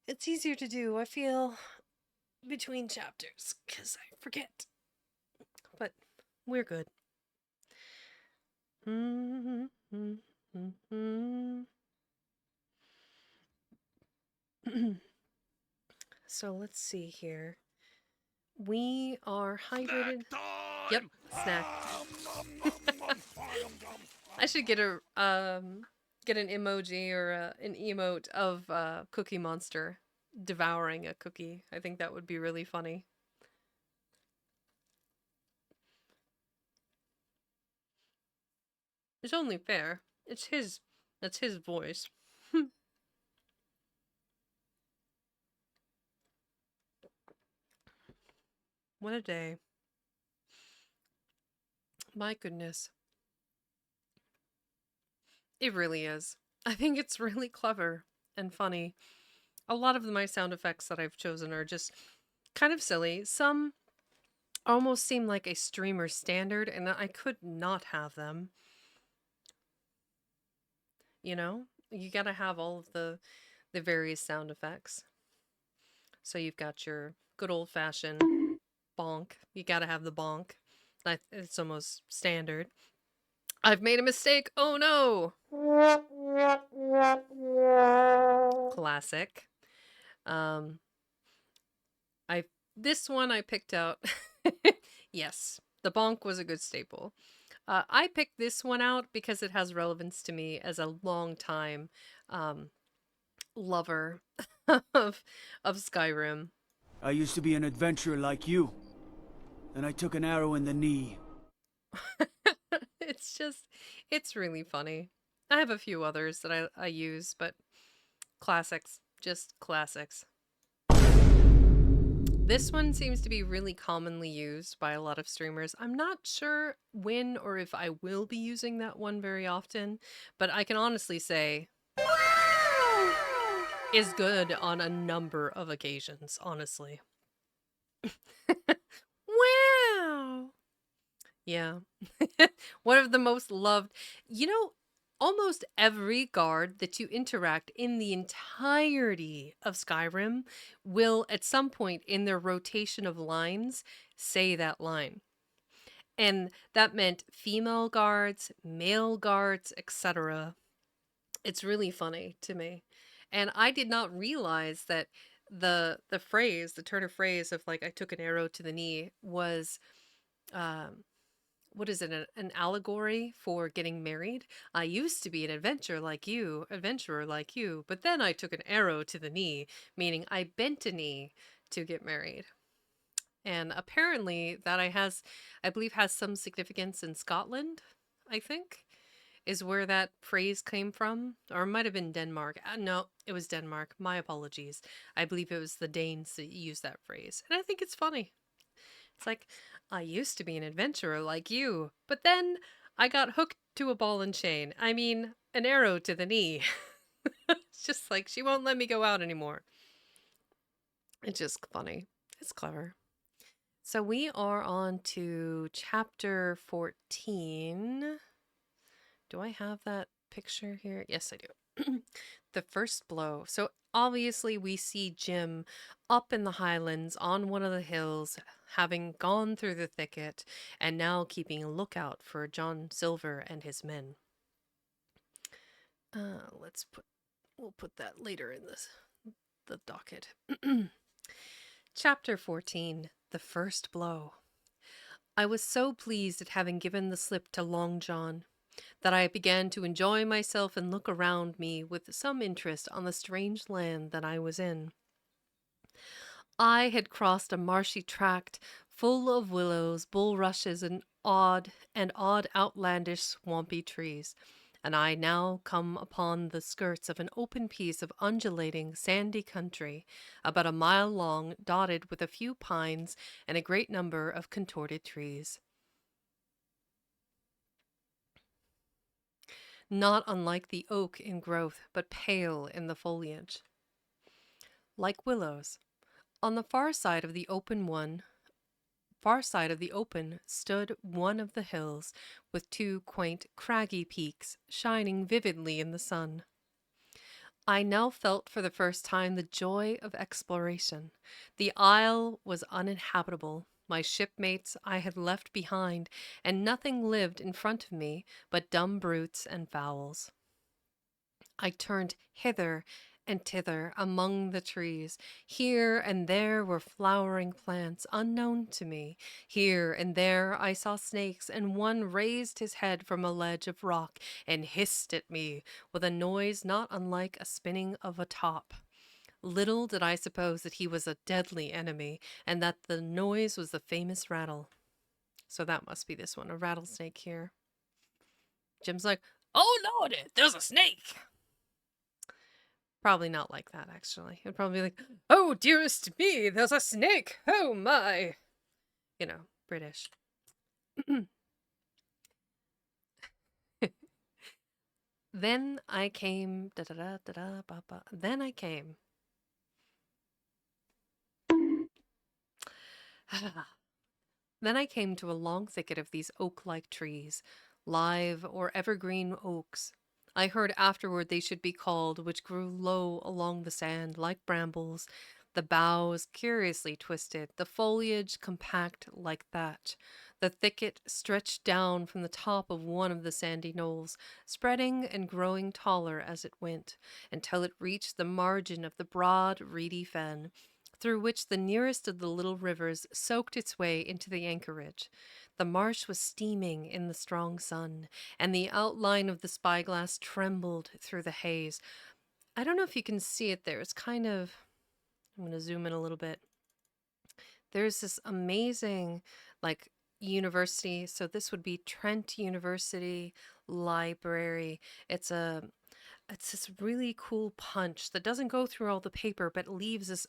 It's easier to do, I feel, between chapters because I forget. But we're good. So let's see here. We are hydrated. Yep, snack. I should get an emoji or an emote of Cookie Monster devouring a cookie. I think that would be really funny. It's only fair. That's his voice. What a day. My goodness. It really is. I think it's really clever and funny. A lot of my sound effects that I've chosen are just kind of silly. Some almost seem like a streamer standard, and I could not have them. You know? You gotta have all of the various sound effects. So you've got your good old-fashioned bonk. You gotta have the bonk. It's almost standard. I've made a mistake. Oh no! Classic. Um, I this one I picked out. Yes, the bonk was a good staple. I picked this one out because it has relevance to me as a long time lover of Skyrim. I used to be an adventurer like you. Then I took an arrow in the knee. It's really funny. I have a few others that I use, but classics, just classics. This one seems to be really commonly used by a lot of streamers. I'm not sure when or if I will be using that one very often, but I can honestly say is good on a number of occasions, honestly. Wow. Yeah. One of the most loved. Almost every guard that you interact in the entirety of Skyrim will, at some point in their rotation of lines, say that line. And that meant female guards, male guards, etc. It's really funny to me. And I did not realize that the turn of phrase of like I took an arrow to the knee was what is it, an allegory for getting married? I used to be an adventurer like you, but then I took an arrow to the knee, meaning I bent a knee to get married. And apparently that I believe has some significance in Scotland, I think. is where that phrase came from, or it might have been Denmark. No, it was Denmark. My apologies. I believe it was the Danes that used that phrase. And I think it's funny. It's like, I used to be an adventurer like you, but then I got hooked to a ball and chain. I mean, an arrow to the knee. It's just like, she won't let me go out anymore. It's just funny. It's clever. So we are on to chapter 14. Do I have that picture here? Yes, I do. The first blow. So obviously we see Jim up in the highlands on one of the hills, having gone through the thicket and now keeping a lookout for John Silver and his men. We'll put that later in the docket. Chapter 14, The First Blow. I was so pleased at having given the slip to Long John that I began to enjoy myself and look around me with some interest on the strange land that I was in. I had crossed a marshy tract full of willows, bulrushes, and odd outlandish swampy trees, and I now come upon the skirts of an open piece of undulating, sandy country, about a mile long, dotted with a few pines and a great number of contorted trees. Not unlike the oak in growth, but pale in the foliage. Like willows, on the far side of the open stood one of the hills with two quaint craggy peaks shining vividly in the sun. I now felt for the first time the joy of exploration. The isle was uninhabitable. My shipmates I had left behind, and nothing lived in front of me but dumb brutes and fowls. I turned hither and thither among the trees. Here and there were flowering plants unknown to me. Here and there I saw snakes, and one raised his head from a ledge of rock and hissed at me with a noise not unlike a spinning of a top. Little did I suppose that he was a deadly enemy, and that the noise was the famous rattle. So that must be this one, a rattlesnake here. Jim's like, "Oh Lordy, there's a snake!" Probably not like that, actually. It'd probably be like, "Oh, dearest me, there's a snake! Oh my!" You know, British. Then I came, da da da da da ba ba. Then I came. Then I came to a long thicket of these oak-like trees, live or evergreen oaks. I heard afterward they should be called, which grew low along the sand like brambles, the boughs curiously twisted, the foliage compact like thatch. The thicket stretched down from the top of one of the sandy knolls, spreading and growing taller as it went, until it reached the margin of the broad, reedy fen, through which the nearest of the little rivers soaked its way into the anchorage. The marsh was steaming in the strong sun, and the outline of the spyglass trembled through the haze. I don't know if you can see it there. It's kind of, I'm going to zoom in a little bit. There's this amazing, like, university. So this would be Trent University Library. It's this really cool punch that doesn't go through all the paper, but leaves this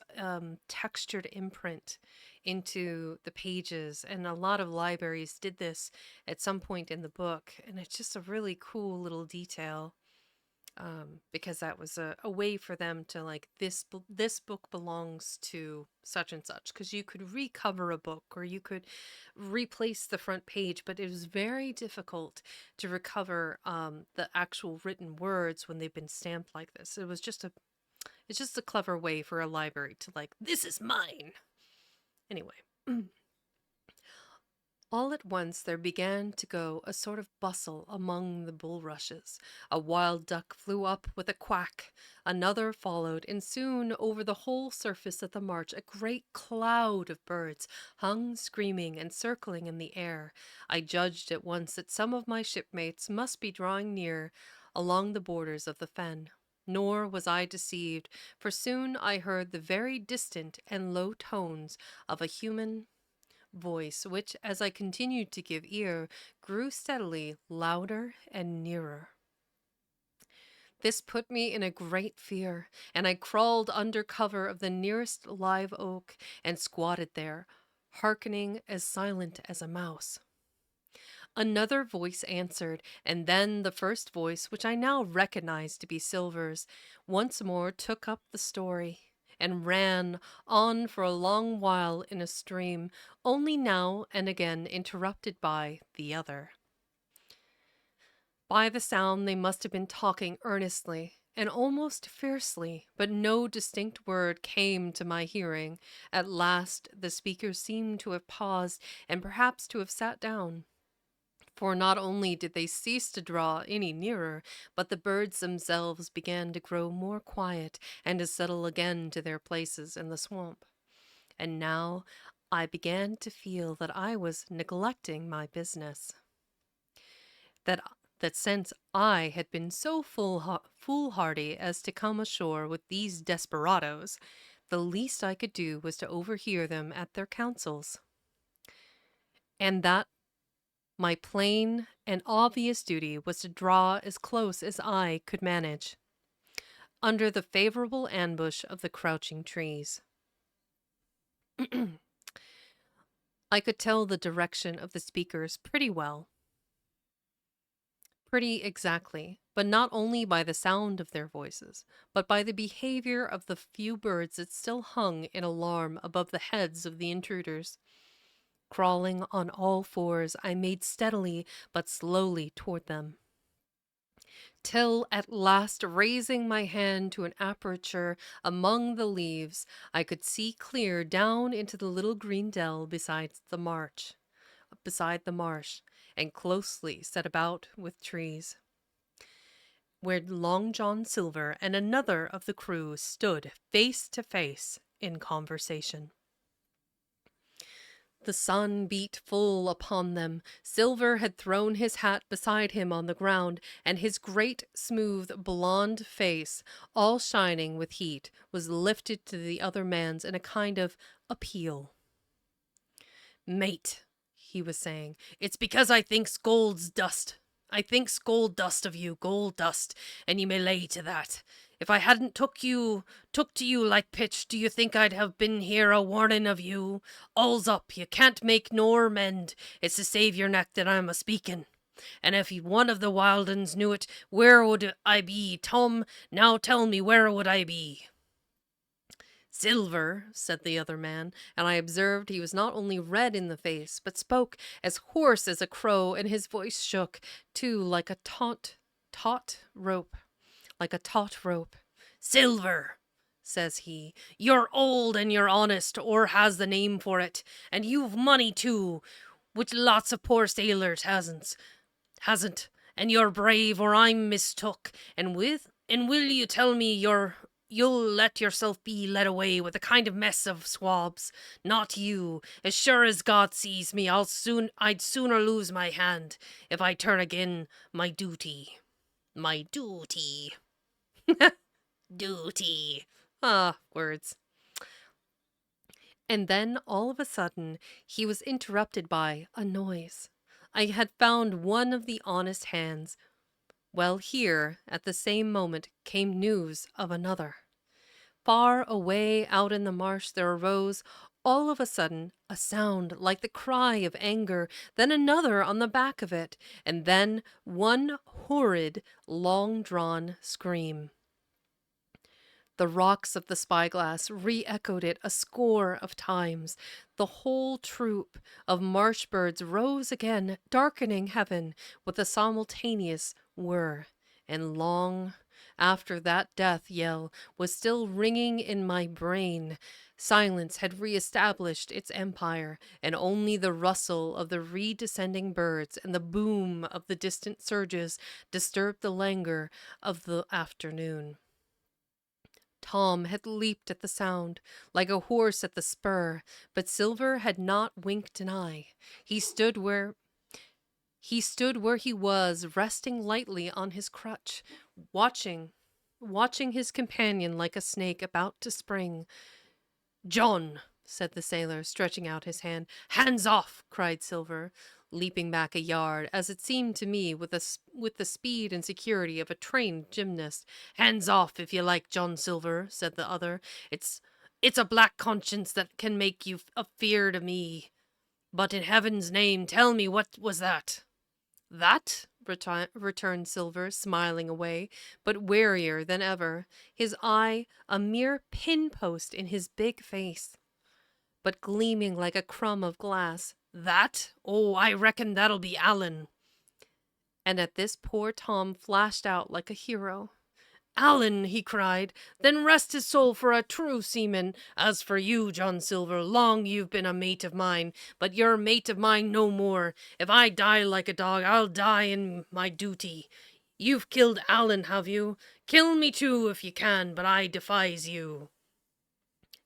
textured imprint into the pages. And a lot of libraries did this at some point in the book, and it's just a really cool little detail. Because that was a way for them to like this book belongs to such and such, because you could recover a book or you could replace the front page, but it was very difficult to recover the actual written words when they've been stamped like this. It's just a clever way for a library to like, this is mine. Anyway. All at once there began to go a sort of bustle among the bulrushes. A wild duck flew up with a quack, another followed, and soon over the whole surface of the marsh a great cloud of birds hung screaming and circling in the air. I judged at once that some of my shipmates must be drawing near along the borders of the fen. Nor was I deceived, for soon I heard the very distant and low tones of a human voice, which, as I continued to give ear, grew steadily louder and nearer. This put me in a great fear, and I crawled under cover of the nearest live oak and squatted there, hearkening as silent as a mouse. Another voice answered, and then the first voice, which I now recognized to be Silver's, once more took up the story and ran on for a long while in a stream, only now and again interrupted by the other. By the sound they must have been talking earnestly and almost fiercely, but no distinct word came to my hearing. At last the speakers seemed to have paused and perhaps to have sat down. For not only did they cease to draw any nearer, but the birds themselves began to grow more quiet and to settle again to their places in the swamp. And now I began to feel that I was neglecting my business. That since I had been so foolhardy as to come ashore with these desperadoes, the least I could do was to overhear them at their councils. And that my plain and obvious duty was to draw as close as I could manage, under the favorable ambush of the crouching trees. I could tell the direction of the speakers pretty exactly, but not only by the sound of their voices, but by the behavior of the few birds that still hung in alarm above the heads of the intruders. Crawling on all fours, I made steadily but slowly toward them, till at last, raising my hand to an aperture among the leaves, I could see clear down into the little green dell beside the marsh, and closely set about with trees, where Long John Silver and another of the crew stood face to face in conversation. The sun beat full upon them. Silver had thrown his hat beside him on the ground, and his great, smooth, blond face, all shining with heat, was lifted to the other man's in a kind of appeal. "Mate," he was saying, "it's because I thinks gold's dust. I thinks gold dust of you, gold dust, and you may lay to that. If I hadn't took to you like pitch, do you think I'd have been here a warning of you? All's up, you can't make nor mend. It's to save your neck that I'm a speaking. And if one of the wild uns knew it, where would I be, Tom? Now tell me, where would I be?" "Silver," said the other man, and I observed he was not only red in the face, but spoke as hoarse as a crow, and his voice shook, too, like a taut rope. "Silver," says he, "you're old and you're honest, or has the name for it, and you've money too, which lots of poor sailors hasn't, and you're brave, or I'm mistook, and will you tell me you'll let yourself be led away with a kind of mess of swabs? Not you. As sure as God sees me, I'd sooner lose my hand if I turn again my duty. My duty." Duty. Ah, words. And then, all of a sudden, he was interrupted by a noise. I had found one of the honest hands. Well, here, at the same moment, came news of another. Far away out in the marsh there arose, all of a sudden, a sound like the cry of anger, then another on the back of it, and then one horrid, long-drawn scream. The rocks of the spyglass re-echoed it a score of times. The whole troop of marsh birds rose again, darkening heaven with a simultaneous whir, and long after that death yell was still ringing in my brain, silence had re-established its empire, and only the rustle of the re-descending birds and the boom of the distant surges disturbed the languor of the afternoon. Tom had leaped at the sound, like a horse at the spur, but Silver had not winked an eye. He stood where he was, resting lightly on his crutch, watching his companion like a snake about to spring. "John," said the sailor, stretching out his hand. Hands off! Cried Silver, leaping back a yard, as it seemed to me, with the speed and security of a trained gymnast. Hands off, if you like, John Silver, said the other. It's a black conscience that can make you afeard of me. But in heaven's name, tell me, what was that? That? Returned Silver, smiling away, but warier than ever, his eye a mere pin-post in his big face, but gleaming like a crumb of glass. That? Oh, I reckon that'll be Allen. And at this poor Tom flashed out like a hero. Allen, he cried, then rest his soul for a true seaman. As for you, John Silver, long you've been a mate of mine, but you're mate of mine no more. If I die like a dog, I'll die in my duty. You've killed Allen, have you? Kill me too, if you can, but I defies you.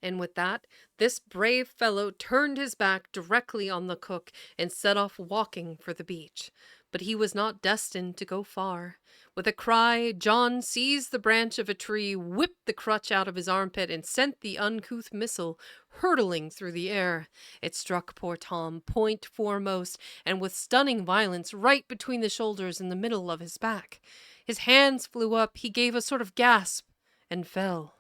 And with that, this brave fellow turned his back directly on the cook and set off walking for the beach. But he was not destined to go far. With a cry, John seized the branch of a tree, whipped the crutch out of his armpit, and sent the uncouth missile hurtling through the air. It struck poor Tom, point foremost, and with stunning violence, right between the shoulders in the middle of his back. His hands flew up, he gave a sort of gasp, and fell.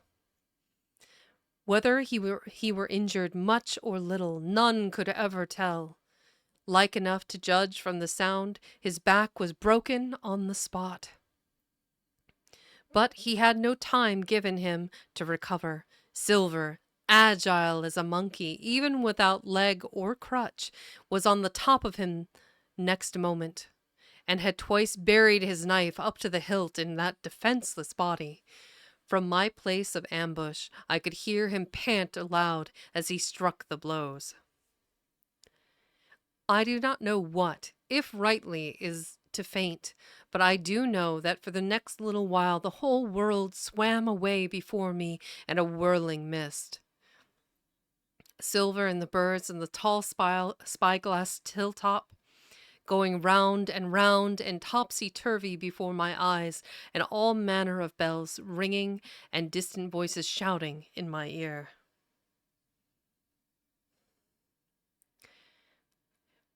Whether he were injured much or little, none could ever tell. Like enough to judge from the sound, his back was broken on the spot. But he had no time given him to recover. Silver, agile as a monkey, even without leg or crutch, was on the top of him next moment, and had twice buried his knife up to the hilt in that defenseless body. From my place of ambush, I could hear him pant aloud as he struck the blows. I do not know what, if rightly, is to faint, but I do know that for the next little while the whole world swam away before me in a whirling mist. Silver and the birds and the tall spyglass hilltop, going round and topsy-turvy before my eyes, and all manner of bells ringing and distant voices shouting in my ear.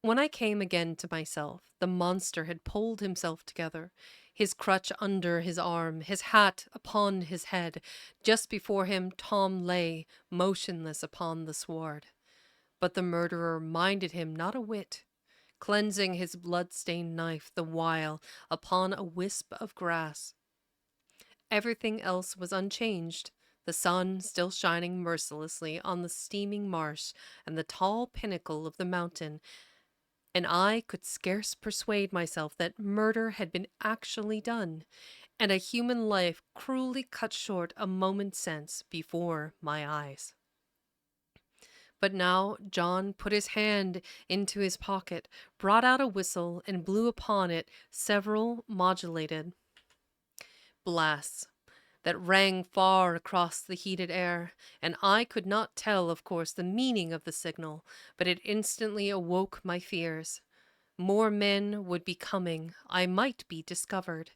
When I came again to myself, the monster had pulled himself together, his crutch under his arm, his hat upon his head. Just before him Tom lay, motionless upon the sward. But the murderer minded him not a whit, cleansing his blood-stained knife the while upon a wisp of grass. Everything else was unchanged, the sun still shining mercilessly on the steaming marsh and the tall pinnacle of the mountain, and I could scarce persuade myself that murder had been actually done, and a human life cruelly cut short a moment since before my eyes. But now John put his hand into his pocket, brought out a whistle, and blew upon it several modulated blasts that rang far across the heated air, and I could not tell, of course, the meaning of the signal, but it instantly awoke my fears. More men would be coming. I might be discovered.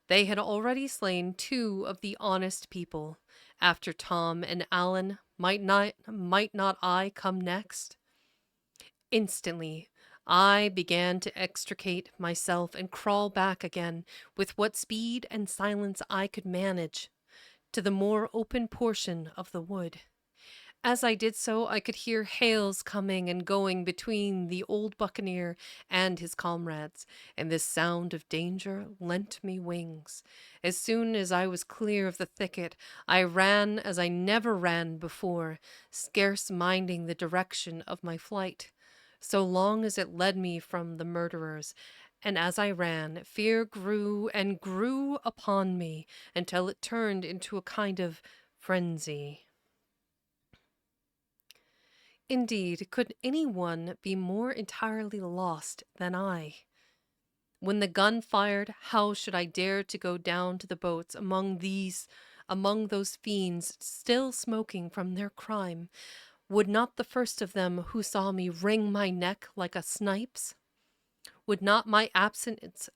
They had already slain 2 of the honest people. After Tom and Allen, might not I come next? Instantly, I began to extricate myself and crawl back again, with what speed and silence I could manage, to the more open portion of the wood. As I did so, I could hear hails coming and going between the old buccaneer and his comrades, and this sound of danger lent me wings. As soon as I was clear of the thicket, I ran as I never ran before, scarce minding the direction of my flight, so long as it led me from the murderers. And as I ran, fear grew and grew upon me until it turned into a kind of frenzy. Indeed, could any one be more entirely lost than I? When the gun fired, how should I dare to go down to the boats among those fiends still smoking from their crime? Would not the first of them who saw me wring my neck like a snipe's? Would not my absence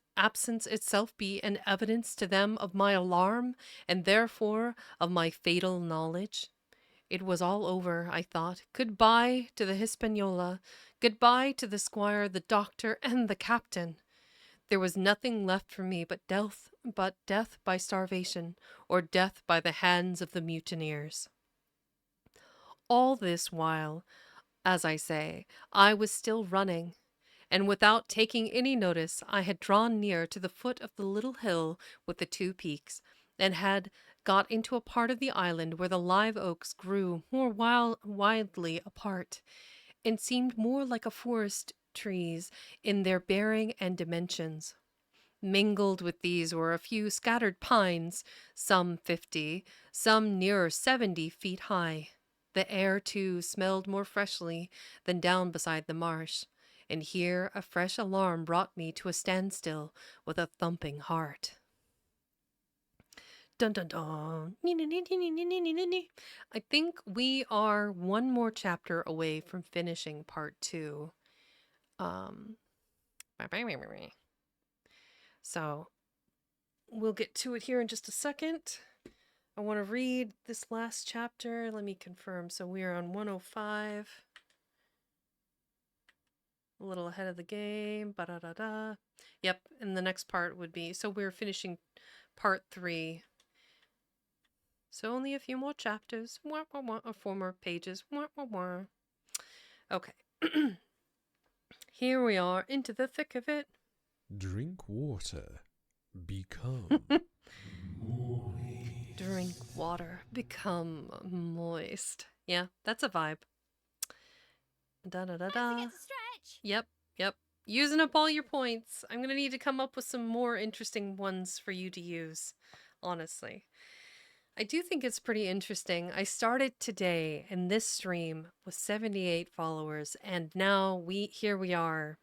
itself be an evidence to them of my alarm, and therefore of my fatal knowledge? It was all over, I thought. Goodbye to the Hispaniola. Goodbye to the squire, the doctor, and the captain. There was nothing left for me but death by starvation, or death by the hands of the mutineers. All this while, as I say, I was still running, and without taking any notice, I had drawn near to the foot of the little hill with the two peaks, and had got into a part of the island where the live oaks grew more widely apart, and seemed more like a forest trees in their bearing and dimensions. Mingled with these were a few scattered pines, some 50, some nearer 70 feet high. The air, too, smelled more freshly than down beside the marsh, and here a fresh alarm brought me to a standstill with a thumping heart. Dun dun dun. I think we are one more chapter away from finishing part 2. Um, so we'll get to it here in just a second. I want to read this last chapter. Let me confirm. So we are on 105. A little ahead of the game. Ba-da-da-da. Yep, and the next part would be... So we're finishing part 3. So only a few more chapters. Wah, wah, wah, or 4 more pages. Wah, wah, wah. Okay. Here we are, into the thick of it. Drink water. Become moist. Drink water. Become moist. Yeah, that's a vibe. Da-da-da-da. Yep, yep. Using up all your points. I'm going to need to come up with some more interesting ones for you to use, honestly. I do think it's pretty interesting. I started today and this stream with 78 followers, and now here we are,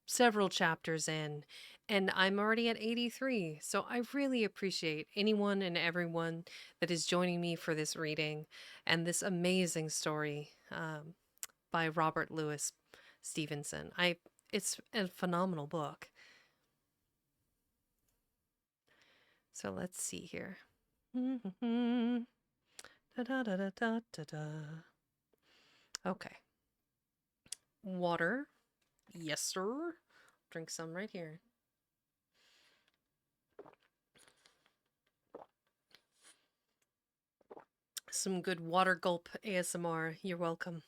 several chapters in, and I'm already at 83. So I really appreciate anyone and everyone that is joining me for this reading and this amazing story by Robert Louis Stevenson. It's a phenomenal book. So let's see here. Da, da, da, da, da, da, da. Okay. Water. Yes, sir. Drink some right here. Some good water gulp ASMR. You're welcome.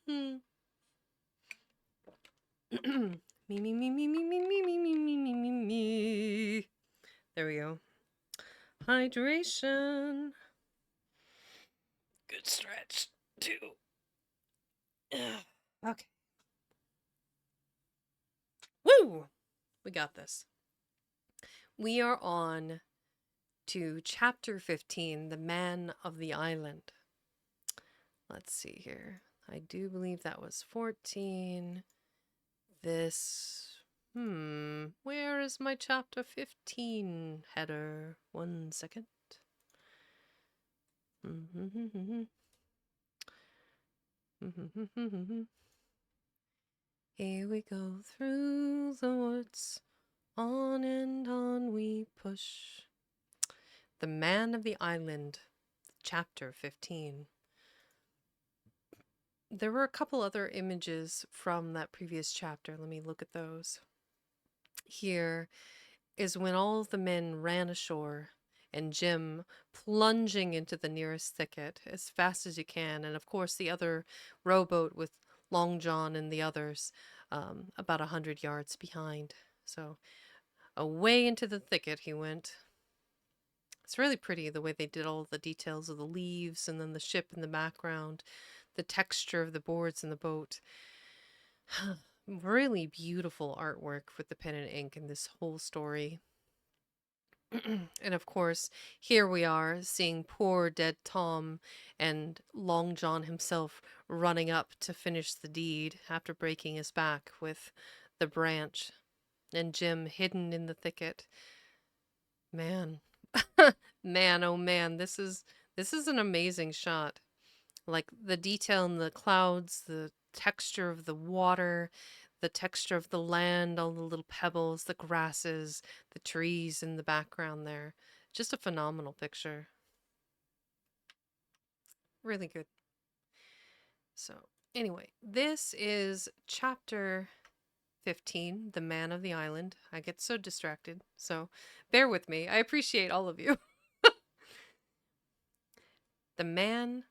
Me, me, me, me, me, me, me, me, me, me, me, me, me. There we go. Hydration. Good stretch, too. Okay. Woo! We got this. We are on to chapter 15, The Man of the Island. Let's see here. I do believe that was 14. This... where is my chapter 15 header? 1 second. Here we go through the woods, on and on we push. The Man of the Island, chapter 15. There were a couple other images from that previous chapter. Let me look at those. Here is when all of the men ran ashore, and Jim plunging into the nearest thicket as fast as you can, and of course the other rowboat with Long John and the others about 100 yards behind. So away into the thicket he went. It's really pretty the way they did all the details of the leaves and then the ship in the background, the texture of the boards in the boat. Really beautiful artwork with the pen and ink in this whole story. And of course, here we are seeing poor dead Tom and Long John himself running up to finish the deed after breaking his back with the branch, and Jim hidden in the thicket. Man, man, oh man, this is an amazing shot. Like the detail in the clouds, the texture of the water, the texture of the land, all the little pebbles, the grasses, the trees in the background there. Just a phenomenal picture. Really good. So, anyway, this is chapter 15, The Man of the Island. I get so distracted, so bear with me. I appreciate all of you. The Man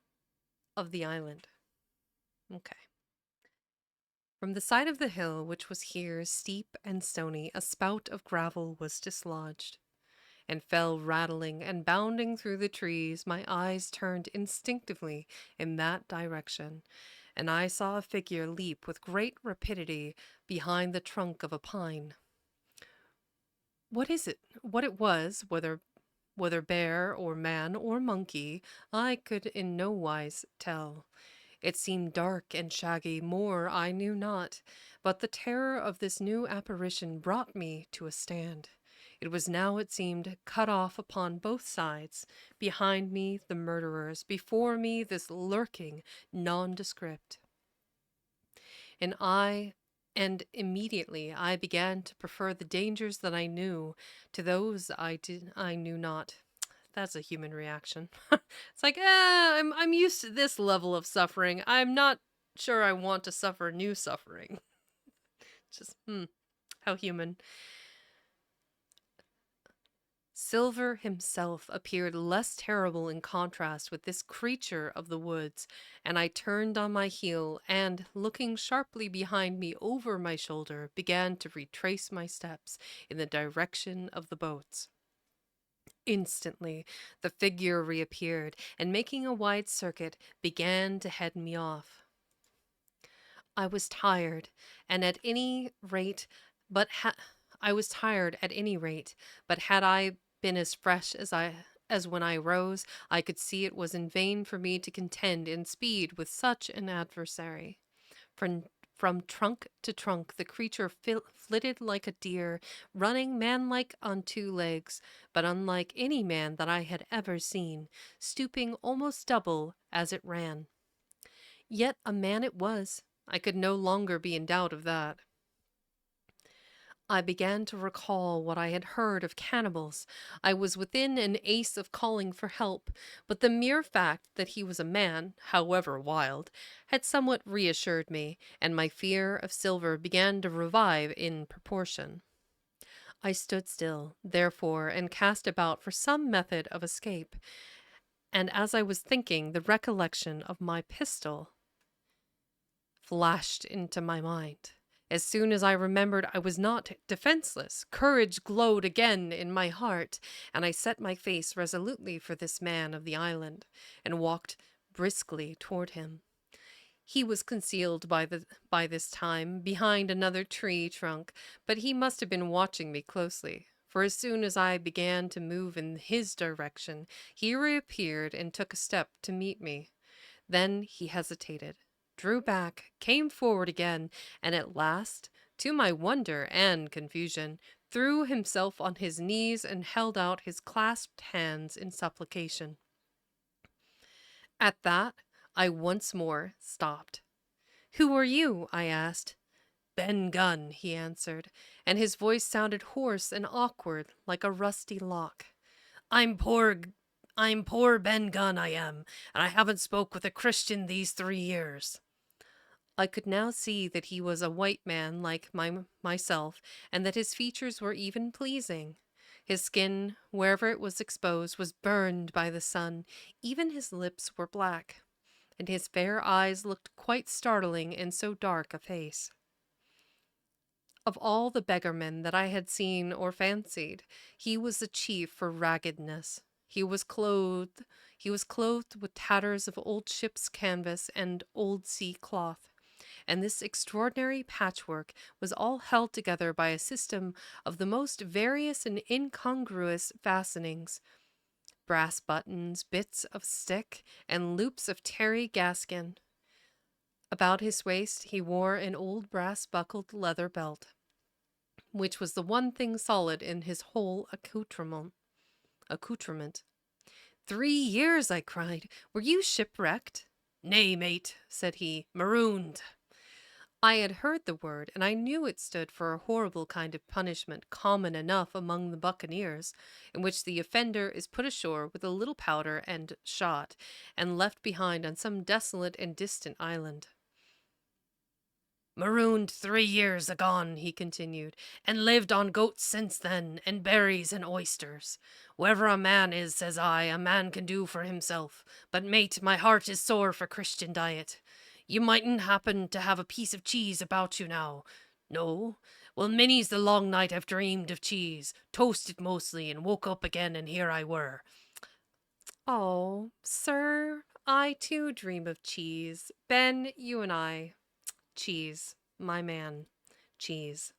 of the Island. Okay. From the side of the hill, which was here steep and stony, a spout of gravel was dislodged, and fell rattling and bounding through the trees. My eyes turned instinctively in that direction, and I saw a figure leap with great rapidity behind the trunk of a pine. What it was, whether bear or man or monkey, I could in no wise tell. It seemed dark and shaggy, more I knew not, but the terror of this new apparition brought me to a stand. It was now, it seemed, cut off upon both sides. Behind me, the murderers; before me, this lurking nondescript. And immediately I began to prefer the dangers that I knew to those I knew not. That's a human reaction. It's like, I'm used to this level of suffering. I'm not sure I want to suffer new suffering. Just, how human. Silver himself appeared less terrible in contrast with this creature of the woods, and I turned on my heel and, looking sharply behind me over my shoulder, began to retrace my steps in the direction of the boats. Instantly, the figure reappeared, and making a wide circuit, began to head me off. I was tired, and at any rate, but I was tired at any rate, but had I been as fresh as when I rose, I could see it was in vain for me to contend in speed with such an adversary. From trunk to trunk, the creature flitted like a deer, running manlike on two legs, but unlike any man that I had ever seen, stooping almost double as it ran. Yet a man it was. I could no longer be in doubt of that. I began to recall what I had heard of cannibals. I was within an ace of calling for help, but the mere fact that he was a man, however wild, had somewhat reassured me, and my fear of Silver began to revive in proportion. I stood still, therefore, and cast about for some method of escape, and as I was thinking, the recollection of my pistol flashed into my mind. As soon as I remembered I was not defenseless, courage glowed again in my heart, and I set my face resolutely for this man of the island, and walked briskly toward him. He was concealed by this time behind another tree trunk, but he must have been watching me closely, for as soon as I began to move in his direction, he reappeared and took a step to meet me. Then he hesitated, drew back, came forward again, and at last, to my wonder and confusion, threw himself on his knees and held out his clasped hands in supplication. At that, I once more stopped. "Who are you?" I asked. "Ben Gunn," he answered, and his voice sounded hoarse and awkward like a rusty lock. I'm poor Ben Gunn, I am, and I haven't spoke with a Christian these 3 years." I could now see that he was a white man like myself, and that his features were even pleasing. His skin, wherever it was exposed, was burned by the sun. Even his lips were black, and his fair eyes looked quite startling in so dark a face. Of all the beggarmen that I had seen or fancied, he was the chief for raggedness. He was clothed with tatters of old ship's canvas and old sea cloth, and this extraordinary patchwork was all held together by a system of the most various and incongruous fastenings: brass buttons, bits of stick, and loops of tarry gaskin. About his waist he wore an old brass-buckled leather belt, which was the one thing solid in his whole accoutrement. 3 years, I cried. Were you shipwrecked? Nay, mate, said he, marooned. I had heard the word, and I knew it stood for a horrible kind of punishment common enough among the buccaneers, in which the offender is put ashore with a little powder and shot, and left behind on some desolate and distant island. "Marooned 3 years agone," he continued, "and lived on goats since then, and berries and oysters. Wherever a man is, says I, a man can do for himself. But, mate, my heart is sore for Christian diet. You mightn't happen to have a piece of cheese about you now. No? Well, many's the long night I've dreamed of cheese, toasted mostly, and woke up again, and here I were." "Oh, sir, I too dream of cheese. Ben, you and I. Cheese, my man. Cheese."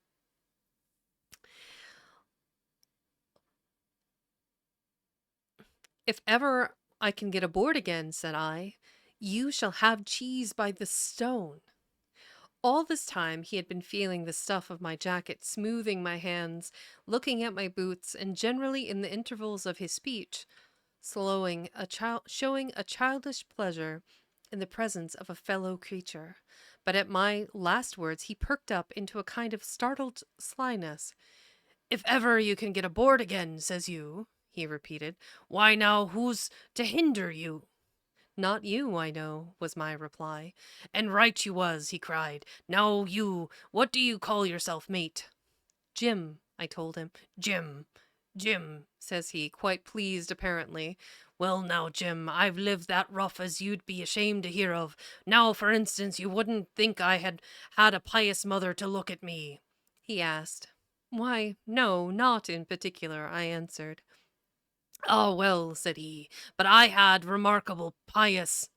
"If ever I can get aboard again," said I, "you shall have cheese by the stone." All this time he had been feeling the stuff of my jacket, smoothing my hands, looking at my boots, and generally in the intervals of his speech, showing a childish pleasure in the presence of a fellow creature. But at my last words he perked up into a kind of startled slyness. "If ever you can get aboard again, says you," he repeated. "Why now, who's to hinder you?" "Not you, I know," was my reply. "And right you was," he cried. "Now you, what do you call yourself, mate?" "Jim," I told him. "Jim, Jim," says he, quite pleased apparently. "Well now, Jim, I've lived that rough as you'd be ashamed to hear of. Now, for instance, you wouldn't think I had a pious mother to look at me?" he asked. "Why, no, not in particular," I answered. "Ah, well," said he, "but I had remarkable pious,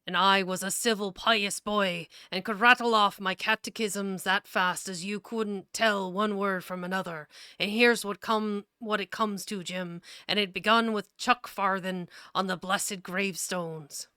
and I was a civil pious boy, and could rattle off my catechisms that fast as you couldn't tell one word from another. And here's what it comes to, Jim, and it begun with chuck farthin on the blessed gravestones.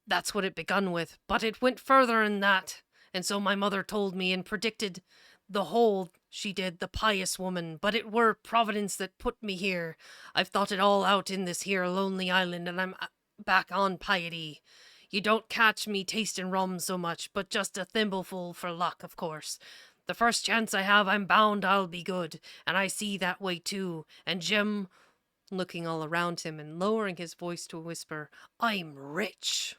That's what it begun with, but it went further'n that, and so my mother told me and predicted the whole, she did, the pious woman, but it were Providence that put me here. I've thought it all out in this here lonely island, and I'm back on piety. You don't catch me tasting rum so much, but just a thimbleful for luck, of course. The first chance I have, I'm bound I'll be good, and I see that way too. And Jim," looking all around him and lowering his voice to a whisper, "I'm rich."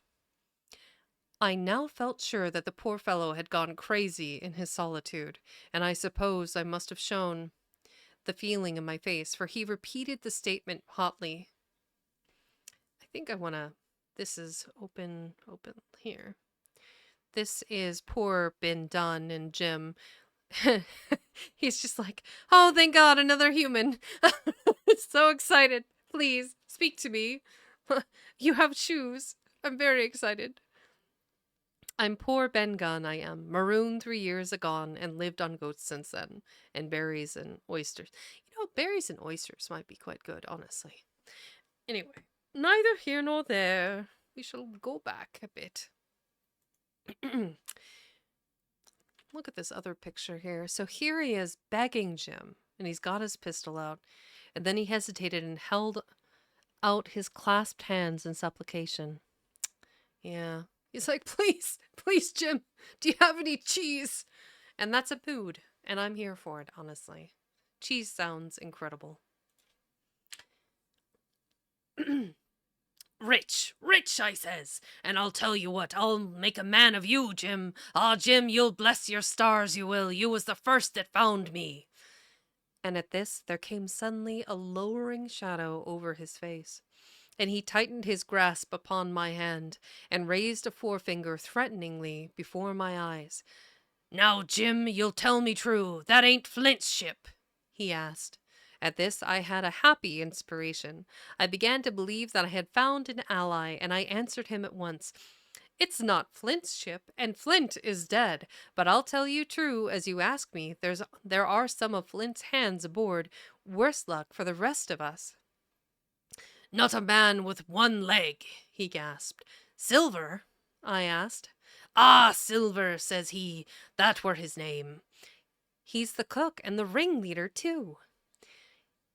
I now felt sure that the poor fellow had gone crazy in his solitude, and I suppose I must have shown the feeling in my face, for he repeated the statement hotly. I think I want to. This is open here. This is poor Ben Dunn and Jim. He's just like, "Oh, thank God, another human." So excited. "Please, speak to me." "You have shoes." I'm very excited. "I'm poor Ben Gunn, I am, marooned 3 years agone, and lived on goats since then, and berries and oysters." Berries and oysters might be quite good, honestly. Anyway, neither here nor there. We shall go back a bit. Look at this other picture here. So here he is begging Jim, and he's got his pistol out, and then he hesitated and held out his clasped hands in supplication. Yeah. He's like, "Please, please, Jim, do you have any cheese?" And that's a mood, and I'm here for it, honestly. Cheese sounds incredible. "Rich, rich, I says, and I'll tell you what, I'll make a man of you, Jim. Ah, Jim, you'll bless your stars, you will. You was the first that found me." And at this, there came suddenly a lowering shadow over his face, and he tightened his grasp upon my hand, and raised a forefinger threateningly before my eyes. "Now, Jim, you'll tell me true, that ain't Flint's ship?" he asked. At this I had a happy inspiration. I began to believe that I had found an ally, and I answered him at once. "It's not Flint's ship, and Flint is dead. But I'll tell you true, as you ask me, there are some of Flint's hands aboard. Worse luck for the rest of us." "Not a man with one leg," he gasped. "Silver?" I asked. "Ah, Silver," says he, "that were his name." "He's the cook and the ringleader, too."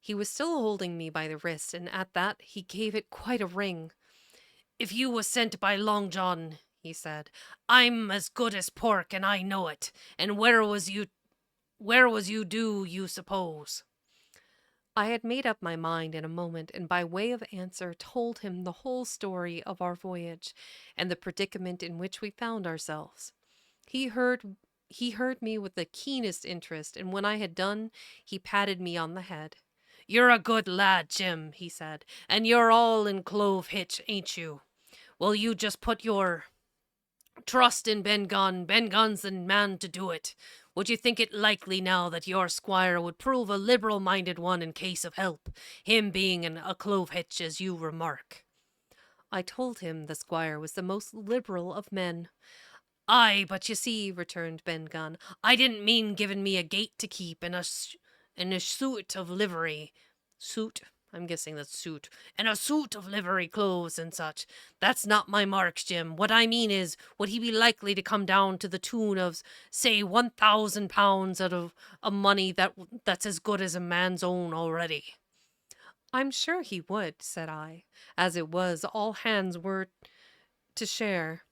He was still holding me by the wrist, and at that he gave it quite a wring. "If you was sent by Long John," he said. I'm as good as pork, and I know it. And where was you do you suppose? I had made up my mind in a moment, and by way of answer told him the whole story of our voyage and the predicament in which we found ourselves. He heard me with the keenest interest, and when I had done, he patted me on the head. You're a good lad, Jim, he said, and you're all in Clove Hitch, ain't you? Well, you just put your trust in Ben Gunn. Ben Gunn's the man to do it. Would you think it likely now that your squire would prove a liberal-minded one in case of help, him being a Clove Hitch, as you remark? I told him the squire was the most liberal of men. Aye, but you see, returned Ben Gunn, I didn't mean giving me a gate to keep and a suit of livery. Suit? I'm guessing that's suit. And a suit of livery clothes and such. That's not my mark, Jim. What I mean is, would he be likely to come down to the tune of, say, £1,000 out of a money that's as good as a man's own already? I'm sure he would, said I. As it was, all hands were to share.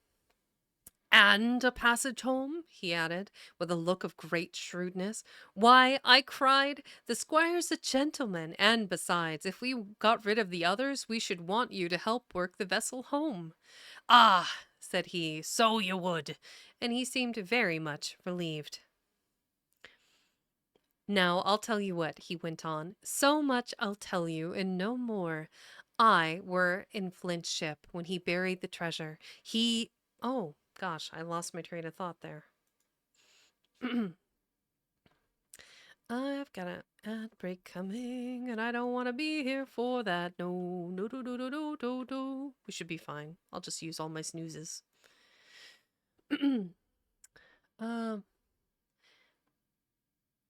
And a passage home, he added, with a look of great shrewdness. Why, I cried, the squire's a gentleman, and besides, if we got rid of the others, we should want you to help work the vessel home. Ah, said he, so you would, and he seemed very much relieved. Now, I'll tell you what, he went on, so much I'll tell you, and no more. I were in Flint's ship when he buried the treasure. Oh, gosh, I lost my train of thought there. I've got an ad break coming, and I don't want to be here for that. No, no, no, no, no, no, no, no. We should be fine. I'll just use all my snoozes. um,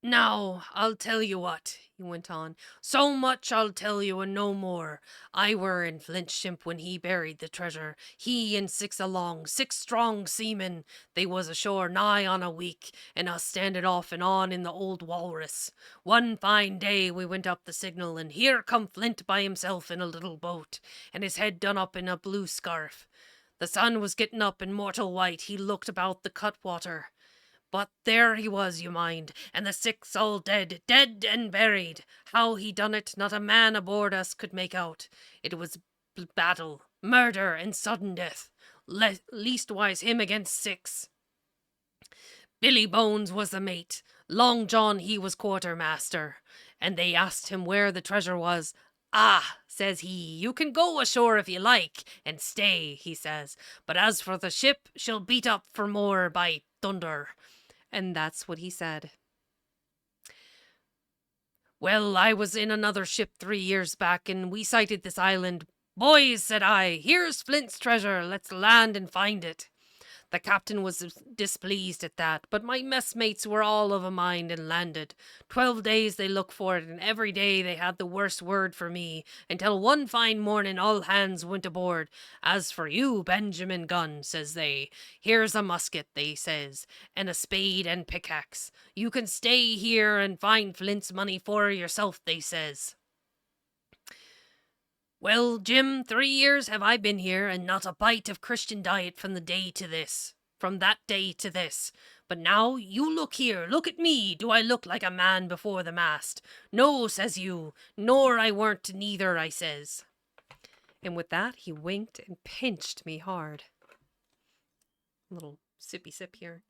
Now, I'll tell you what, he went on. So much I'll tell you and no more. I were in Flint's ship when he buried the treasure. He and 6 along, 6 strong seamen. They was ashore nigh on a week, and us standing off and on in the old walrus. One fine day we went up the signal, and here come Flint by himself in a little boat, and his head done up in a blue scarf. The sun was getting up in mortal white. He looked about the cutwater. But there he was, you mind, and the 6 all dead, dead and buried. How he done it, not a man aboard us could make out. It was battle, murder, and sudden death. Leastwise him against 6. Billy Bones was the mate. Long John he was quartermaster. And they asked him where the treasure was. Ah, says he, you can go ashore if you like, and stay, he says. But as for the ship, she'll beat up for more, by thunder. And that's what he said. Well, I was in another ship 3 years back, and we sighted this island. Boys, said I, here's Flint's treasure. Let's land and find it. The captain was displeased at that, but my messmates were all of a mind and landed. 12 days they looked for it, and every day they had the worst word for me, until one fine morning all hands went aboard. As for you, Benjamin Gunn, says they, here's a musket, they says, and a spade and pickaxe. You can stay here and find Flint's money for yourself, they says. Well, Jim, 3 years have I been here, and not a bite of Christian diet from that day to this. But now, you look here, look at me, do I look like a man before the mast? No, says you, nor I weren't neither, I says. And with that, he winked and pinched me hard. A little sippy sip here.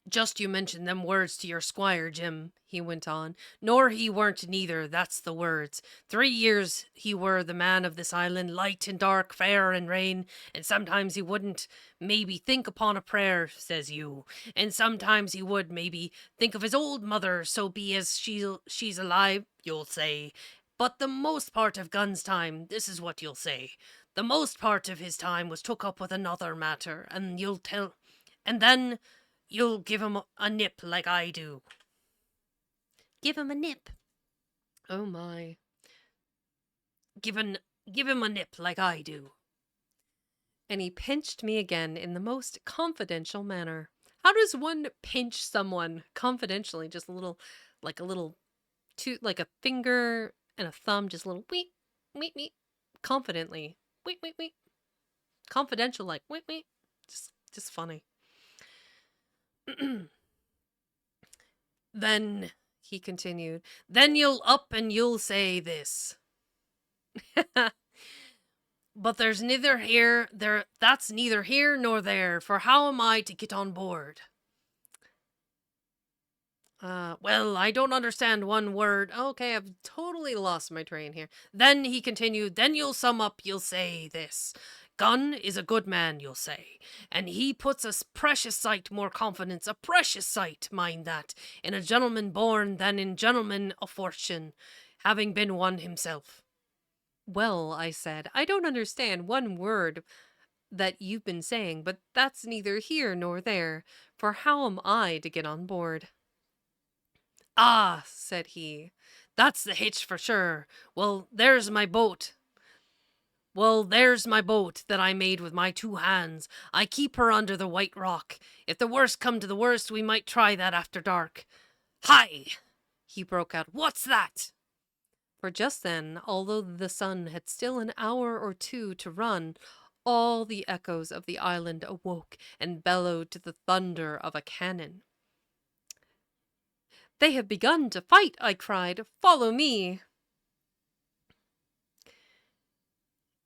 Just you mention them words to your squire, Jim, he went on. Nor he weren't neither, that's the words. 3 years he were the man of this island, light and dark, fair and rain, and sometimes he wouldn't, maybe, think upon a prayer, says you, and sometimes he would, maybe, think of his old mother, so be as she's alive, you'll say. But the most part of Gunn's time, this is what you'll say, the most part of his time was took up with another matter, and then you'll give him a nip like I do. Give him a nip? Oh my. Give him a nip like I do. And he pinched me again in the most confidential manner. How does one pinch someone confidentially? Just like a finger and a thumb just a little weet, weet, weet, confidently. Weet, weet, weet. Confidential, like, weet, weet. Just funny. Then, he continued, then you'll up and you'll say this. But there's neither that's neither here nor there, for how am I to get on board? Well, I don't understand one word. Okay, I've totally lost my train here. Then he continued, then you'll sum up, you'll say this. Gunn is a good man, you'll say, and he puts a precious sight more confidence, a precious sight, mind that, in a gentleman born than in gentlemen of fortune, having been one himself. Well, I said, I don't understand one word that you've been saying, but that's neither here nor there, for how am I to get on board? Ah, said he, that's the hitch for sure. Well, there's my boat that I made with my 2 hands. I keep her under the white rock. If the worst come to the worst, we might try that after dark. Hi! He broke out, what's that? For just then, although the sun had still an hour or 2 to run, all the echoes of the island awoke and bellowed to the thunder of a cannon. They have begun to fight, I cried. Follow me.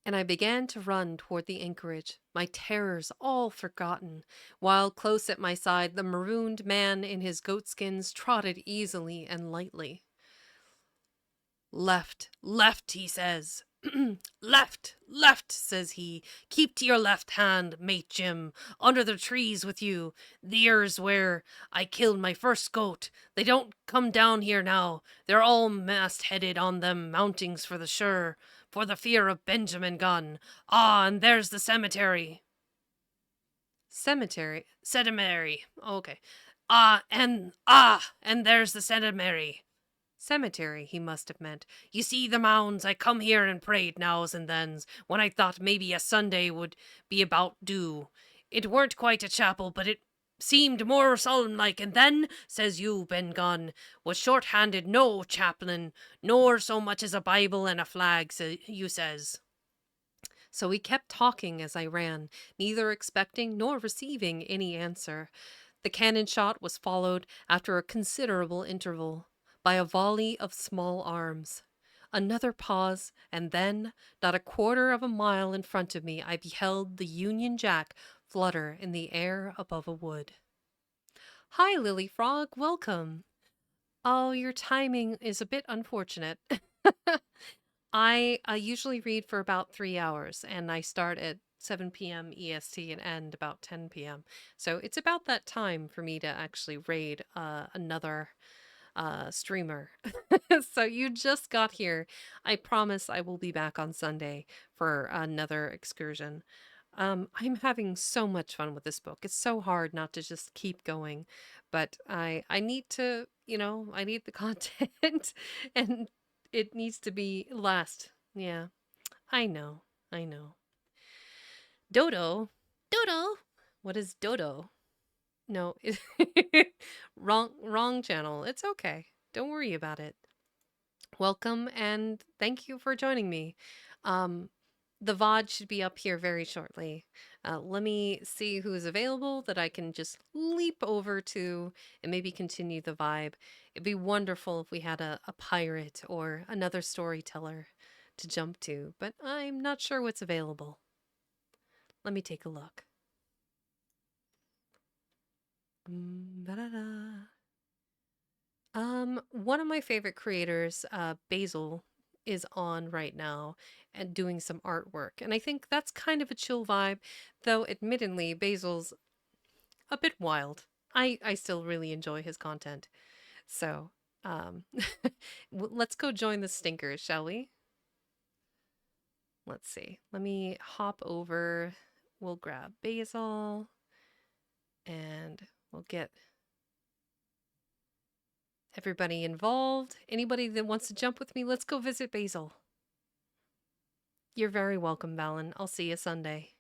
And I began to run toward the anchorage, my terrors all forgotten, while close at my side the marooned man in his goatskins trotted easily and lightly. Left, left, he says. Left, left, says he. Keep to your left hand, mate Jim. Under the trees with you. There's where I killed my first goat. They don't come down here now. They're all mast-headed on them mountings for the shore, for the fear of Benjamin Gunn. Ah, and there's the cemetery. Cemetery? Cemetery. Okay. And there's the cemetery. Cemetery, he must have meant. You see the mounds, I come here and prayed nows and thens, when I thought maybe a Sunday would be about due. It weren't quite a chapel, but it seemed more solemn-like, and then, says you, Ben Gunn, was short-handed, no chaplain, nor so much as a Bible and a flag, you says. So we kept talking as I ran, neither expecting nor receiving any answer. The cannon shot was followed, after a considerable interval, by a volley of small arms. Another pause, and then, not a quarter of a mile in front of me, I beheld the Union Jack flutter in the air above a wood. Hi, Lily Frog, welcome. Oh, your timing is a bit unfortunate. I usually read for about 3 hours, and I start at 7 p.m. EST and end about 10 p.m. So it's about that time for me to actually raid another streamer. So you just got here. I promise I will be back on Sunday for another excursion. I'm having so much fun with this book. It's so hard not to just keep going, but I need to, I need the content and it needs to be last. Yeah. I know. I know. Dodo. Dodo. What is Dodo? No, wrong channel. It's okay. Don't worry about it. Welcome and thank you for joining me. The VOD should be up here very shortly. Let me see who's available that I can just leap over to and maybe continue the vibe. It'd be wonderful if we had a pirate or another storyteller to jump to, but I'm not sure what's available. Let me take a look. One of my favorite creators, Basil, is on right now and doing some artwork. And I think that's kind of a chill vibe, though admittedly, Basil's a bit wild. I still really enjoy his content. So, let's go join the stinkers, shall we? Let's see. Let me hop over. We'll grab Basil and we'll get everybody involved. Anybody that wants to jump with me, let's go visit Basil. You're very welcome, Valen. I'll see you Sunday.